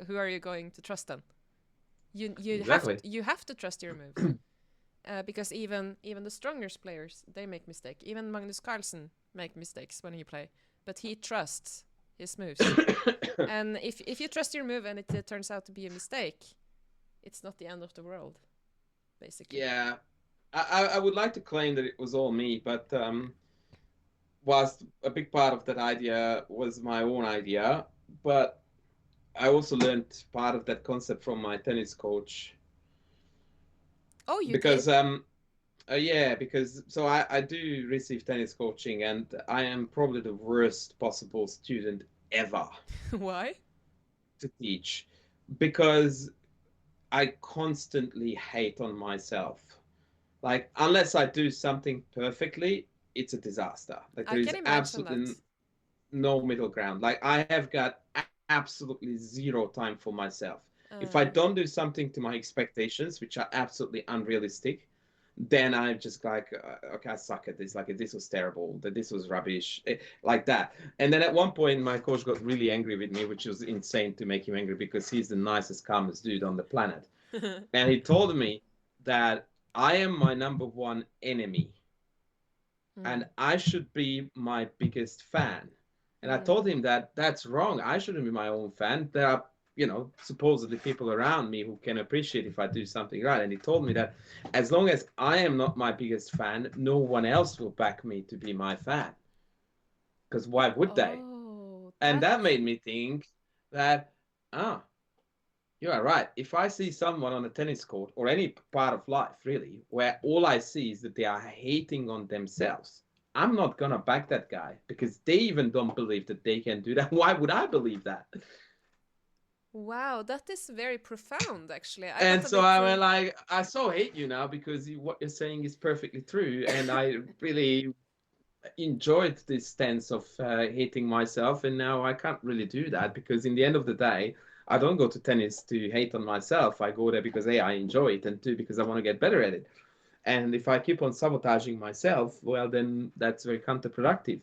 who are you going to trust then? Exactly. You have to trust your moves because even the strongest players they make mistake. Even Magnus Carlsen make mistakes when he play, but he trusts his moves. And if you trust your move and it turns out to be a mistake, it's not the end of the world, basically. Yeah, I would like to claim that it was all me, but whilst a big part of that idea was my own idea, but I also learned part of that concept from my tennis coach Oh, you because did? yeah, because so I do receive tennis coaching and I am probably the worst possible student ever Why? to teach because I constantly hate on myself. Like unless I do something perfectly, it's a disaster. Like I there can is imagine absolutely that. no middle ground. Like I have got absolutely zero time for myself. If I Uh, don't do something to my expectations, which are absolutely unrealistic, then I'm just like, okay, I suck at this. Like this was terrible. That this was rubbish, like that. And then at one point, my coach got really angry with me, which was insane to make him angry because he's the nicest, calmest dude on the planet. And he told me that I am my number one enemy and mm, I should be my biggest fan. And I mm, told him that that's wrong. I shouldn't be my own fan. There are supposedly people around me who can appreciate if I do something right. And he told me that as long as I am not my biggest fan, no one else will back me to be my fan. Because why would they? Oh, And that. that made me think that, ah, you are right. If I see someone on a tennis court or any part of life, really, where all I see is that they are hating on themselves, I'm not going to back that guy because they even don't believe that they can do that. Why would I believe that? Wow, that is very profound, actually. I And got a so bit. I went like, I so hate you now because what you're saying is perfectly true. And I really enjoyed this stance of hating myself. And now I can't really do that because in the end of the day, I don't go to tennis to hate on myself. I go there because A, I enjoy it, and two, because I want to get better at it. And if I keep on sabotaging myself, well, then that's very counterproductive.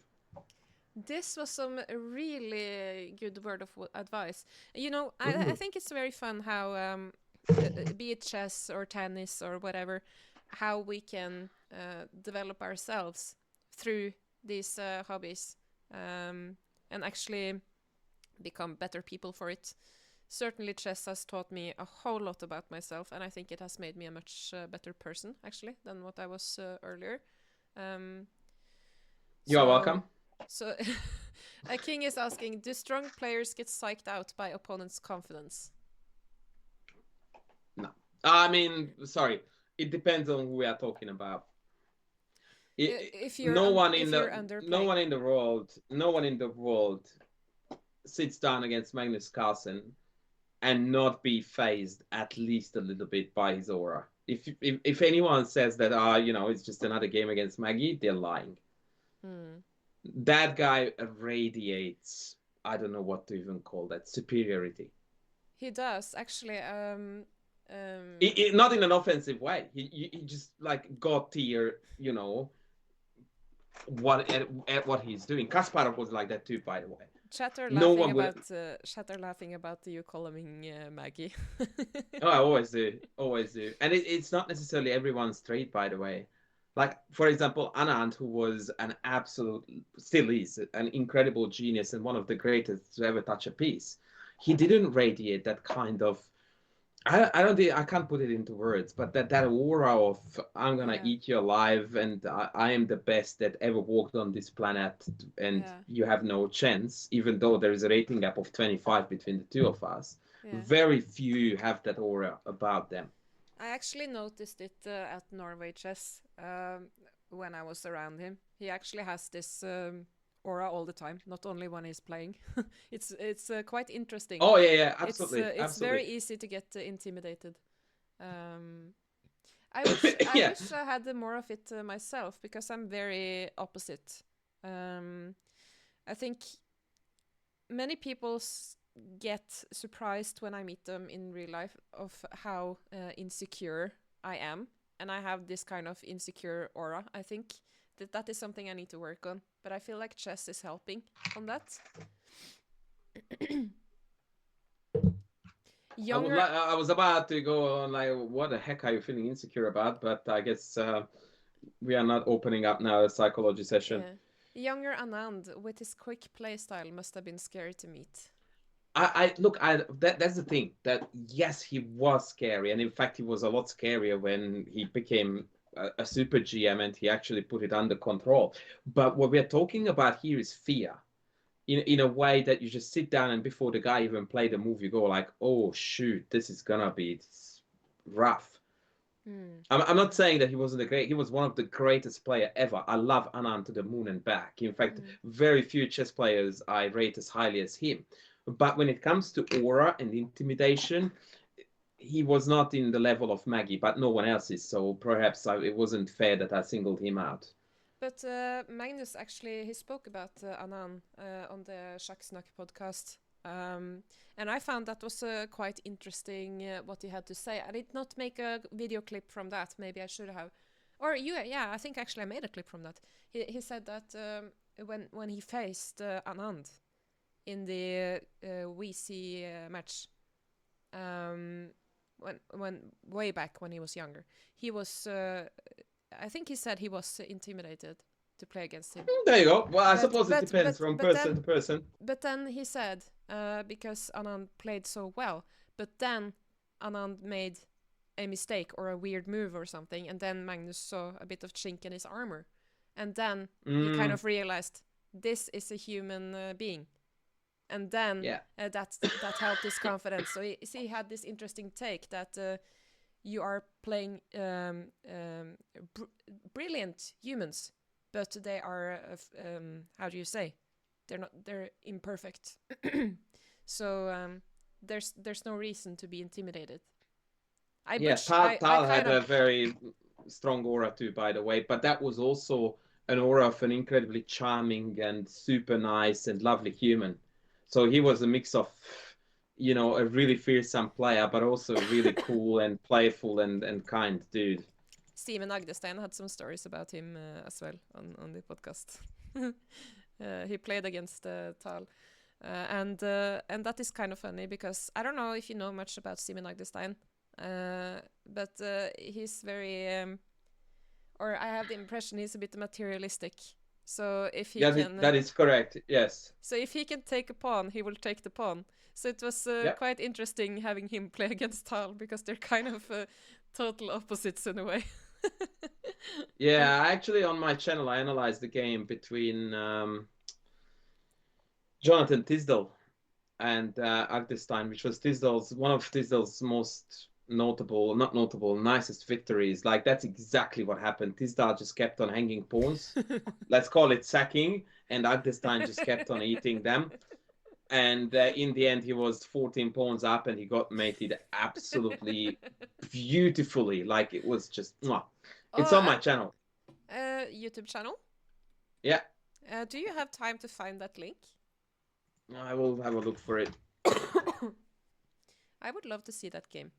This was some really good word of advice. You know, I Mm. think it's very fun how, be it chess or tennis or whatever, how we can develop ourselves through these hobbies, um, and actually become better people for it. Certainly, chess has taught me a whole lot about myself, and I think it has made me a much better person, actually, than what I was earlier. Um, You are so, welcome. so a king is asking, do strong players get psyched out by opponents' confidence? No. I mean, sorry. It depends on who we are talking about. If you're No one in if you're the no underplaying. one in the world, no one in the world sits down against Magnus Carlsen and not be phased at least a little bit by his aura. If anyone says that it's just another game against Maggie, they're lying. Hmm. That guy radiates, I don't know what to even call that, superiority. He does actually. Not in an offensive way. He just like god tier, at what he's doing. Kasparov was like that too, by the way. Chatter No laughing one would. about you calling Maggie. Oh, I always do, always do, and it's not necessarily everyone's trait, by the way. Like for example, Anand, who was an absolute, still is an incredible genius and one of the greatest to ever touch a piece. He didn't radiate that kind of I don't think I can't put it into words, but that aura of I'm gonna Yeah, eat you alive and I am the best that ever walked on this planet and yeah, you have no chance, even though there is a rating gap of 25 between the two of us. yeah. Very few have that aura about them. I actually noticed it at Norway Chess when I was around him. He actually has this aura all the time, not only when he's playing. It's quite interesting. Oh yeah, absolutely, It's very absolutely. easy to get intimidated. Um, I Yeah. wish I had more of it myself because I'm very opposite. Um, I think many people get surprised when I meet them in real life of how insecure I am, and I have this kind of insecure aura. I think that is something I need to work on, but I feel like chess is helping on that. Younger. I was about to go on like, what the heck are you feeling insecure about? But I guess we are not opening up now a psychology session. Yeah. Younger Anand with his quick playstyle must have been scary to meet. I look, that's the thing. That yes, he was scary, and in fact, he was a lot scarier when he became a super GM and he actually put it under control. But what we're talking about here is fear, in a way that you just sit down and before the guy even played the move, you go like, oh shoot, this is gonna be rough. Hmm. I'm not saying that he wasn't a great. He was one of the greatest player ever. I love Anand to the moon and back. In fact, Hmm. very few chess players I rate as highly as him. But when it comes to aura and intimidation, he was not in the level of Maggie, but no one else is. So perhaps it wasn't fair that I singled him out. But Magnus actually he spoke about Anand on the Shaksnak podcast, and I found that was quite interesting what he had to say. I did not make a video clip from that. Maybe I should have, or you, yeah, I think actually I made a clip from that. He said that when he faced Anand in the WC match, when way back when he was younger, he was. I think he said he was intimidated to play against him. There you go. Well, I But suppose it but depends but from but person then to person. but then he said, because Anand played so well, but then Anand made a mistake or a weird move or something, and then Magnus saw a bit of chink in his armor, and then he kind Mm, of realized this is a human being, and then yeah. that helped his confidence. So he had this interesting take that you are playing brilliant humans, but they are how do you say? They're imperfect. So there's no reason to be intimidated. Yeah, I Tal kind had of a very strong aura too, by the way, but that was also an aura of an incredibly charming and super nice and lovely human. So he was a mix of, a really fearsome player, but also really cool and playful and kind dude. Steven Agdestein had some stories about him as well on the podcast. He played against Tal. And that is kind of funny because I don't know if you know much about Steven Agdestein, but he's very, or I have the impression he's a bit materialistic. So if he Yeah, can, that is correct. Yes. so if he can take a pawn, he will take the pawn. So it was Yeah. quite interesting having him play against Tal because they're kind of total opposites in a way. Yeah, actually on my channel I analyzed the game between Jonathan Tisdale and Agdestein, which was Tisdale's one of Tisdale's most notable, not notable, nicest victories. Like that's exactly what happened. Tisdale just kept on hanging pawns. Let's call it sacking, and Agdestein just kept on eating them. And in the end, he was 14 pawns up, and he got mated absolutely beautifully. Like it was just, mwah. It's on Oh, my channel. YouTube channel. Yeah, Do you have time to find that link? I will have a look for it. I would love to see that game.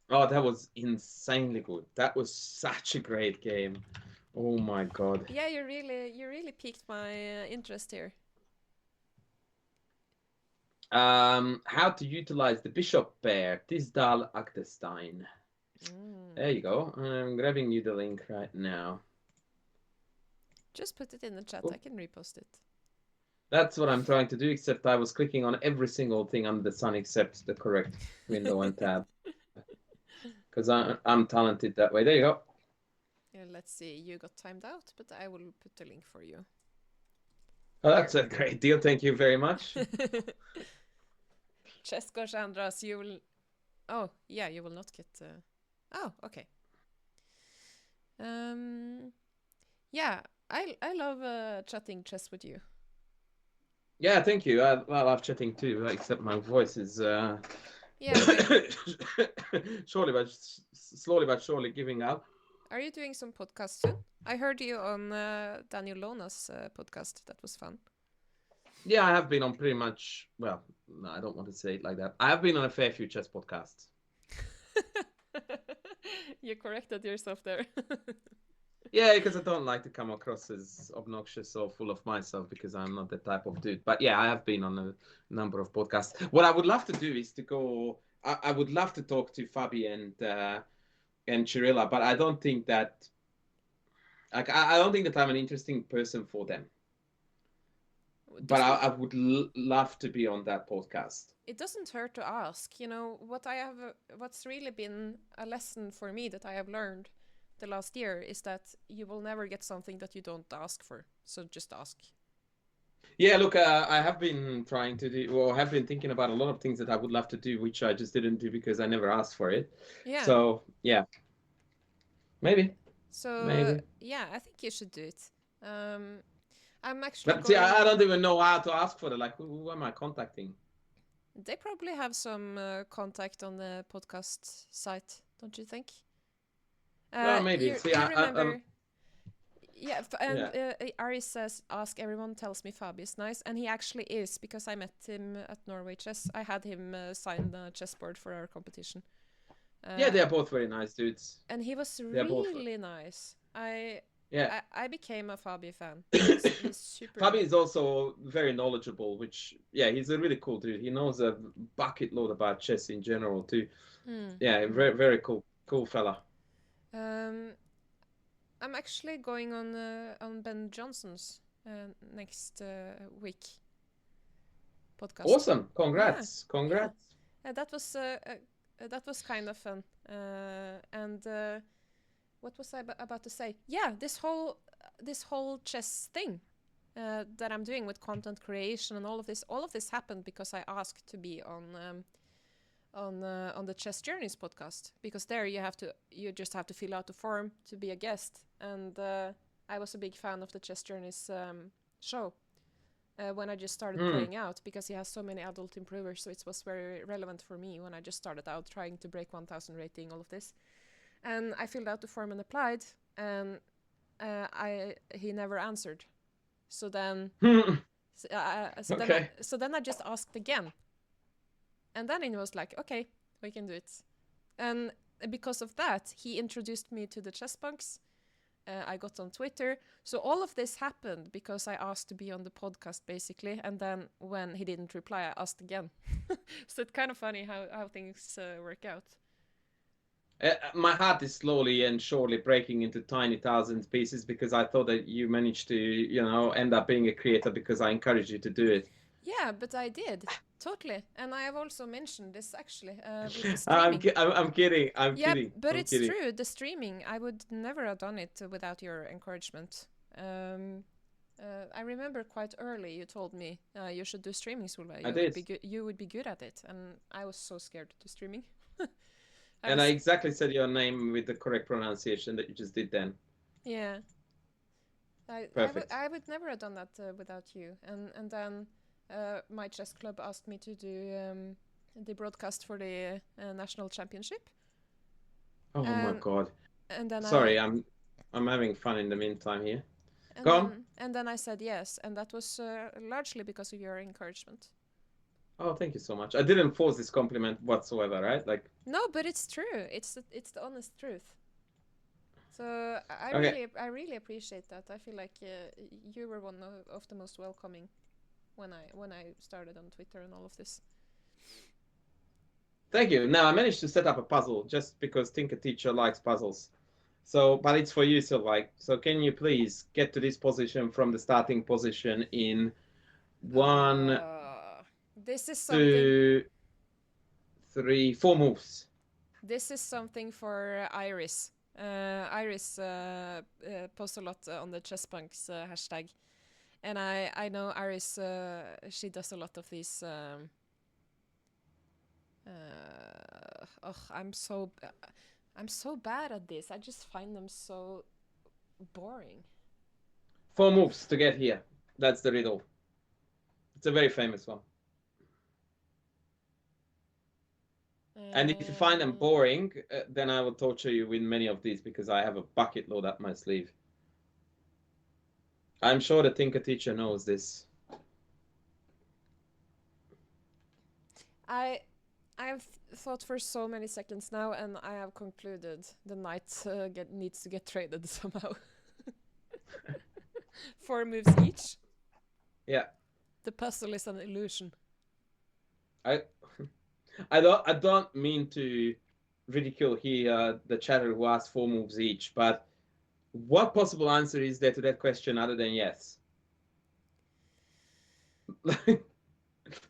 Oh, that was insanely good. That was such a great game. Oh my god. Yeah, you really piqued my interest here. How to utilize the bishop pair, Tisdal Agdestein. There you go. I'm grabbing you the link right now. Just put it in the chat. Oh. I can repost it. That's what I'm trying to do, except I was clicking on every single thing under the sun except the correct window and tab. Because I'm talented that way. There you go. Yeah, let's see. You got timed out, but I will put the link for you. Oh, that's a great deal. Thank you very much. Chess coach Andras, you will. Oh, yeah, you will not get. Oh, okay. Yeah, I love chatting chess with you. Yeah, thank you. I love chatting too, except my voice is Yeah. slowly but surely giving up. Are you doing some podcast soon? I heard you on Daniel Lona's podcast. That was fun. Yeah, I have been on pretty much. Well, no, I don't want to say it like that. I have been on a fair few chess podcasts. You corrected yourself there. Yeah, because I don't like to come across as obnoxious or full of myself because I'm not that type of dude. But yeah, I have been on a number of podcasts. What I would love to do is to go. I would love to talk to Fabi and Chirilla, but I don't think that. Like, I don't think that I'm an interesting person for them. But I would love to be on that podcast. It doesn't hurt to ask. You know what's really been a lesson for me that I have learned the last year is that you will never get something that you don't ask for. So just ask. Yeah, look, I have been trying to do, or have been thinking about a lot of things that I would love to do, which I just didn't do because I never asked for it. Yeah. So yeah, maybe. So maybe. Yeah, I think you should do it. I'm actually. But see, I don't even know how to ask for it. Like, who am I contacting? They probably have some contact on the podcast site, don't you think? Well, maybe. You remember? Yeah, Yeah. Ari says, "Ask everyone." Tells me Fabi is nice, and he actually is because I met him at Norway Chess. I had him sign the chessboard for our competition. Yeah, they're both very nice dudes. And he was really nice. I became a Fabi fan. He's super. Fabi is also very knowledgeable, which he's a really cool dude. He knows a bucket load about chess in general too. Yeah, very very cool fella. I'm actually going on Ben Johnson's next week podcast. Awesome! Congrats! Yeah. Congrats! That was kind of fun. And what was I about to say? Yeah, this whole chess thing that I'm doing with content creation and all of this happened because I asked to be on the Chess Journeys podcast, because there you just have to fill out the form to be a guest, and I was a big fan of the Chess Journeys show when I just started playing out, because he has so many adult improvers, so it was very relevant for me when I just started out trying to break 1000 rating, all of this. And I filled out the form and applied, and he never answered. So then Okay. so then I just asked again. And then he was like, okay, we can do it. And because of that, he introduced me to the chess punks. I got on Twitter. So all of this happened because I asked to be on the podcast, basically. And then when he didn't reply, I asked again. So it's kind of funny how things work out. My heart is slowly and surely breaking into tiny thousand pieces, because I thought that you managed to, end up being a creator because I encouraged you to do it. Yeah, but I did. Totally. And I have also mentioned this, actually, with the streaming. I'm kidding. I'm yeah, kidding. but I'm it's kidding. true. The streaming, I would never have done it without your encouragement. I remember quite early you told me you should do streaming, Solveig. You would be good at it. And I was so scared to do streaming. And I exactly said your name with the correct pronunciation that you just did then. Yeah. Perfect. I would never have done that without you. And then my chess club asked me to do the broadcast for the national championship. Oh my God. And then Sorry, I'm having fun in the meantime here. Go on. And then I said yes, and that was largely because of your encouragement. Oh, thank you so much. I didn't force this compliment whatsoever, right? Like. No, but it's true. It's the honest truth. So I really appreciate that. I feel like you were one of the most welcoming when I started on Twitter and all of this. Thank you. Now I managed to set up a puzzle just because Tinker Teacher likes puzzles. So, but it's for you, Sylvie. So can you please get to this position from the starting position in 1, this is 2, 3, 4 moves. This is something for Iris. Iris posts a lot on the Chesspunks hashtag. And I know Iris, she does a lot of these... I'm so bad at this. I just find them so boring. 4 moves to get here. That's the riddle. It's a very famous one. And if you find them boring, then I will torture you with many of these, because I have a bucket load up my sleeve. I'm sure the Tinker Teacher knows this. I've thought for so many seconds now, and I have concluded the knight needs to get traded somehow. 4 moves each. Yeah. The puzzle is an illusion. I don't mean to ridicule here the chatter who asked 4 moves each, but what possible answer is there to that question other than yes?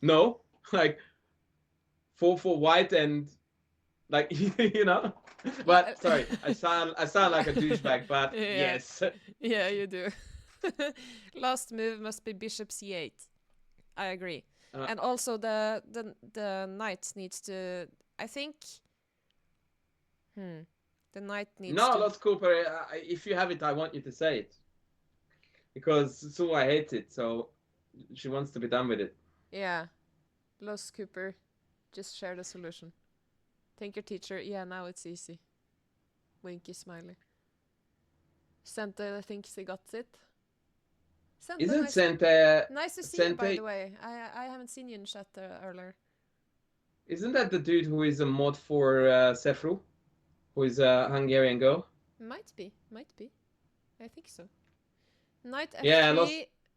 No, like 4 for white and like But sorry, I sound like a douchebag, but yeah. Yes. Yeah, you do. Last move must be bishop c8. I agree. And also the knight needs to, I think. The knight needs No, to... Lost Cooper, if you have it, I want you to say it. Because Sue hates it, so she wants to be done with it. Yeah. Lost Cooper, just share the solution. Tinker Teacher, yeah, now it's easy. Winky smiley. Sente thinks he got it. Sente, Isn't nice, Sente... nice to see you, by the way. I haven't seen you in chat earlier. Isn't that the dude who is a mod for Sefru? Who is a Hungarian girl? Might be. I think so. Knight f3, Yeah,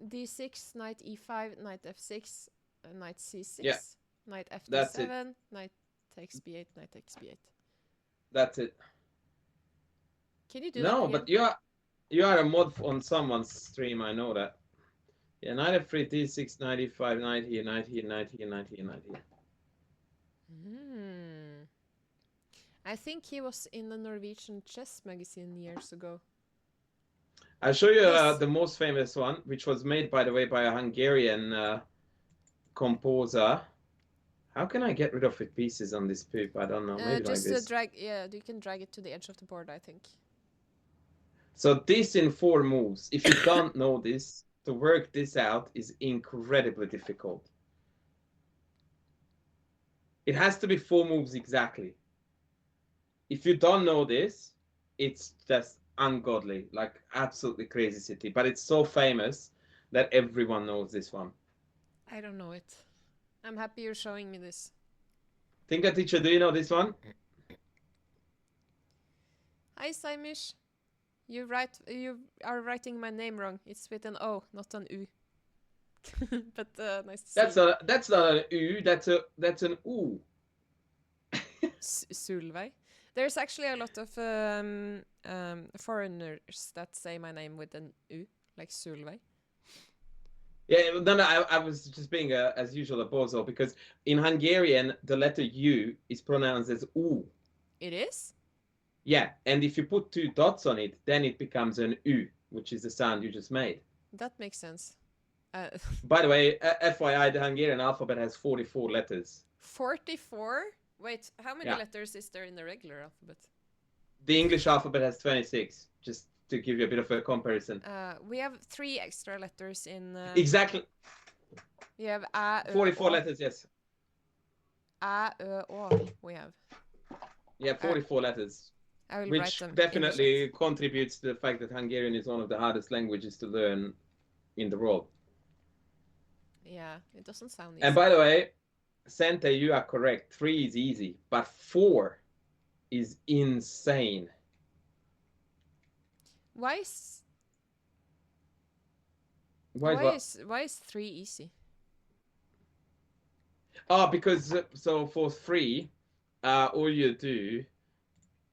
d6, knight e5, knight f6, knight c6, yeah. knight f7, That's it. knight takes b8, knight takes b8. That's it. Can you do that No, again? but You are a mod on someone's stream, I know that. Yeah, knight f3, d6, knight e5, knight here, knight here, knight here, knight here, knight here. I think he was in the Norwegian chess magazine years ago. I'll show you This. the most famous one, which was made, by the way, by a Hungarian composer. How can I get rid of it pieces on this poop? I don't know. Maybe like Just this. drag. Yeah, you can drag it to the edge of the board, I think. So this in 4 moves. If you don't know this, to work this out is incredibly difficult. It has to be 4 moves exactly. If you don't know this, it's just ungodly, like absolutely crazy city. But it's so famous that everyone knows this one. I don't know it. I'm happy you're showing me this. Tinka teacher, do you know this one? Hi, Saimish. You are writing my name wrong. It's with an O, not an U. But nice to see you. That's not an U. That's an U. Solveig. There's actually a lot of foreigners that say my name with an U, like Solveig. Yeah, no, I was just being as usual a bozo because in Hungarian the letter U is pronounced as U. It is? Yeah, and if you put 2 dots on it, then it becomes an U, which is the sound you just made. That makes sense. By the way, FYI, the Hungarian alphabet has 44 letters. 44? Wait, how many Yeah. letters is there in the regular alphabet? The English alphabet has 26, just to give you a bit of a comparison. We have 3 extra letters in... Exactly. We have A, Ö, 44 Å. letters, yes. A, Ö, Å, we have. Yeah, 44 letters. I will write Which them definitely contributes to the fact that Hungarian is one of the hardest languages to learn in the world. Yeah, it doesn't sound easy. And by the way, Sente, you are correct. 3 is easy, but 4 is insane. Why is why is 3 easy? Oh, because so for 3, all you do,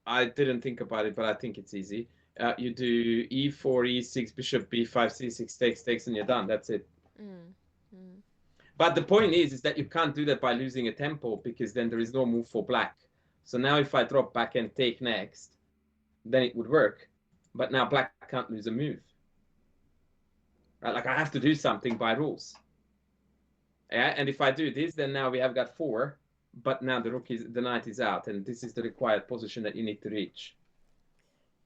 I didn't think about it, but I think it's easy. You do e4, e6, bishop b5, c6, takes, and you're done. That's it. But the point is that you can't do that by losing a tempo because then there is no move for black. So now if I drop back and take next, then it would work. But now black can't lose a move. Right? Like I have to do something by rules. Yeah, and if I do this, then now we have got 4, but now the knight is out, and this is the required position that you need to reach.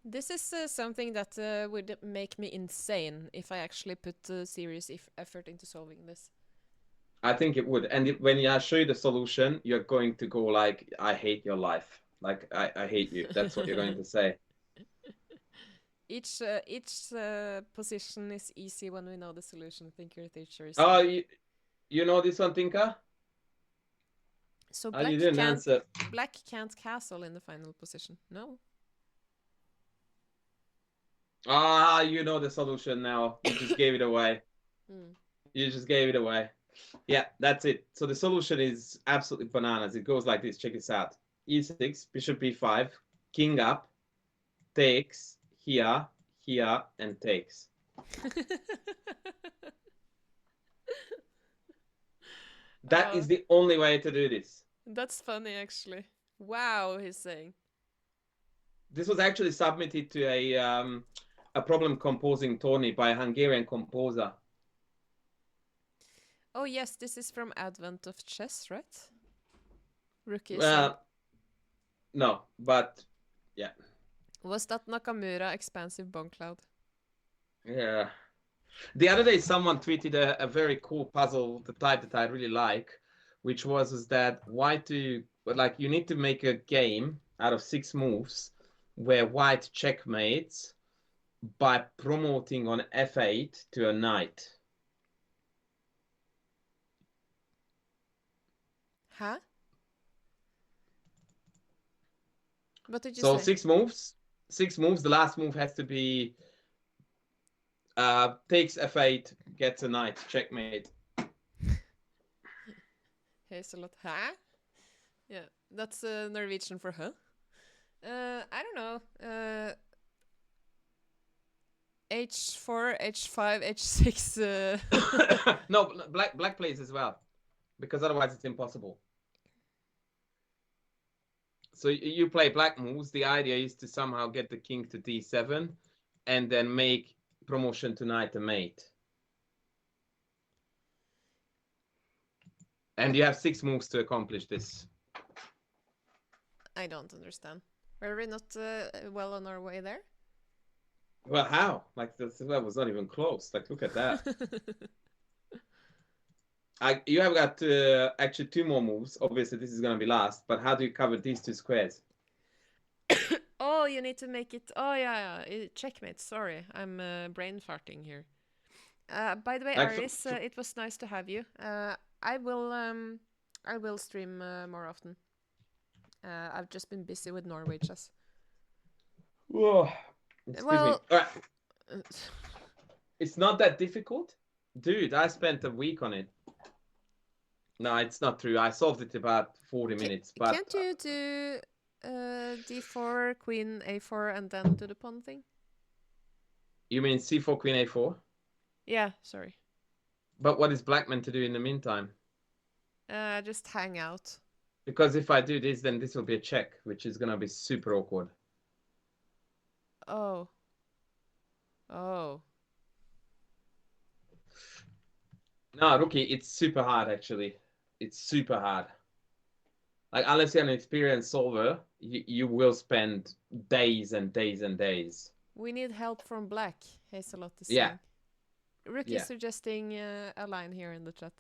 This is something that would make me insane if I actually put serious effort into solving this. I think it would. And when I show you the solution, you're going to go like, I hate your life. Like, I hate you. That's what you're going to say. Each position is easy when we know the solution. Thinker teacher. Oh, you know this one, Tinka? So you didn't answer. Black can't castle in the final position. No. Ah, you know the solution now. You just gave it away. You just gave it away. Yeah, that's it. So the solution is absolutely bananas. It goes like this. Check this out. E6, bishop b5, king up, takes, here, and takes. That is the only way to do this. That's funny, actually. Wow, he's saying. This was actually submitted to a problem composing tourney by a Hungarian composer. Oh yes, this is from Advent of Chess, right? Rookie. No, but yeah. Was that Nakamura Expansive Bone Cloud? Yeah. The other day, someone tweeted a very cool puzzle, the type that I really like, which was that you need to make a game out of 6 moves where white checkmates by promoting on f8 to a knight. Huh? What did you say? So 6 moves. The last move has to be takes f8, gets a knight, checkmate. Here's a lot. Huh? Yeah, that's Norwegian for huh? I don't know. H4, H5, H6. No, black plays as well, because otherwise it's impossible. So you play black moves. The idea is to somehow get the king to d7 and then make promotion to knight and mate. And you have 6 moves to accomplish this. I don't understand. Were we not well on our way there? Well, how? Like, that was not even close. Like, look at that. You have got actually 2 more moves. Obviously, this is going to be last. But how do you cover these 2 squares? Oh, you need to make it... Oh, yeah. Checkmate. Sorry. I'm brain farting here. By the way, Like, Aris, it was nice to have you. I will stream more often. I've just been busy with Norway chess. Whoa. Excuse me. All right. It's not that difficult. Dude, I spent a week on it. No, it's not true. I solved it about 40 minutes. But can't you do d4, queen, a4, and then do the pawn thing? You mean c4, queen, a4? Yeah, sorry. But what is black meant to do in the meantime? Just hang out. Because if I do this, then this will be a check, which is going to be super awkward. Oh. Oh. No, Rookie, it's super hard, actually. It's super hard. Like, unless you're an experienced solver, you will spend days and days and days. We need help from black, Hazelot is saying. Yeah. Rick is suggesting a line here in the chat.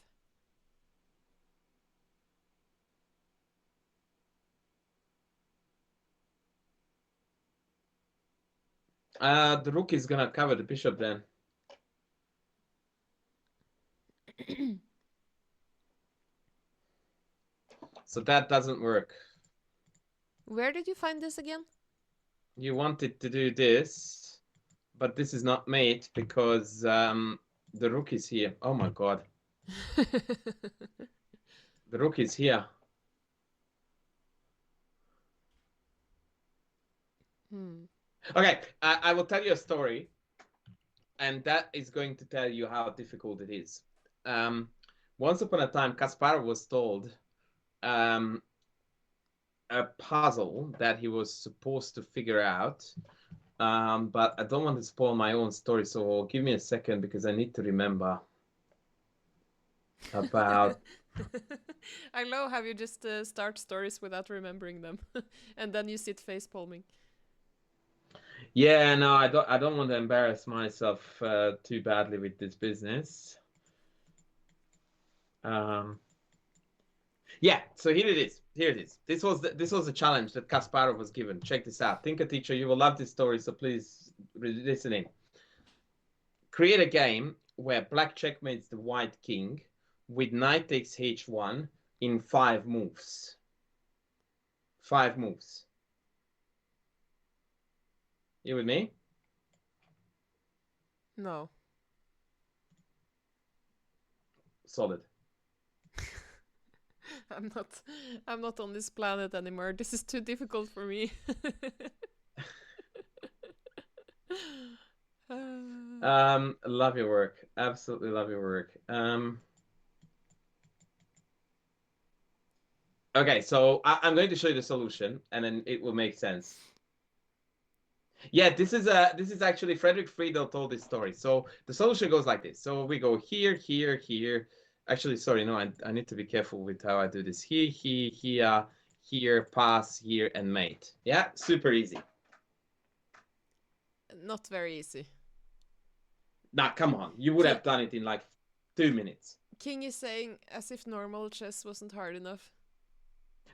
The rook is gonna cover the bishop then. So that doesn't work. Where did you find this again? You wanted to do this, but this is not mate because the rook is here. Oh my god. The rook is here. Okay, I will tell you a story, and that is going to tell you how difficult it is. Once upon a time, Kasparov was told a puzzle that he was supposed to figure out, but I don't want to spoil my own story, so give me a second because I need to remember about... I love how you just start stories without remembering them, and then you sit face palming. Yeah, no, I don't want to embarrass myself too badly with this business. Yeah, so here it is. Here it is. This was the challenge that Kasparov was given. Check this out. Think a teacher, you will love this story, so please listen in. Create a game where black checkmates the white king with knight takes h1 in 5 moves. 5 moves. You with me? No. Solid. I'm not on this planet anymore. This is too difficult for me. Love your work. Absolutely love your work. Okay, so I'm going to show you the solution, and then it will make sense. Yeah, this is actually Frederick Friedel told this story. So the solution goes like this. So we go here, here, here. Actually, sorry, no, I need to be careful with how I do this. Here, here, pass, here, and mate. Yeah, super easy. Not very easy. Nah, come on. You would have done it in like 2 minutes. King is saying as if normal chess wasn't hard enough.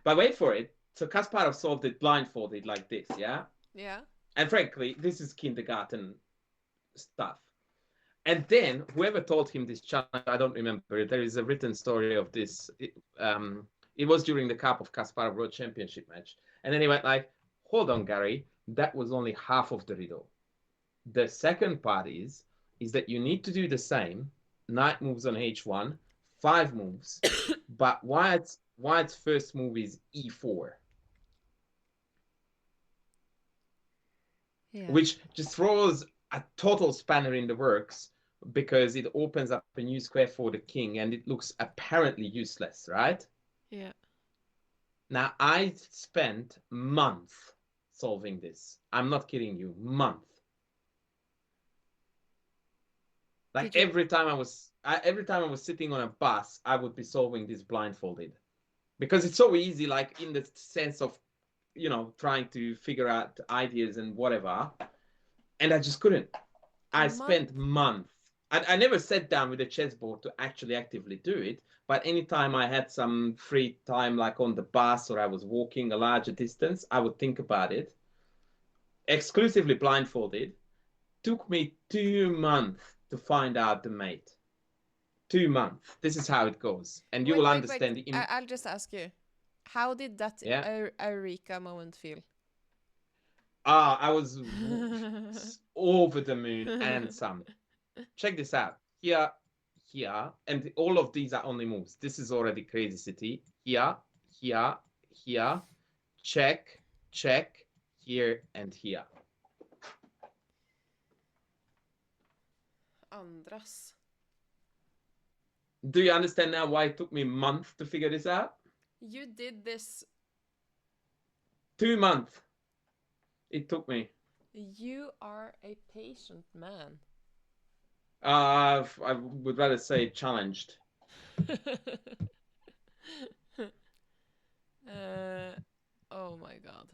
But wait for it. So Kasparov solved it blindfolded like this, yeah? Yeah. And frankly, this is kindergarten stuff. And then whoever told him this challenge, I don't remember. There is a written story of this. It was during the Cup of Kasparov World Championship match. And then he went like, hold on, Gary. That was only half of the riddle. The second part is that you need to do the same. Knight moves on h1, 5 moves. But White's first move is e4. Yeah. Which just throws a total spanner in the works because it opens up a new square for the king and it looks apparently useless, right? Yeah. Now, I spent months solving this. I'm not kidding you, month. Like Did you? every time I was sitting on a bus, I would be solving this blindfolded because it's so easy, like in the sense of, trying to figure out ideas and whatever. And I just couldn't. A I month? spent months. I never sat down with a chessboard to actually actively do it. But anytime I had some free time, like on the bus or I was walking a larger distance, I would think about it. Exclusively blindfolded. Took me 2 months to find out the mate. 2 months. This is how it goes. And you Wait, will wait, wait. understand. I'll just ask you. How did that Yeah. eureka moment feel? I was over the moon and some. Check this out. Here, here, and all of these are only moves. This is already crazy city. Here, here, here, check, check, here, and here. Andras. Do you understand now why it took me months to figure this out? You did this. 2 months it took me. You are a patient man. I would rather say challenged. Oh my god.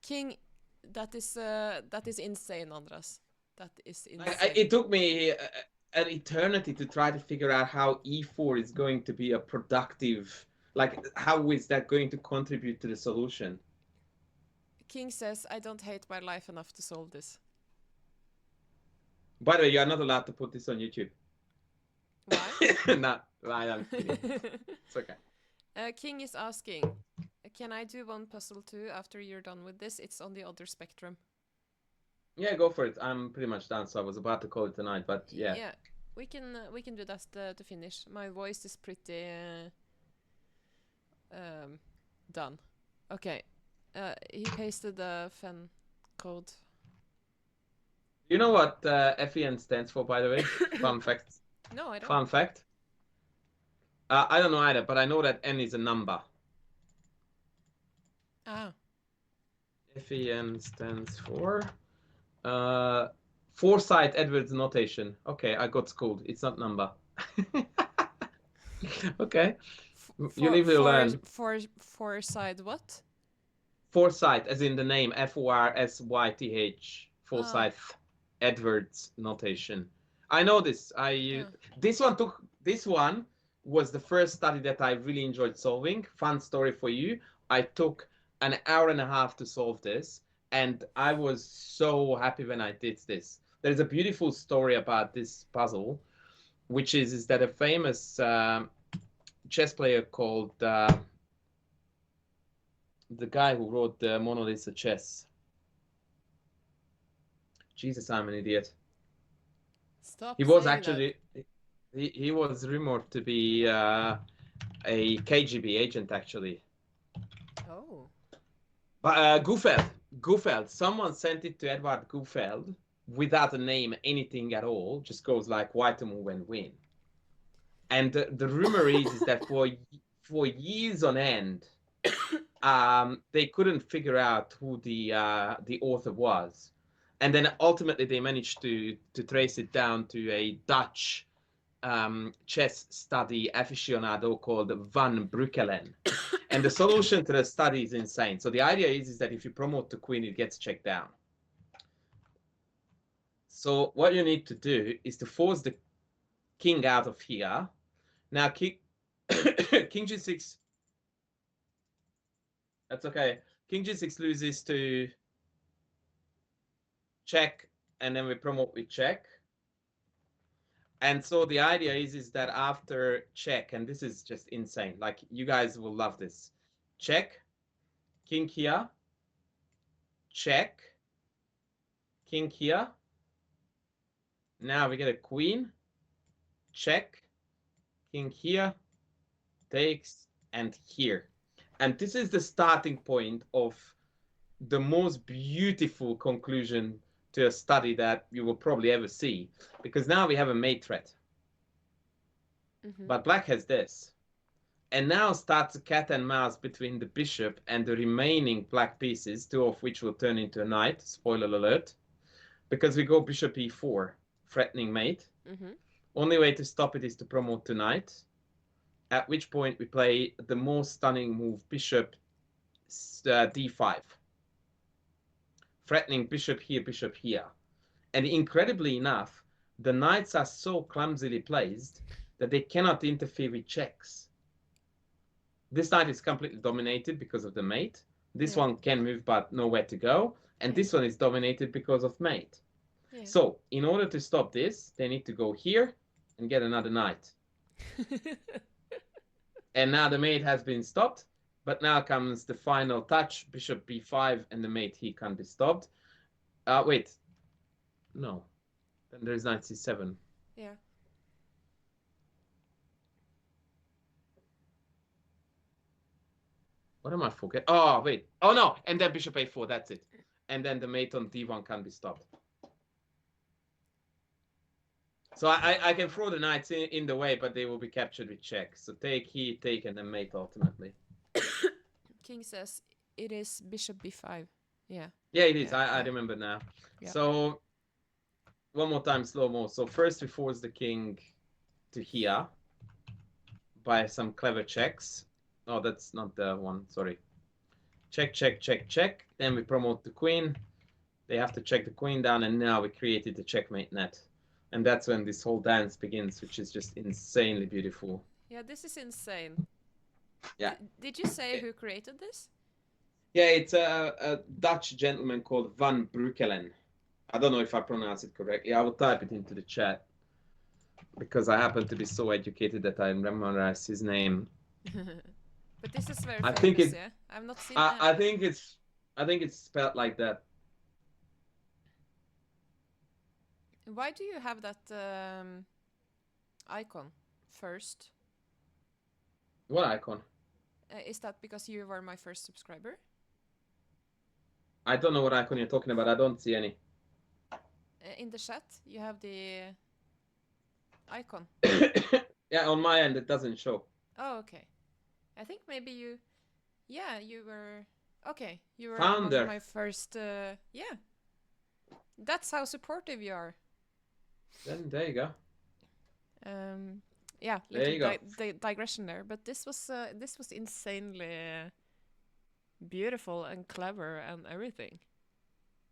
King, that is insane, Andras. That is insane. It took me an eternity to try to figure out how e4 is going to be a productive, like how is that going to contribute to the solution. King says, I don't hate my life enough to solve this. By the way, you are not allowed to put this on YouTube. Why? No, I'm kidding. It's okay. King is asking, can I do one puzzle too after you're done with this? It's on the other spectrum. Yeah, go for it. I'm pretty much done, so I was about to call it tonight, but yeah. Yeah, we can do that to finish. My voice is pretty done. Okay. He pasted the fen code. You know what FEN stands for, by the way? Fun fact. No, I don't. Fun fact. I don't know either, but I know that N is a number. Ah. FEN stands for Forsyth Edwards notation. Okay, I got schooled. It's not number. Okay. You live to learn. Forsyth what? Forsyth, as in the name, Forsyth. Forsyth Edwards notation. I know this. This one was the first study that I really enjoyed solving. Fun story for you. I took an hour and a half to solve this, and I was so happy when I did this. There's a beautiful story about this puzzle, which is that a famous chess player called the guy who wrote the Mona Lisa Chess. Jesus, I'm an idiot. Stop. He was saying actually he was rumored to be a KGB agent, actually. that. Oh. But Gufeld. Someone sent it to Edward Gufeld without a name, anything at all. Just goes like white to move and win. And the rumor is that for years on end, they couldn't figure out who the author was, and then ultimately they managed to trace it down to a Dutch chess study aficionado called Van Breukelen. And the solution to the study is insane. So the idea is that if you promote the queen, it gets checked down. So what you need to do is to force the king out of here. Now king g6. That's okay. King g6 loses to check, and then we promote with check. And so the idea is that after check, and this is just insane, like you guys will love this. Check, king here, check, king here. Now we get a queen, check, king here, takes, and here. And this is the starting point of the most beautiful conclusion to a study that you will probably ever see, because now we have a mate threat. But black has this. And now starts a cat and mouse between the bishop and the remaining black pieces, two of which will turn into a knight, spoiler alert, because we go bishop e4, threatening mate. Only way to stop it is to promote to knight, at which point we play the most stunning move, bishop d5, threatening bishop here. And incredibly enough, the knights are so clumsily placed that they cannot interfere with checks. This knight is completely dominated because of the mate. This one can move but nowhere to go. And this one is dominated because of mate. So in order to stop this, they need to go here and get another knight. And now the mate has been stopped. But now comes the final touch, bishop b5, and the mate here can't be stopped. Wait. No. Then there's knight c7. Yeah. What am I forgetting? Oh, wait. Oh, no. And then bishop a4. That's it. And then the mate on d1 can't be stopped. So I can throw the knights in the way, but they will be captured with check. So take, here, take, and then mate ultimately. King says it is bishop b5. Yeah. Yeah, it is. I remember now. Yeah. So one more time, slow-mo. So first we force the king to here by some clever checks. Oh, that's not the one. Sorry. Check, check, check, check. Then we promote the queen. They have to check the queen down, and now we created the checkmate net. And that's when this whole dance begins, which is just insanely beautiful. Yeah, this is insane. Yeah. Did you say who created this? Yeah, it's a Dutch gentleman called Van Breukelen. I don't know if I pronounce it correctly. I will type it into the chat because I happen to be so educated that I memorize his name. But this is very famous, yeah? I've not seen that. I think it's spelled like that. Why do you have that icon first? What icon? Is that because you were my first subscriber? I don't know what icon you're talking about. I don't see any. In the chat, you have the icon. Yeah, on my end, it doesn't show. Oh, okay. I think maybe you... Yeah, you were... Okay, you were Founder. one of my first... Yeah. That's how supportive you are. Then there you go. Yeah, there you go. Digression there, but this was insanely beautiful and clever and everything.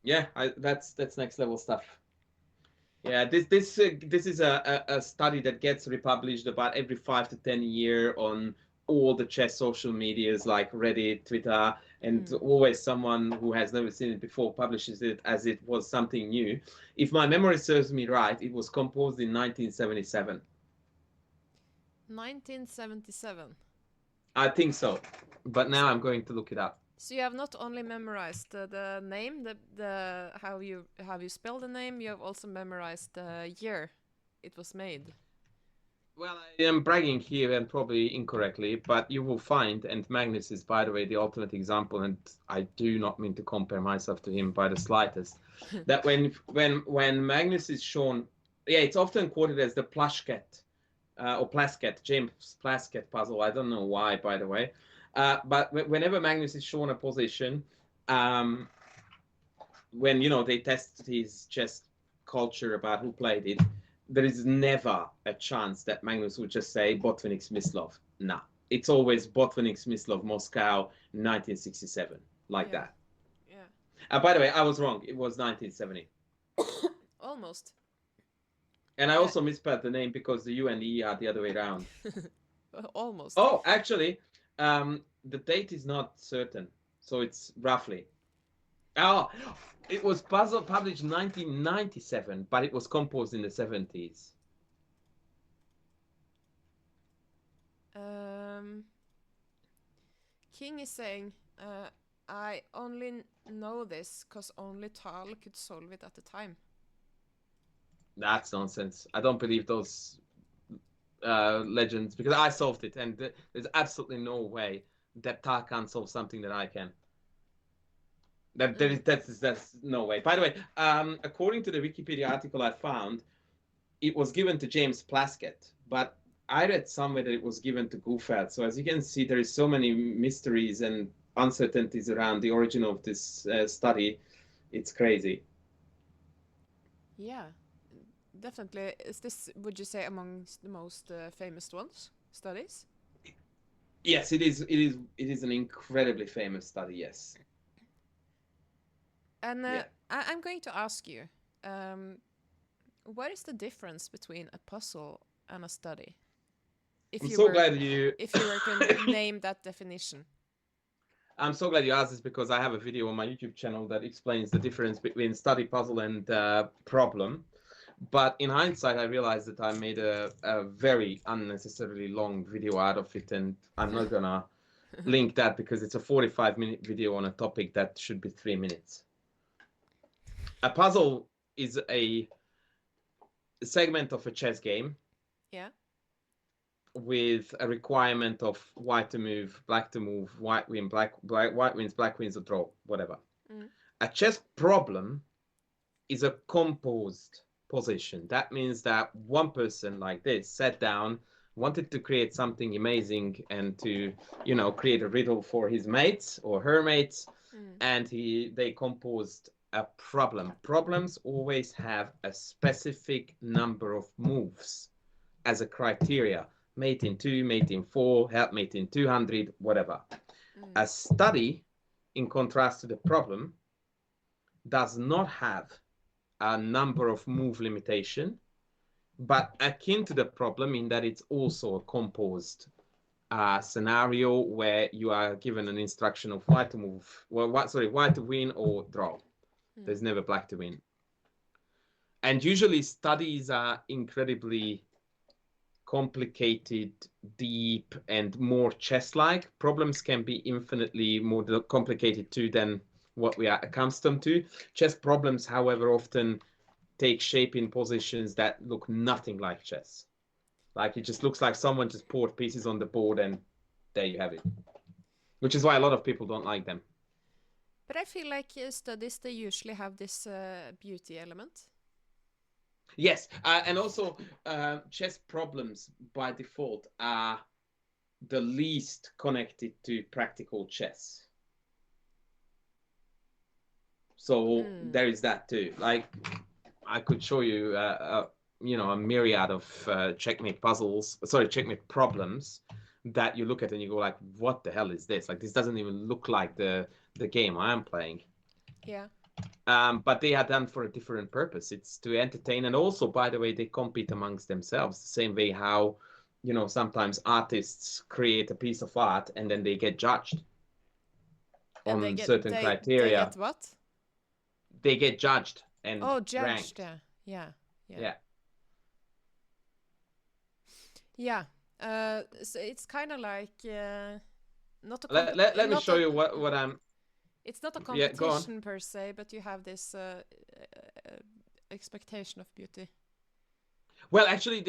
Yeah, that's next level stuff. Yeah, this is a study that gets republished about every 5 to 10 years on all the chess social medias like Reddit, Twitter, and always someone who has never seen it before publishes it as it was something new. If my memory serves me right, it was composed in 1977. 1977. I think so, but now I'm going to look it up. So you have not only memorized the name, the how you spell the name, you have also memorized the year it was made. Well, I am bragging here and probably incorrectly, but you will find, and Magnus is, by the way, the ultimate example, and I do not mean to compare myself to him by the slightest, that when Magnus is shown, yeah, it's often quoted as the Plaschket, or Plaskett, James Plaskett puzzle. I don't know why, by the way. But whenever Magnus is shown a position, when, they test his chess culture about who played it, there is never a chance that Magnus would just say Botvinnik Smyslov. Nah. It's always Botvinnik Smyslov, Moscow, 1967. Like that. Yeah. By the way, I was wrong. It was 1970. Almost. And I also misspelled the name because the U and the E are the other way around. Almost. Oh, actually, the date is not certain. So it's roughly. Oh, it was published in 1997, but it was composed in the 70s. King is saying, I only know this because only Tal could solve it at the time. That's nonsense. I don't believe those legends, because I solved it, and there's absolutely no way that Tal can solve something that I can. That's no way. By the way, according to the Wikipedia article I found, it was given to James Plaskett, but I read somewhere that it was given to Goufert. So as you can see, there is so many mysteries and uncertainties around the origin of this study. It's crazy. Yeah, definitely. Is this, would you say, amongst the most famous ones, studies? Yes, it is. It is an incredibly famous study. Yes. And Yeah. I'm going to ask you, um, what is the difference between a puzzle and a study? I'm so glad If you were to name that definition. I'm so glad you asked this because I have a video on my YouTube channel that explains the difference between study, puzzle, and problem. But in hindsight, I realized that I made a very unnecessarily long video out of it, and I'm not gonna link that because it's a 45-minute video on a topic that should be 3 minutes. A puzzle is a segment of a chess game. Yeah. With a requirement of white to move, black to move, white win, white wins, black wins, or draw, whatever. Mm. A chess problem is a composed position. That means that one person like this sat down, wanted to create something amazing and to, create a riddle for his mates or her mates, and they composed a problem. Problems always have a specific number of moves as a criteria. Mate in 2, mate in 4, helpmate in 200, whatever. A study, in contrast to the problem, does not have a number of move limitation, but akin to the problem in that it's also a composed scenario where you are given an instruction of white to move, white to win or draw. There's never black to win. And usually studies are incredibly complicated, deep, and more chess-like. Problems can be infinitely more complicated too than what we are accustomed to. Chess problems, however, often take shape in positions that look nothing like chess. Like it just looks like someone just poured pieces on the board and there you have it. Which is why a lot of people don't like them. But I feel like studies, they usually have this beauty element. Yes, and also chess problems by default are the least connected to practical chess. So there is that too. Like I could show you, a myriad of checkmate problems that you look at and you go like, what the hell is this? Like this doesn't even look like the game I'm playing. Yeah. But they are done for a different purpose. It's to entertain, and also, by the way, they compete amongst themselves. The same way how, sometimes artists create a piece of art and then they get judged on certain criteria. They get what? They get judged and judged. ranked. Yeah. So it's kind of like not a. Let me show you what I'm. It's not a competition per se, but you have this expectation of beauty. Well, actually,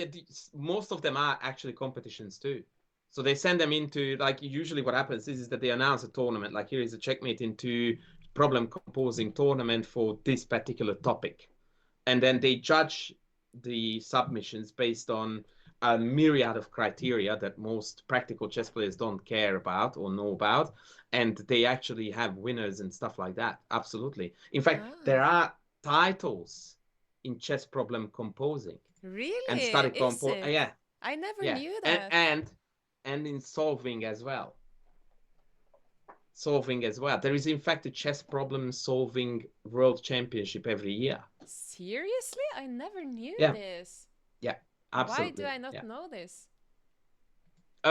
most of them are actually competitions too. So they send them into, like, usually what happens is that they announce a tournament, like here is a checkmate into problem composing tournament for this particular topic. And then they judge the submissions based on a myriad of criteria that most practical chess players don't care about or know about. And they actually have winners and stuff like that. Absolutely. In fact, there are titles in chess problem composing. Really? And study Yeah. I never knew that. And in solving as well. There is, in fact, a chess problem solving world championship every year. Seriously? I never knew this. Yeah, absolutely. Why do I not know this?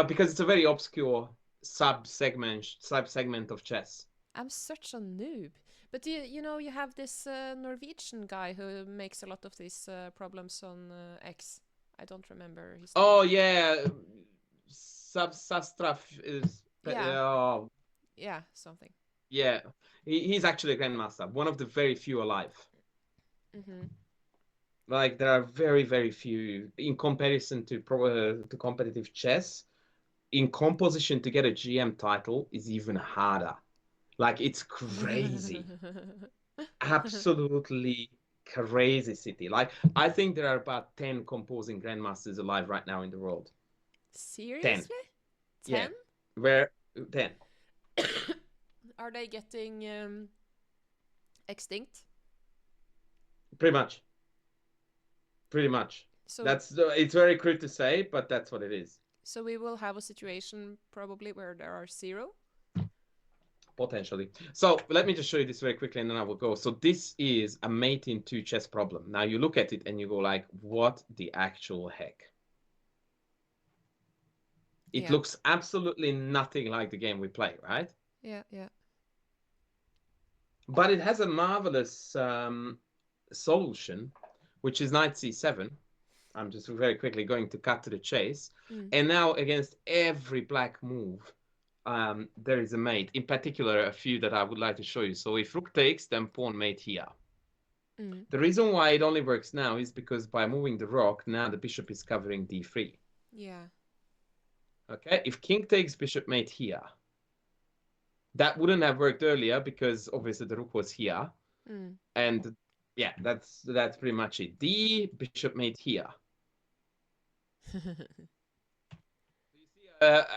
Because it's a very obscure sub-segment of chess. I'm such a noob. But you have this Norwegian guy who makes a lot of these problems on X. I don't remember his name. Oh yeah, Sastraf is. Yeah, something. Yeah, he's actually a grandmaster, one of the very few alive. Like there are very, very few in comparison to competitive chess. In composition, to get a GM title is even harder. Like it's crazy, absolutely crazy city. Like I think there are about 10 composing grandmasters alive right now in the world. 10. Seriously? Yeah. 10? Where 10. Are they getting extinct? Pretty much. Pretty much. So That's it's very crude to say, but that's what it is. so we will have a situation probably where there are zero. Potentially. So let me just show you this very quickly and then I will go. So this is a mate in two chess problem. Now you look at it and you go like, what the actual heck? It Yeah. looks absolutely nothing like the game we play, right? Yeah, yeah. But it has a marvelous solution, which is knight c7. I'm just very quickly going to cut to the chase. Mm. And now against every black move, there is a mate. In particular, a few that I would like to show you. So if rook takes, then pawn mate here. Mm. The reason why it only works now is because by moving the rook, now the bishop is covering d3. Yeah. Okay, if king takes bishop mate here, that wouldn't have worked earlier because obviously the rook was here. Mm. And yeah, that's pretty much it. D, bishop mate here. You see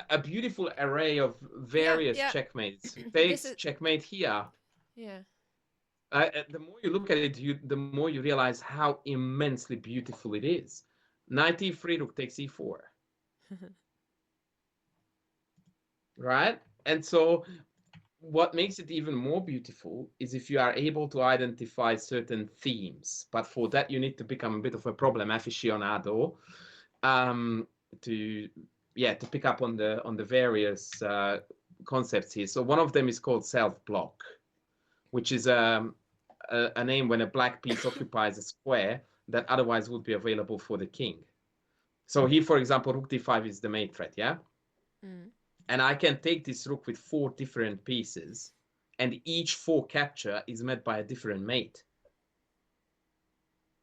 a beautiful array of Yeah, various yeah. checkmates. This Takes, is checkmate here. yeah. The more you look at it, the more you realize how immensely beautiful it is. Knight e3, rook takes e4. Right? And so what makes it even more beautiful is if you are able to identify certain themes. But for that, you need to become a bit of a problem aficionado to pick up on the various concepts here. So one of them is called self-block, which is a name when a black piece occupies a square that otherwise would be available for the king. So here, for example, rook d5 is the mate threat, yeah? Mm. And I can take this rook with 4 different pieces, and each 4 capture is met by a different mate.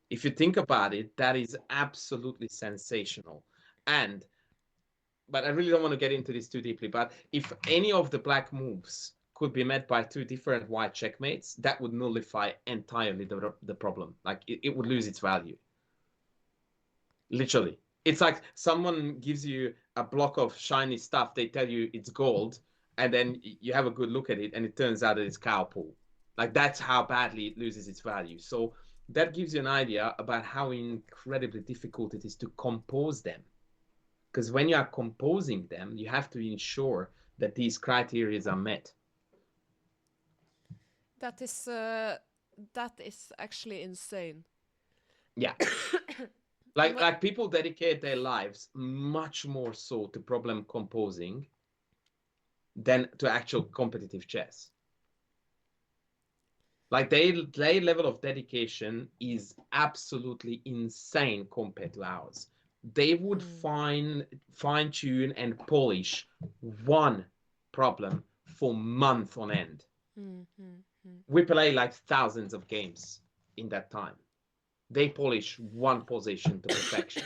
If you think about it, that is absolutely sensational. But I really don't want to get into this too deeply, but if any of the black moves could be met by 2 different white checkmates, that would nullify entirely the problem. Like it would lose its value. Literally. It's like someone gives you a block of shiny stuff, they tell you it's gold, and then you have a good look at it, and it turns out that it's cow poo. Like that's how badly it loses its value. So that gives you an idea about how incredibly difficult it is to compose them. Because when you are composing them, you have to ensure that these criteria are met. That is actually insane. Yeah. And Like people dedicate their lives much more so to problem composing than to actual competitive chess. Like their level of dedication is absolutely insane compared to ours. They would fine tune and polish one problem for months on end. mm, mm, mm. We play like thousands of games in that time. They polish one position to perfection.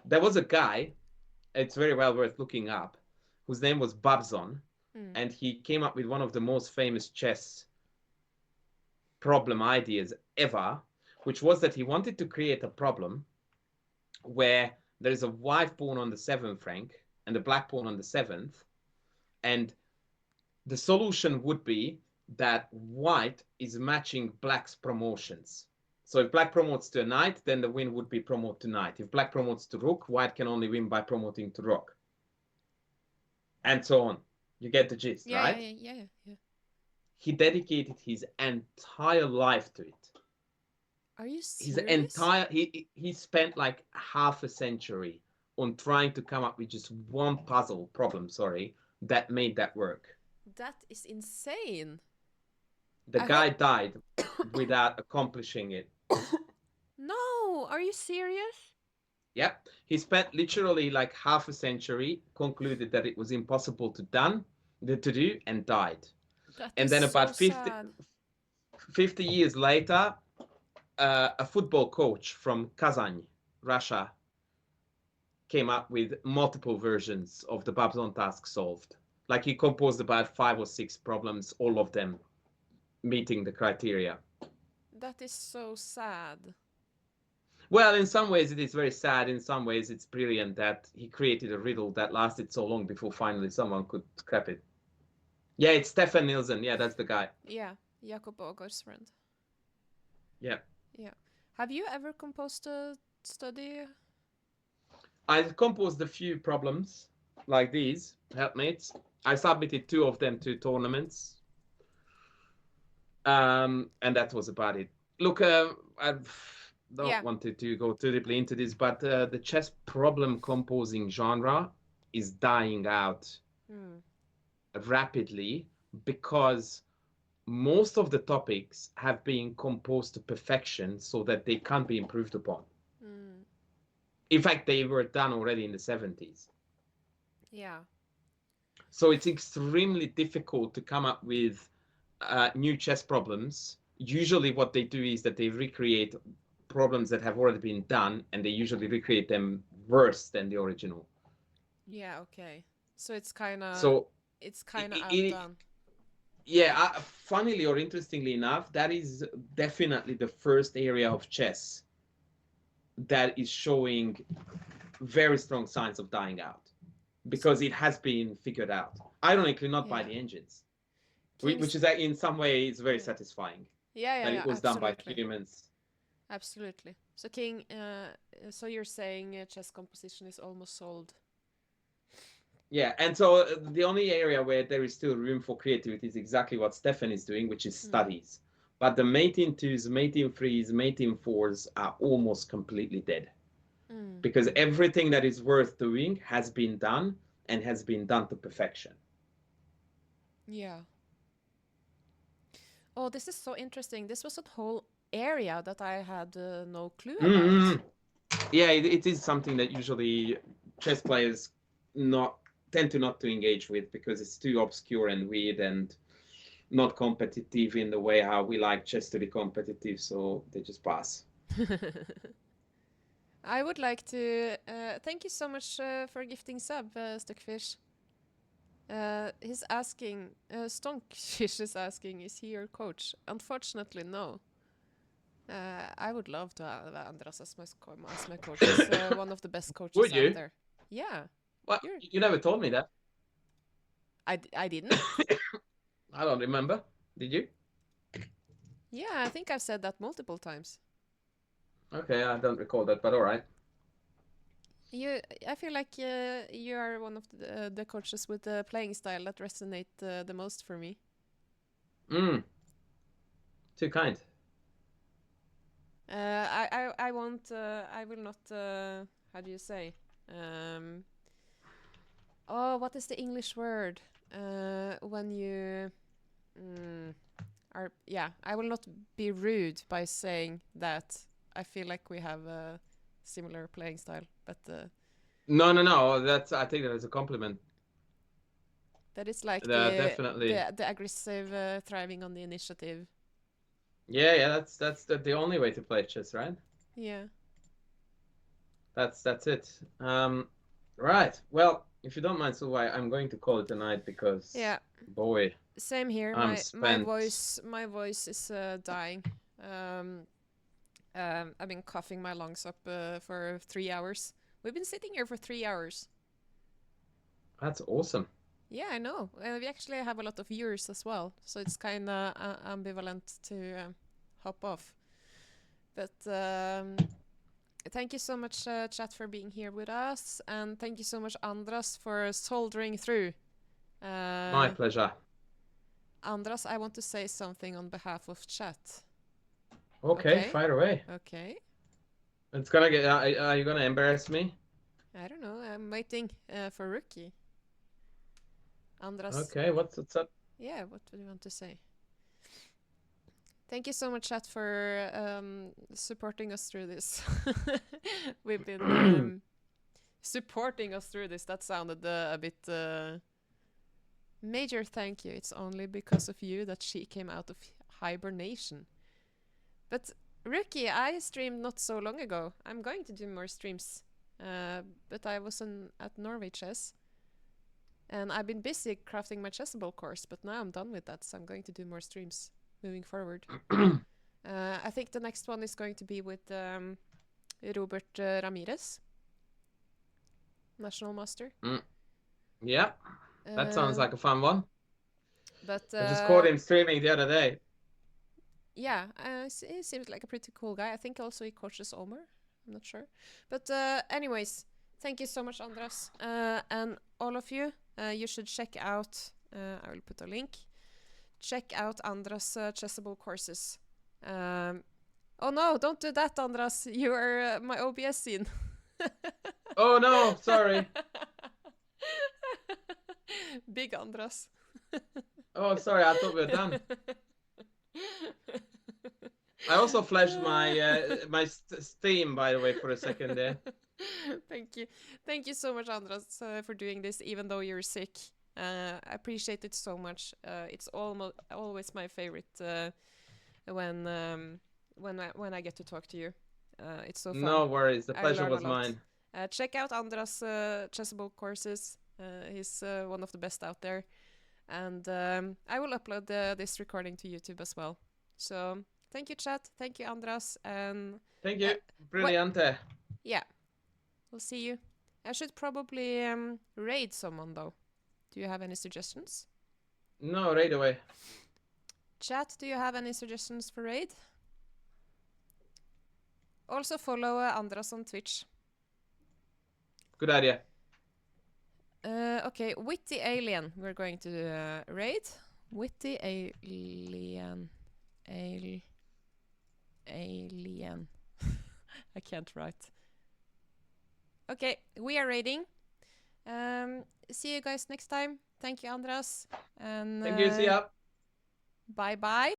There was a guy, it's very well worth looking up, whose name was Babson, Mm. and he came up with one of the most famous chess problem ideas ever, which was that he wanted to create a problem where there is a white pawn on the 7th rank and a black pawn on the 7th, and the solution would be that white is matching black's promotions. So if black promotes to a knight, then the win would be promote to knight. If black promotes to rook, white can only win by promoting to rook. And so on. You get the gist, Yeah, yeah, right? yeah, yeah, yeah. He dedicated his entire life to it. Are you His serious? entire he spent like half a century on trying to come up with just one puzzle problem, sorry, that made that work. That is insane. The I guy hope. died without accomplishing it. No, are you serious? Yep. He spent literally like half a century, concluded that it was impossible to do, and died. That And is then so about sad. 50 years later, a football coach from Kazan, Russia, came up with multiple versions of the Babson task solved. Like he composed about 5 or 6 problems, all of them meeting the criteria. That is so sad. Well, in some ways it is very sad. In some ways it's brilliant that he created a riddle that lasted so long before finally someone could crack it. Yeah, it's Stefan Nielsen. Yeah, that's the guy. Yeah, Jakob Aagaard's friend. Yeah. Yeah. Have you ever composed a study? I composed a few problems like these, helpmates. I submitted 2 of them to tournaments. And that was about it. Look, I don't want to go too deeply into this, but the chess problem composing genre is dying out rapidly because most of the topics have been composed to perfection so that they can't be improved upon. In fact, they were done already in the 70s. Yeah. So it's extremely difficult to come up with new chess problems. Usually what they do is that they recreate problems that have already been done, and they usually recreate them worse than the original. Yeah, okay. So it's kind of outdone. Yeah, funnily or interestingly enough, that is definitely the first area of chess that is showing very strong signs of dying out, because it has been figured out. Ironically, not by the engines, which is in some ways very satisfying. Yeah, it was done by humans. Absolutely. So King, so you're saying chess composition is almost sold? Yeah, and so the only area where there is still room for creativity is exactly what Stefan is doing, which is studies. But the mate in 2s, mate in 3s, mate in 4s are almost completely dead. Because everything that is worth doing has been done, and has been done to perfection. Yeah. Oh, this is so interesting. This was a whole area that I had no clue about. Yeah, it is something that usually chess players tend to not to engage with, because it's too obscure and weird and not competitive in the way how we like chess to be competitive, so they just pass. I would like to thank you so much for gifting sub, Stuckfish. He's asking, Stonkfish is asking, is he your coach? Unfortunately, no. I would love to have Andras as my coach. He's one of the best coaches Would you? out there. Yeah. Well, you never told me that. I didn't? I don't remember. Did you? Yeah, I think I've said that multiple times. Okay, I don't recall that, but all right. I feel like you are one of the coaches with the playing style that resonate the most for me. Too kind. I won't. I will not. How do you say? Oh, what is the English word? When you are. Yeah, I will not be rude by saying that. I feel like we have a similar playing style, but. No. I take that as a compliment. That is like definitely the aggressive thriving on the initiative. Yeah. That's the only way to play chess, right? Yeah. That's it. Right. Well, if you don't mind, Sulwai, I'm going to call it a night because boy. Same here. My voice is dying. I've been coughing my lungs up for 3 hours. We've been sitting here for 3 hours. That's awesome. Yeah, I know. We actually have a lot of viewers as well, so it's kind of ambivalent to hop off. But thank you so much, chat, for being here with us, and thank you so much, Andras, for soldering through. My pleasure. Andras, I want to say something on behalf of chat. Okay, fire away. Okay. It's gonna get. Are you gonna embarrass me? I don't know. I'm waiting for Rookie. Andras. Okay, what's up? Yeah, what do you want to say? Thank you so much, chat, for supporting us through this. We've been supporting us through this. That sounded a bit... Major thank you. It's only because of you that she came out of hibernation. But Rookie, I streamed not so long ago. I'm going to do more streams. But I was at Norway Chess. And I've been busy crafting my Chessable course, but now I'm done with that, so I'm going to do more streams moving forward. I think the next one is going to be with Robert Ramirez, National Master. Yeah, that sounds like a fun one. But I just caught him streaming the other day. Yeah, he seems like a pretty cool guy. I think also he coaches Omer. I'm not sure. But anyways, thank you so much, Andras. And all of you, you should check out, I will put a link. Check out Andras' Chessable courses. Oh no, don't do that, Andras. You are my OBS scene. Oh no, sorry. Big Andras. Oh, sorry, I thought we were done. I also flashed my Steam, by the way, for a second there. Thank you so much, Andras, for doing this, even though you're sick. I appreciate it so much. It's always my favorite when I get to talk to you. It's so fun. No worries, the pleasure was mine. Check out Andras' Chessable courses. He's one of the best out there. And I will upload this recording to YouTube as well. So thank you, chat. Thank you, Andras. And thank you. Brilliante. Yeah. We'll see you. I should probably raid someone, though. Do you have any suggestions? No, raid away. Chat, do you have any suggestions for raid? Also follow Andras on Twitch. Good idea. Okay, Witty Alien. We're going to raid. Witty Alien. Alien. I can't write. Okay, we are raiding. See you guys next time. Thank you, Andras. And thank you. See ya. Bye bye.